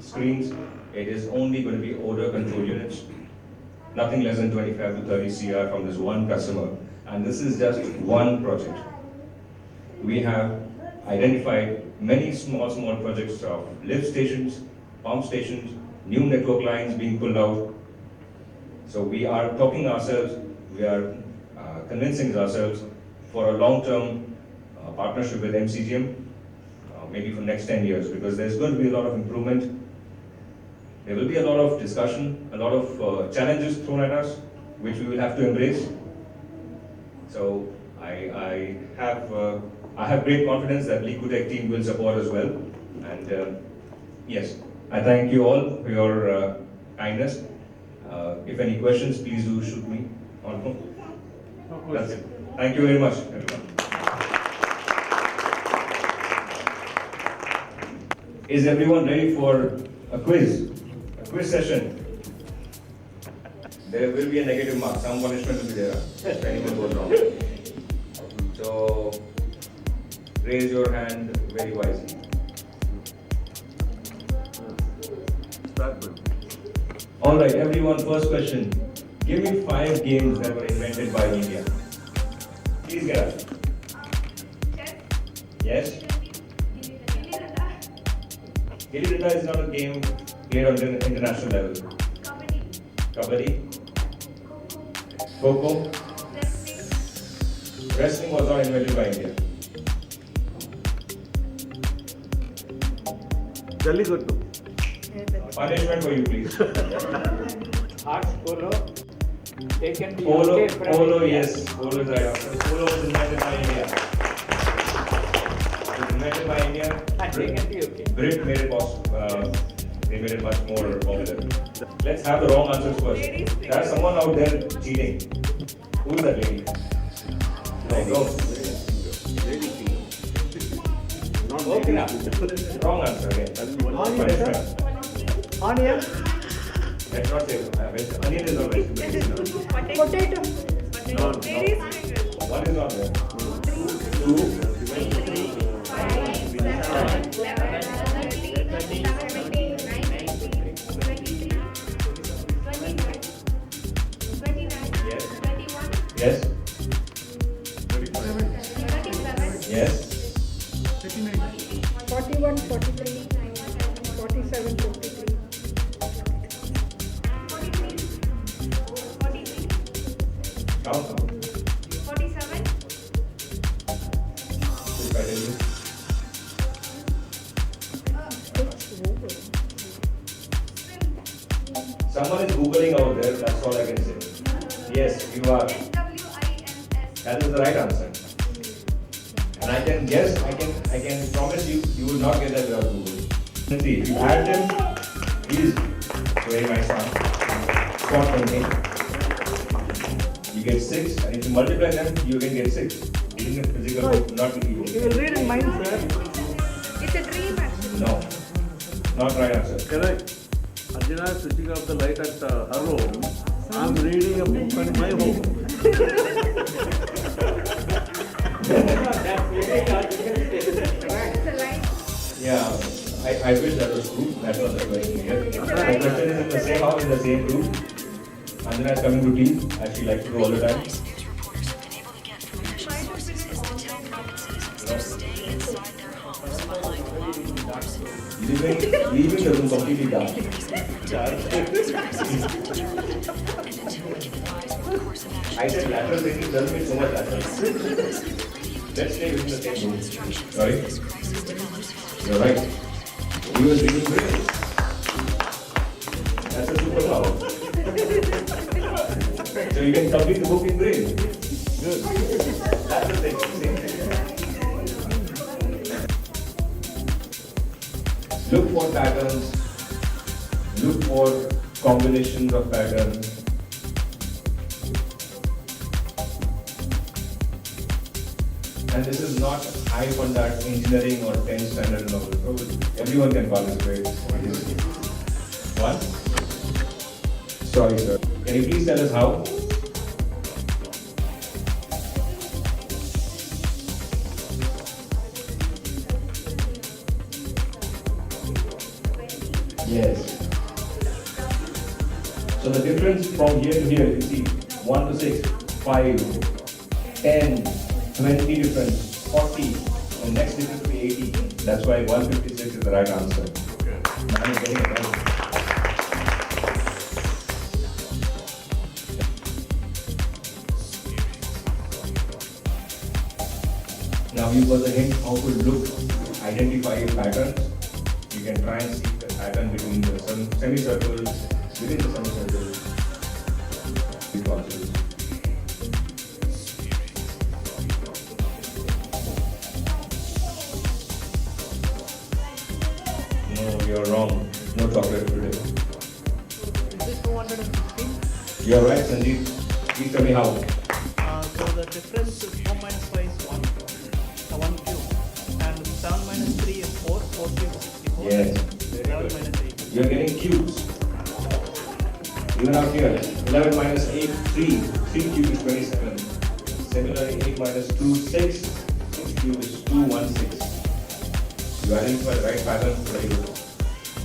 screens. It is only going to be odor control units. Nothing less than 25 to 30 CR from this one customer. And this is just one project. We have identified many small projects of lift stations, pump stations, new network lines being pulled out. So we are talking ourselves, we are convincing ourselves for a long-term partnership with MCGM, maybe for next 10 years, because there's going to be a lot of improvement. There will be a lot of discussion, a lot of challenges thrown at us, which we will have to embrace. So I have great confidence that LIKU-TECH team will support as well. And yes, I thank you all for your kindness. If any questions, please do shoot me on phone. That's it. Thank you very much, everyone. Is everyone ready for a quiz? A quiz session. There will be a negative mark. Some punishment will be there if anyone goes wrong. So raise your hand very wisely. All right, everyone. First question. Give me 5 games that were invented by India. Please get up. Yes. Gilli Danda is not a game played on the international level. Kabaddi. Kho-kho. Wrestling was not invented by India. Jallikattu. Punishment for you, please. Arts polo. Taken the Polo, UK from polo, India. yes. Polo is right answer. Polo was invented by India. It was invented by India. And taken the UK. Brit made it possible. They made it much more popular. Let's have the wrong answers first. There's someone out there cheating. Who is that lady? No, go. Okay, now. Wrong answer again. Punishment. Onion. Let's not say onion is not vegetable. Potato. One is not there. 2, 3, 5, 7, 11, 13, 17, 19, 20, 21, yes. 31, Yes. 37, Yes. 41, 43, 47, 43. 43, Count. 47, If I tell you. Someone is Googling out there, that's all I can say. Yes, you are. SWINS. That is the right answer. And I can guess, I can promise you, you will not get that without Google. Let's see, if you add them, he is very nice one. Spot contain. You get 6, and if you multiply them, you can get 6. Using a physical book, not the keyboard. You will read in mind, sir. It's a dream actually. No, not right answer. Correct. Arjuna is switching off the light at her home. I'm reading a book at my home. That Yeah, I wish that was true. That's not the question here. The question is in the same house, in the same room. Anjana is coming to tea, as she likes to do all the time. Leaving the room completely dark. I said lateral thinking doesn't mean so much lateral. Let's stay within the same room. Sorry? You're right. He was reading braille. That's a superpower. So you can complete the book in braille. Good. Lateral thinking, same thing. Look for patterns, look for combinations of patterns. And this is not high conduct engineering or 10 standard novel. So everyone can participate. One? Sorry, sir. Can you please tell us how? Yes. So the difference from here to here, you see, 1 to 6, 5, 10, 20 different, 40, and next difference will be 80. That's why 156 is the right answer. Man is getting it right. Now you got the hint how to look, identify patterns. You can try and see the pattern between the semicircles, within the semicircles. These concepts. No, you're wrong. No chocolate today. Is it 216? You're right, Sanjeev. Please tell me how. So the difference is 4 minus 5 is 1, 1 cube. And 7 minus 3 is 4, 4 cubes is 64. Yes. 11 minus 8. You're getting cubes. Even out here, 11 minus 8, 3. 3 cubes is 27. Similarly, 8 minus 2, 6. 6 cubes is 2, 1, 6. You identify the right pattern, very good.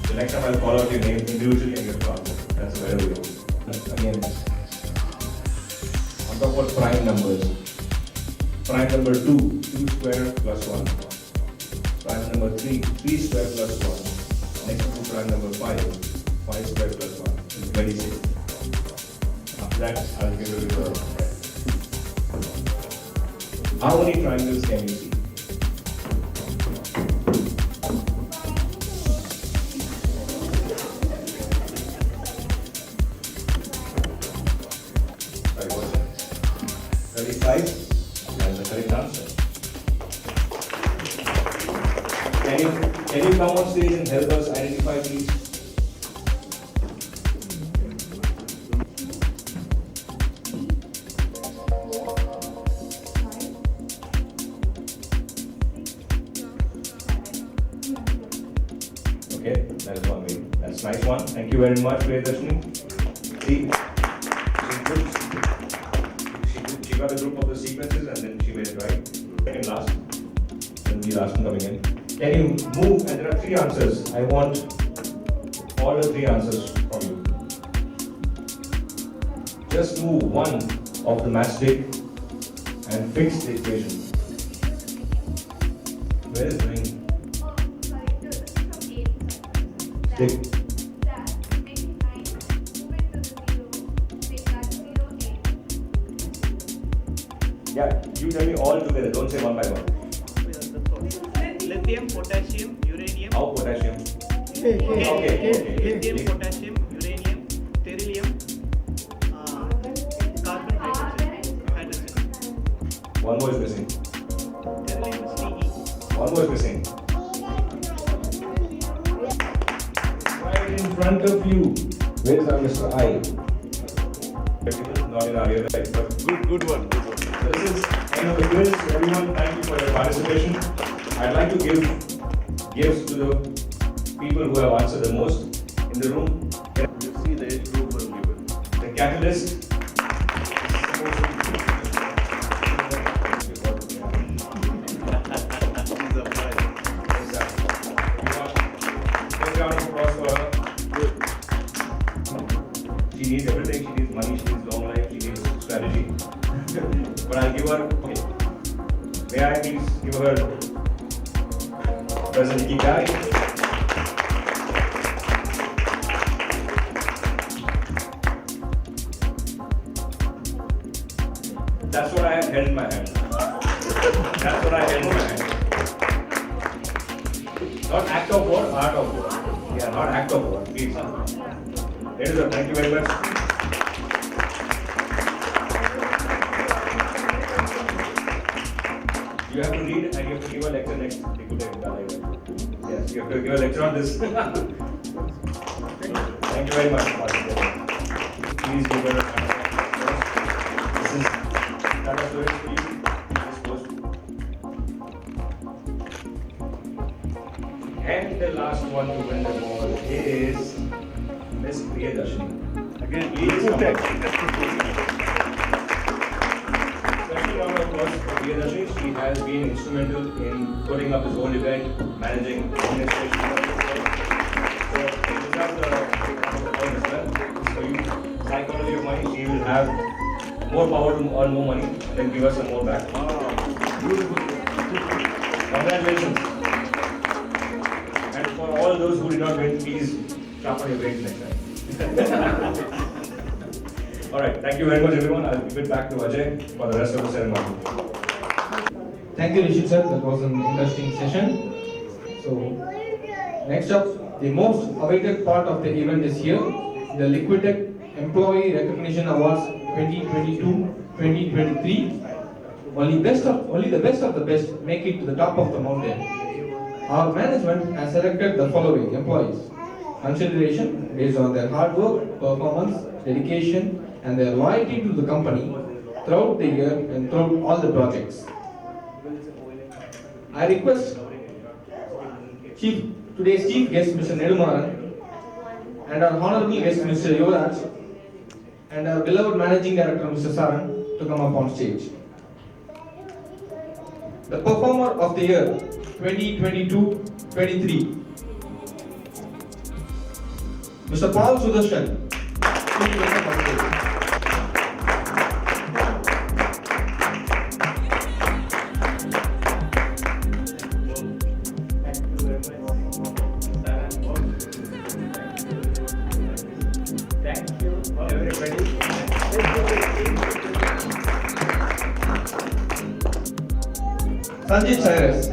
The next time I'll call out your name individually and get to answer. That's a better way. Again, I'm talking about prime numbers. Prime number 2, 2 square plus 1. Prime number 3, 3 square plus 1. Next to prime number 5, 5 square plus 1. It's 26. After that, I'll give you the. How many triangles can you see? Right, what's that? 35? That's the correct answer. Can you come on stage and help us identify these? Okay, that is one way. That's a nice one. Thank you very much, Priyadashini. See, she got a group of the sequences and then she made it right. Second last, then the last one coming in. Can you move? And there are 3 answers. I want all the 3 answers from you. Just move one of the matchstick and fix the equation. Where is ring? Stick. Yeah, you tell me all together. Don't say one by one. Lithium, potassium, uranium. How potassium? Okay. Lithium, potassium, uranium, beryllium, carbon, hydrogen. One more is missing. Beryllium is Te. One more is missing. Right in front of you. Where is our Mr. I? Not in our ear, right? But Good one. so this is end of the quiz. Everyone, thank you for your participation. I'd like to give gifts to the people who have answered the most in the room. You see the age group will give it. The catalyst. May I please give her President Kikai? That's what I held in my hand. That's what I held in my hand. Not act of war, art of war. Yeah, not act of war, please. Ladies and thank you very much. You have to read and you have to give a lecture next LIKU-TECH Gala event. Yes, you have to give a lecture on this. Thank you very much. Please give her a round of applause. This is Tata Storage, please. This post. And the last one to win the award is Miss Priyadarshini. Again, please come back. Special round of applause for Priyadarshini. She has been instrumental in putting up this whole event, managing administration. So, it deserves a round of applause as well. So, you, psychology of money, she will have more power to earn more money and then give us some more back. Beautiful. Congratulations. And for all those who did not win, please sharpen your brains next time. Alright, thank you very much everyone. I'll give it back to Ajay for the rest of the ceremony. Thank you, Rishit sir. That was an interesting session. So, next up, the most awaited part of the event is here, the LIKU-TECH Employee Recognition Awards 2022-2023. Only the best of the best make it to the top of the mountain. Our management has selected the following employees. Consideration based on their hard work, performance, dedication, and their loyalty to the company throughout the year and throughout all the projects. I request today's chief guest, Mr. Nedumaran, and our honorable guest, Mr. Yuvraj, and our beloved managing director, Mr. Saran, to come up on stage. The performer of the year 2022-23, Mr. Paul Sudarshan. Please welcome on stage. Thank you, everybody. Sanjit Cyrus.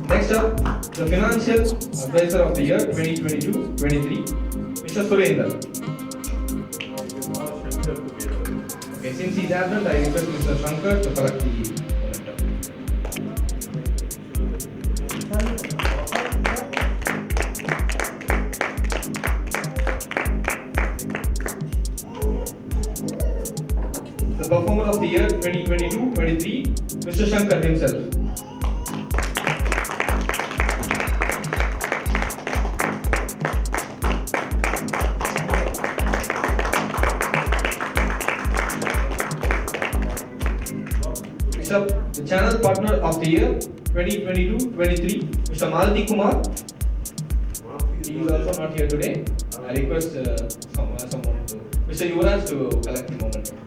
Next up, the Financial Advisor of the Year 2022-23, Mr. Surendra. Okay, since he's absent, I request Mr. Shankar to collect the momentum. The Performer of the Year 2022-23, Mr. Shankar himself. The Channel Partner of the Year 2022-23, Mr. Malati Kumar. He is also not here today. I request someone to, Mr. Yuvraj to collect the momentum.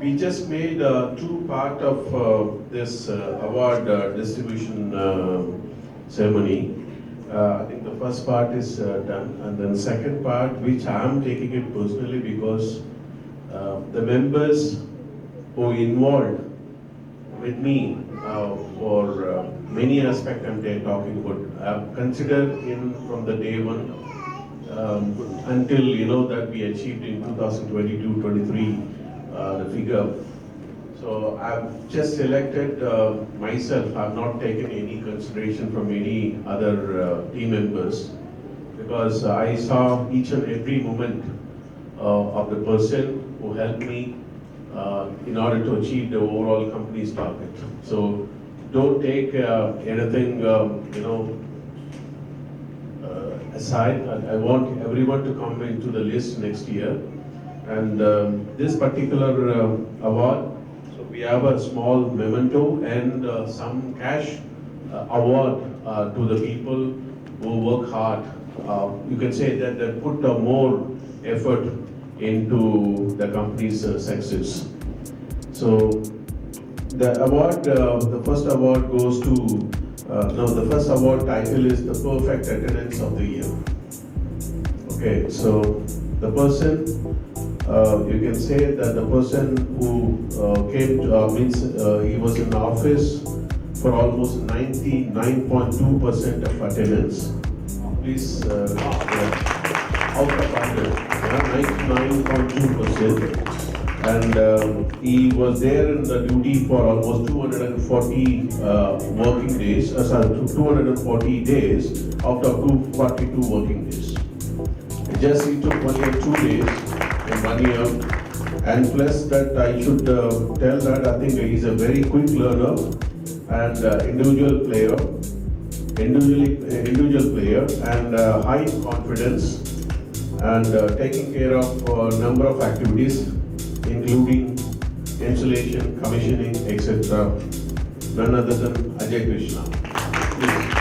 We just made two part of this award distribution ceremony. I think the first part is done, and then second part, which I am taking it personally because the members who involved with me for many aspects I'm talking about, I've considered in from the day one until that we achieved in 2022-23. The figure. So I've just selected myself. I've not taken any consideration from any other team members. because I saw each and every moment of the person who helped me in order to achieve the overall company's target. So don't take anything, aside. I want everyone to come into the list next year. And this particular award, so we have a small memento and some cash award to the people who work hard. You can say that they put more effort into the company's success. So the award, the first award goes to, the first award title is the perfect attendance of the year. Okay, so the person, you can say that the person who came to, he was in office for almost 99.2% of attendance. Please, out of 100, 99.2%. And he was there in the duty for almost 240 working days, 240 days out of 242 working days. He took only 2 days in 1 year. And plus that I should tell that I think he's a very quick learner and individual player and high confidence and taking care of a number of activities including installation, commissioning, etc. None other than Ajay Krishna. Please.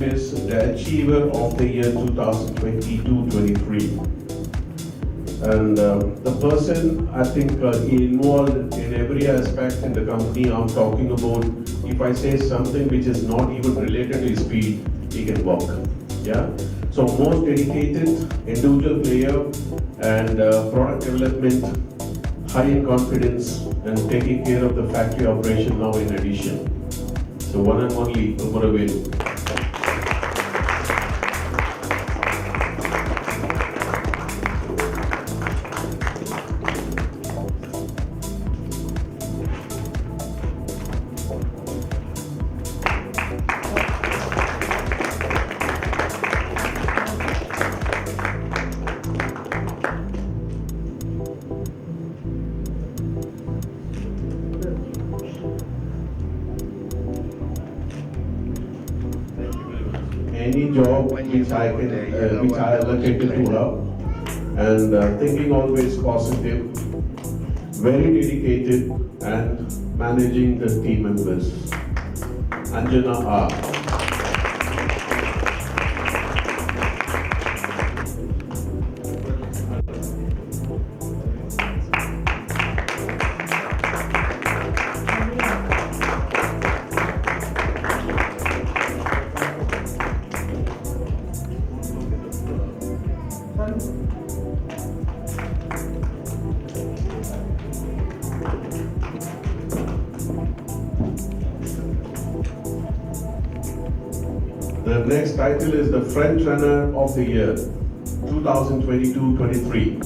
Is the Achiever of the Year 2022-23. And the person, I think, involved in every aspect in the company I'm talking about, if I say something which is not even related to his field, he can walk. Yeah? So most dedicated individual player and product development, high in confidence and taking care of the factory operation now in addition. So one and only Umaravel. Any job which I can, which I allocated to her, and thinking always positive, very dedicated, and managing the team members. Anjana R. The next title is the Front Runner of the Year, 2022-23.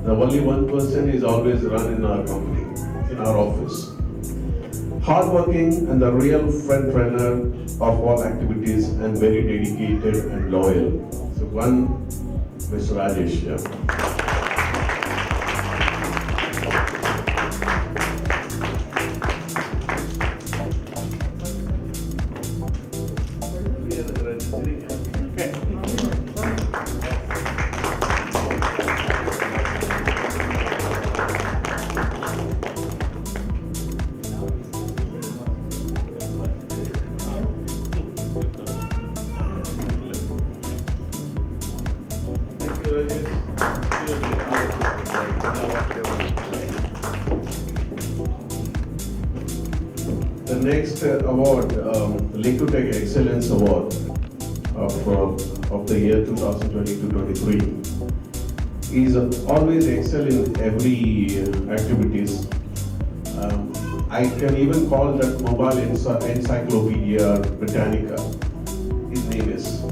The only one person is always run in our company, in our office. Hardworking and the real front runner of all activities and very dedicated and loyal. So one, Mr. Rajesh. Yeah. The next award, LIKU-TECH Excellence Award of the year 2022-23. He's always excel in every activities. I can even call that mobile encyclopedia Britannica. His name is.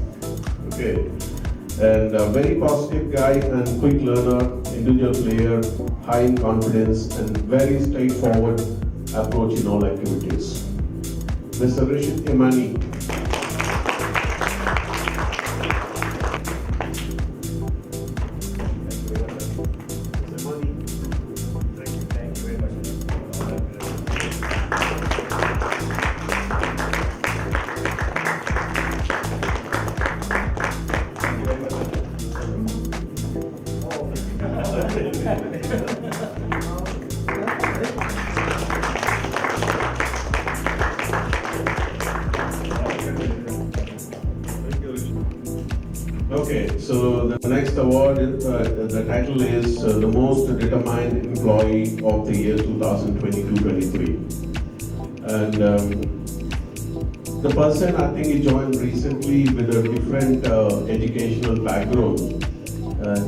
Okay. And a very positive guy and quick learner, individual player, high in confidence and very straightforward approach in all activities. Mr. Rishit Imani. Okay, so the next award, the title is the most determined employee of the year 2022-23. And the person, I think he joined recently with a different educational background.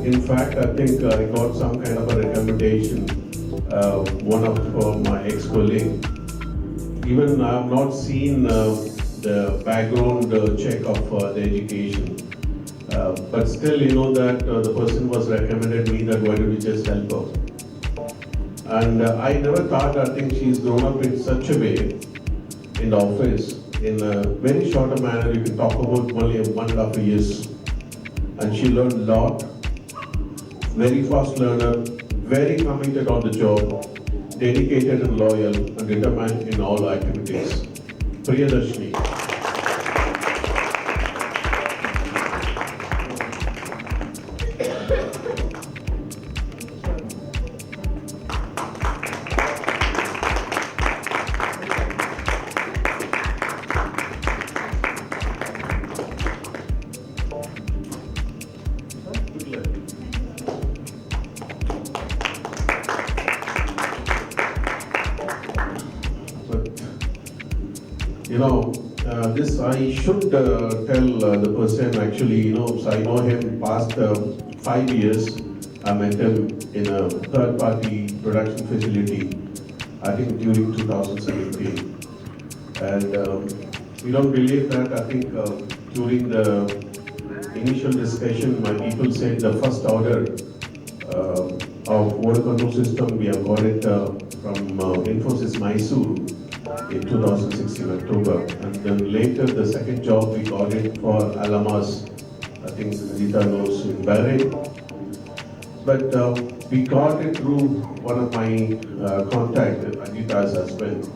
In fact, I think I got some kind of a recommendation, one of my ex-colleague. Even I have not seen the background check of the education. But still, you know that the person was recommended me that why don't we just help her. And I never thought, I think she's grown up in such a way in the office, in a very short a manner, you can talk about only 1.5 years. And she learned a lot, very fast learner, very committed on the job, dedicated and loyal and determined in all activities. Priyadarshini. You know, this I should tell the person actually, you know, so I know him past 5 years. I met him in a third party production facility, I think during 2017. And you don't believe that, I think during the initial discussion, my people said the first order of water control system, we have got it from Infosys Mysore in 2016 October, and then later the second job we got it for Alamas, I think Rita knows, in Bahrain. But we got it through one of my contacts, Anita's husband,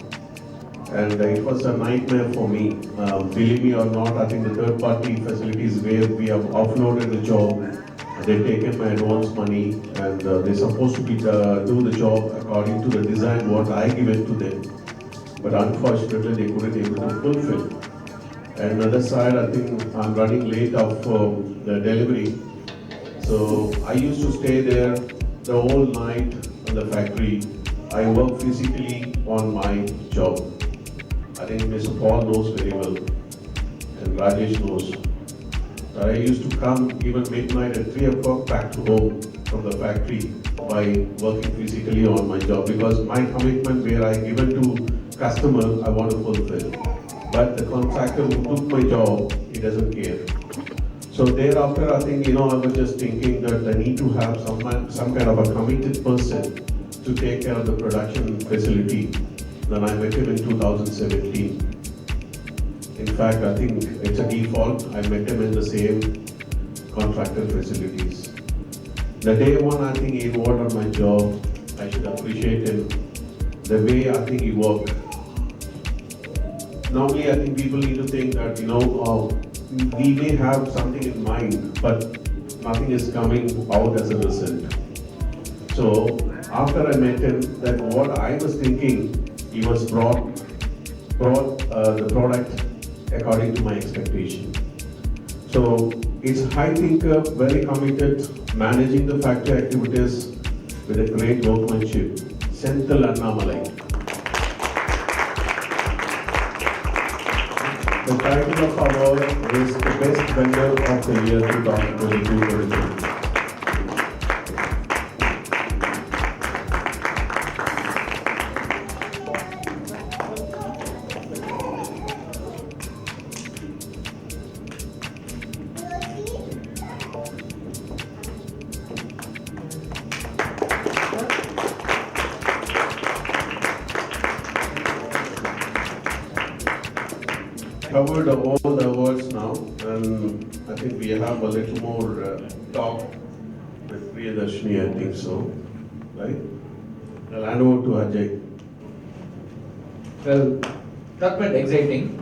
and it was a nightmare for me. Believe me or not, I think the third party facilities where we have offloaded the job, they've taken my advance money and they're supposed to be do the job according to the design what I given to them. But unfortunately, they couldn't able to fulfill. And another side, I think I'm running late of the delivery. So I used to stay there the whole night in the factory. I work physically on my job. I think Mr. Paul knows very well, and Rajesh knows. I used to come even midnight at 3 o'clock back to home from the factory by working physically on my job, because my commitment where I given to customer, I want to fulfill. But the contractor who took my job, he doesn't care. So thereafter, I think, I was just thinking that I need to have some kind of a committed person to take care of the production facility. Then I met him in 2017. In fact, I think it's a default. I met him in the same contractor facilities. The day one, I think he worked on my job. I should appreciate him. The way I think he worked. Normally, I think people need to think that, we may have something in mind, but nothing is coming out as a result. So after I met him, that what I was thinking, he was brought the product according to my expectation. So it's high thinker, very committed, managing the factory activities with a great workmanship. Senthil Annamalai. The title of our award is the Best Vendor of the Year 2022-23. Covered all the awards now, and I think we have a little more talk with Priyadarshini, I think so, right? I'll hand over to Ajay. Well, that went exciting.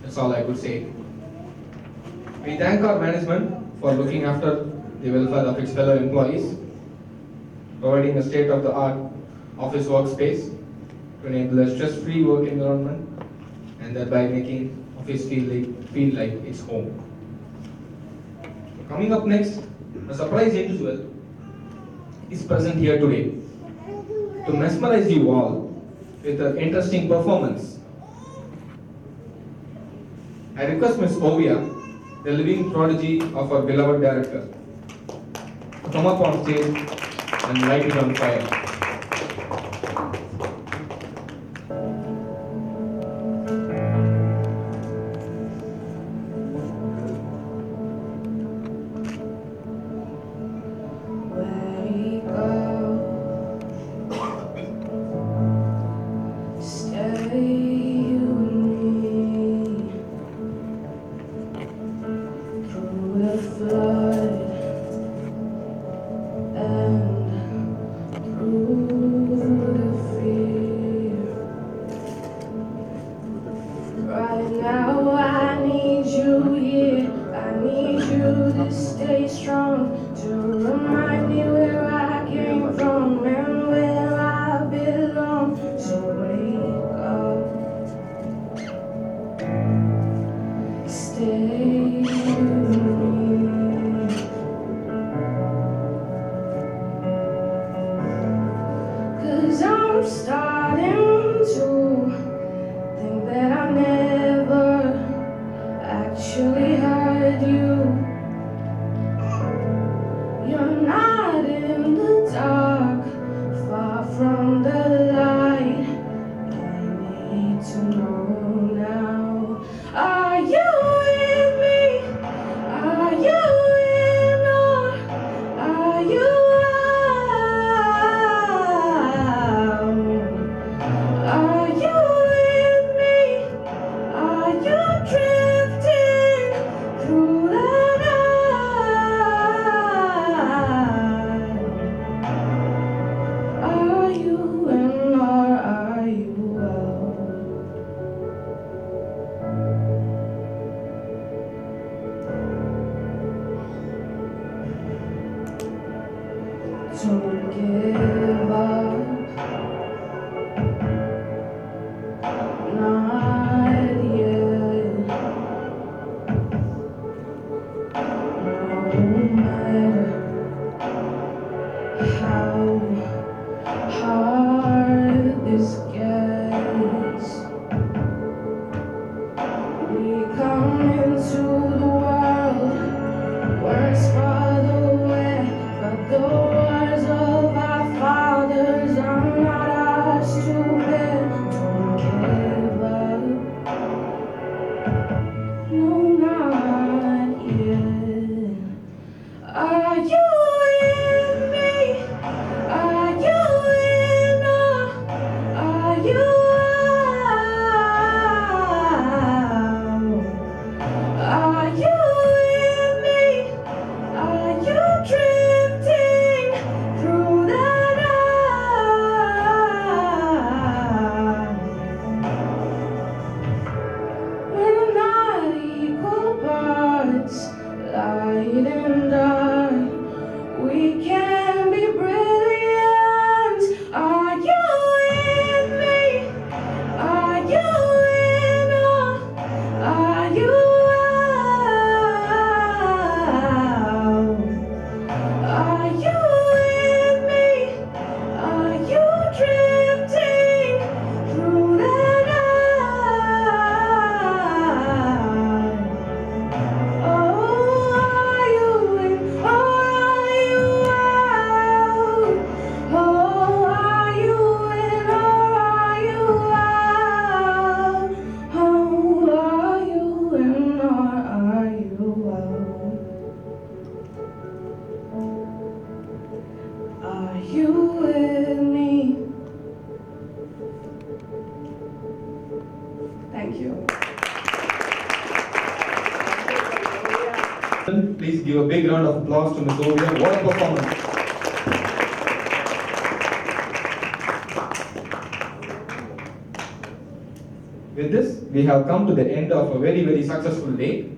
That's all I could say. We thank our management for looking after the welfare of its fellow employees, providing a state-of-the-art office workspace to enable a stress-free work environment, and thereby making office feel like its home. Coming up next, a surprise individual is present here today to mesmerize you all with an interesting performance. I request Ms. Ovia, the living prodigy of our beloved director, to come up on stage and light it on fire. Right now I need you here, I need you to stay strong, to remind me where I came from and where I belong. So wake up, stay with me. 'Cause I'm starting to think that I never actually heard you. You're not in the dark, far from the light. I need to know now. Are you with me? Are you in or are you out? Are you with me? Are you drifting through the night? Are you in or are you out? Don't give up, not yet. No matter how hard this gets, we come into the world, words farther away, but the words of our fathers are not ours to bear. Don't give up, no, not yet. Are you with me? Are you in or are you out? you out? Are you with me? Thank you. Please give a big round of applause to Ms. Ovia. What a performance. With this, we have come to the end of a very, very successful day.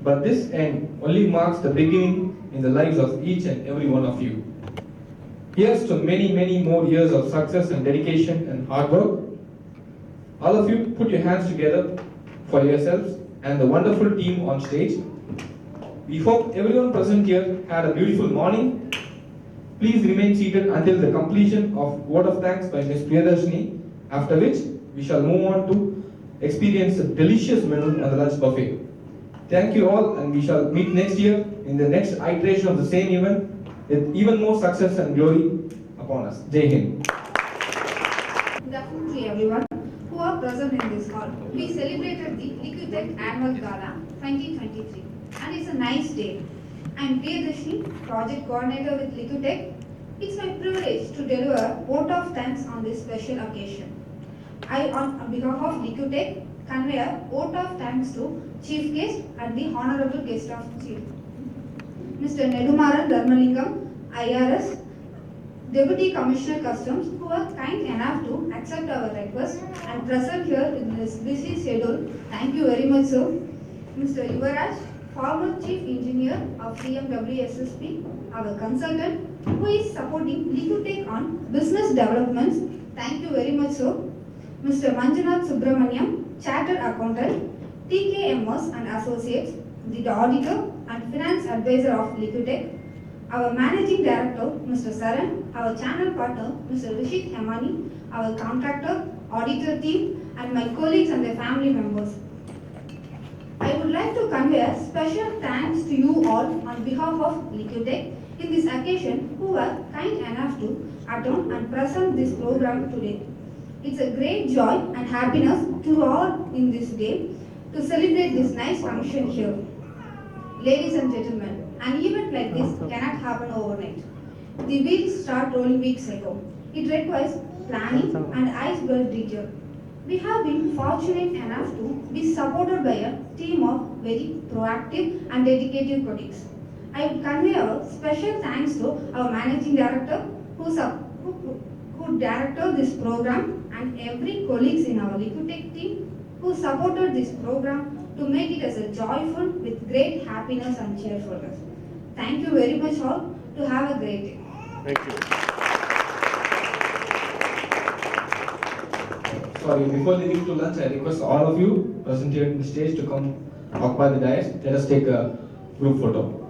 But this end only marks the beginning in the lives of each and every one of you. Here's to many, many more years of success and dedication and hard work. All of you, put your hands together for yourselves and the wonderful team on stage. We hope everyone present here had a beautiful morning. Please remain seated until the completion of word of thanks by Ms. Priyadarshini, after which we shall move on to experience a delicious menu on the lunch buffet. Thank you all, and we shall meet next year in the next iteration of the same event with even more success and glory upon us. Jai Hind. Good afternoon to everyone who are present in this hall. We celebrated the LIKU-TECH Annual Gala 2023 and it's a nice day. I am Priyadarshini, Project Coordinator with LIKU-TECH. It's my privilege to deliver a vote of thanks on this special occasion. I, on behalf of LIKU-TECH, convey a vote of thanks to Chief Guest and the Honorable Guest of Chief, Mr. Nedumaran Dharmalingam, IRS, Deputy Commissioner Customs, who were kind enough to accept our request and present here in this busy schedule. Thank you very much, sir. Mr. Yuvaraj, former Chief Engineer of CMW SSP, our consultant, who is supporting LIKU-TECH on business developments. Thank you very much, sir. Mr. Manjunath Subramaniam, Chartered Accountant, TKMS and Associates, the Auditor and Finance Advisor of LIKU-TECH, our Managing Director, Mr. Saran, our Channel Partner, Mr. Rishit Hemani, our Contractor, Auditor team, and my colleagues and their family members. I would like to convey a special thanks to you all on behalf of LIKU-TECH in this occasion who were kind enough to attend and present this program today. It's a great joy and happiness to all in this day to celebrate this nice function here. Ladies and gentlemen, an event like this cannot happen overnight. The wheels start rolling weeks ago. It requires planning and iceberg detail. We have been fortunate enough to be supported by a team of very proactive and dedicated colleagues. I would convey our special thanks to our Managing Director who directed this program and every colleagues in our LIKU-TECH team who supported this program to make it as a joyful with great happiness and cheerfulness. Thank you very much all. To have a great day. Thank you. Sorry, before leaving to lunch, I request all of you present here on the stage to come occupy the dais. Let us take a group photo.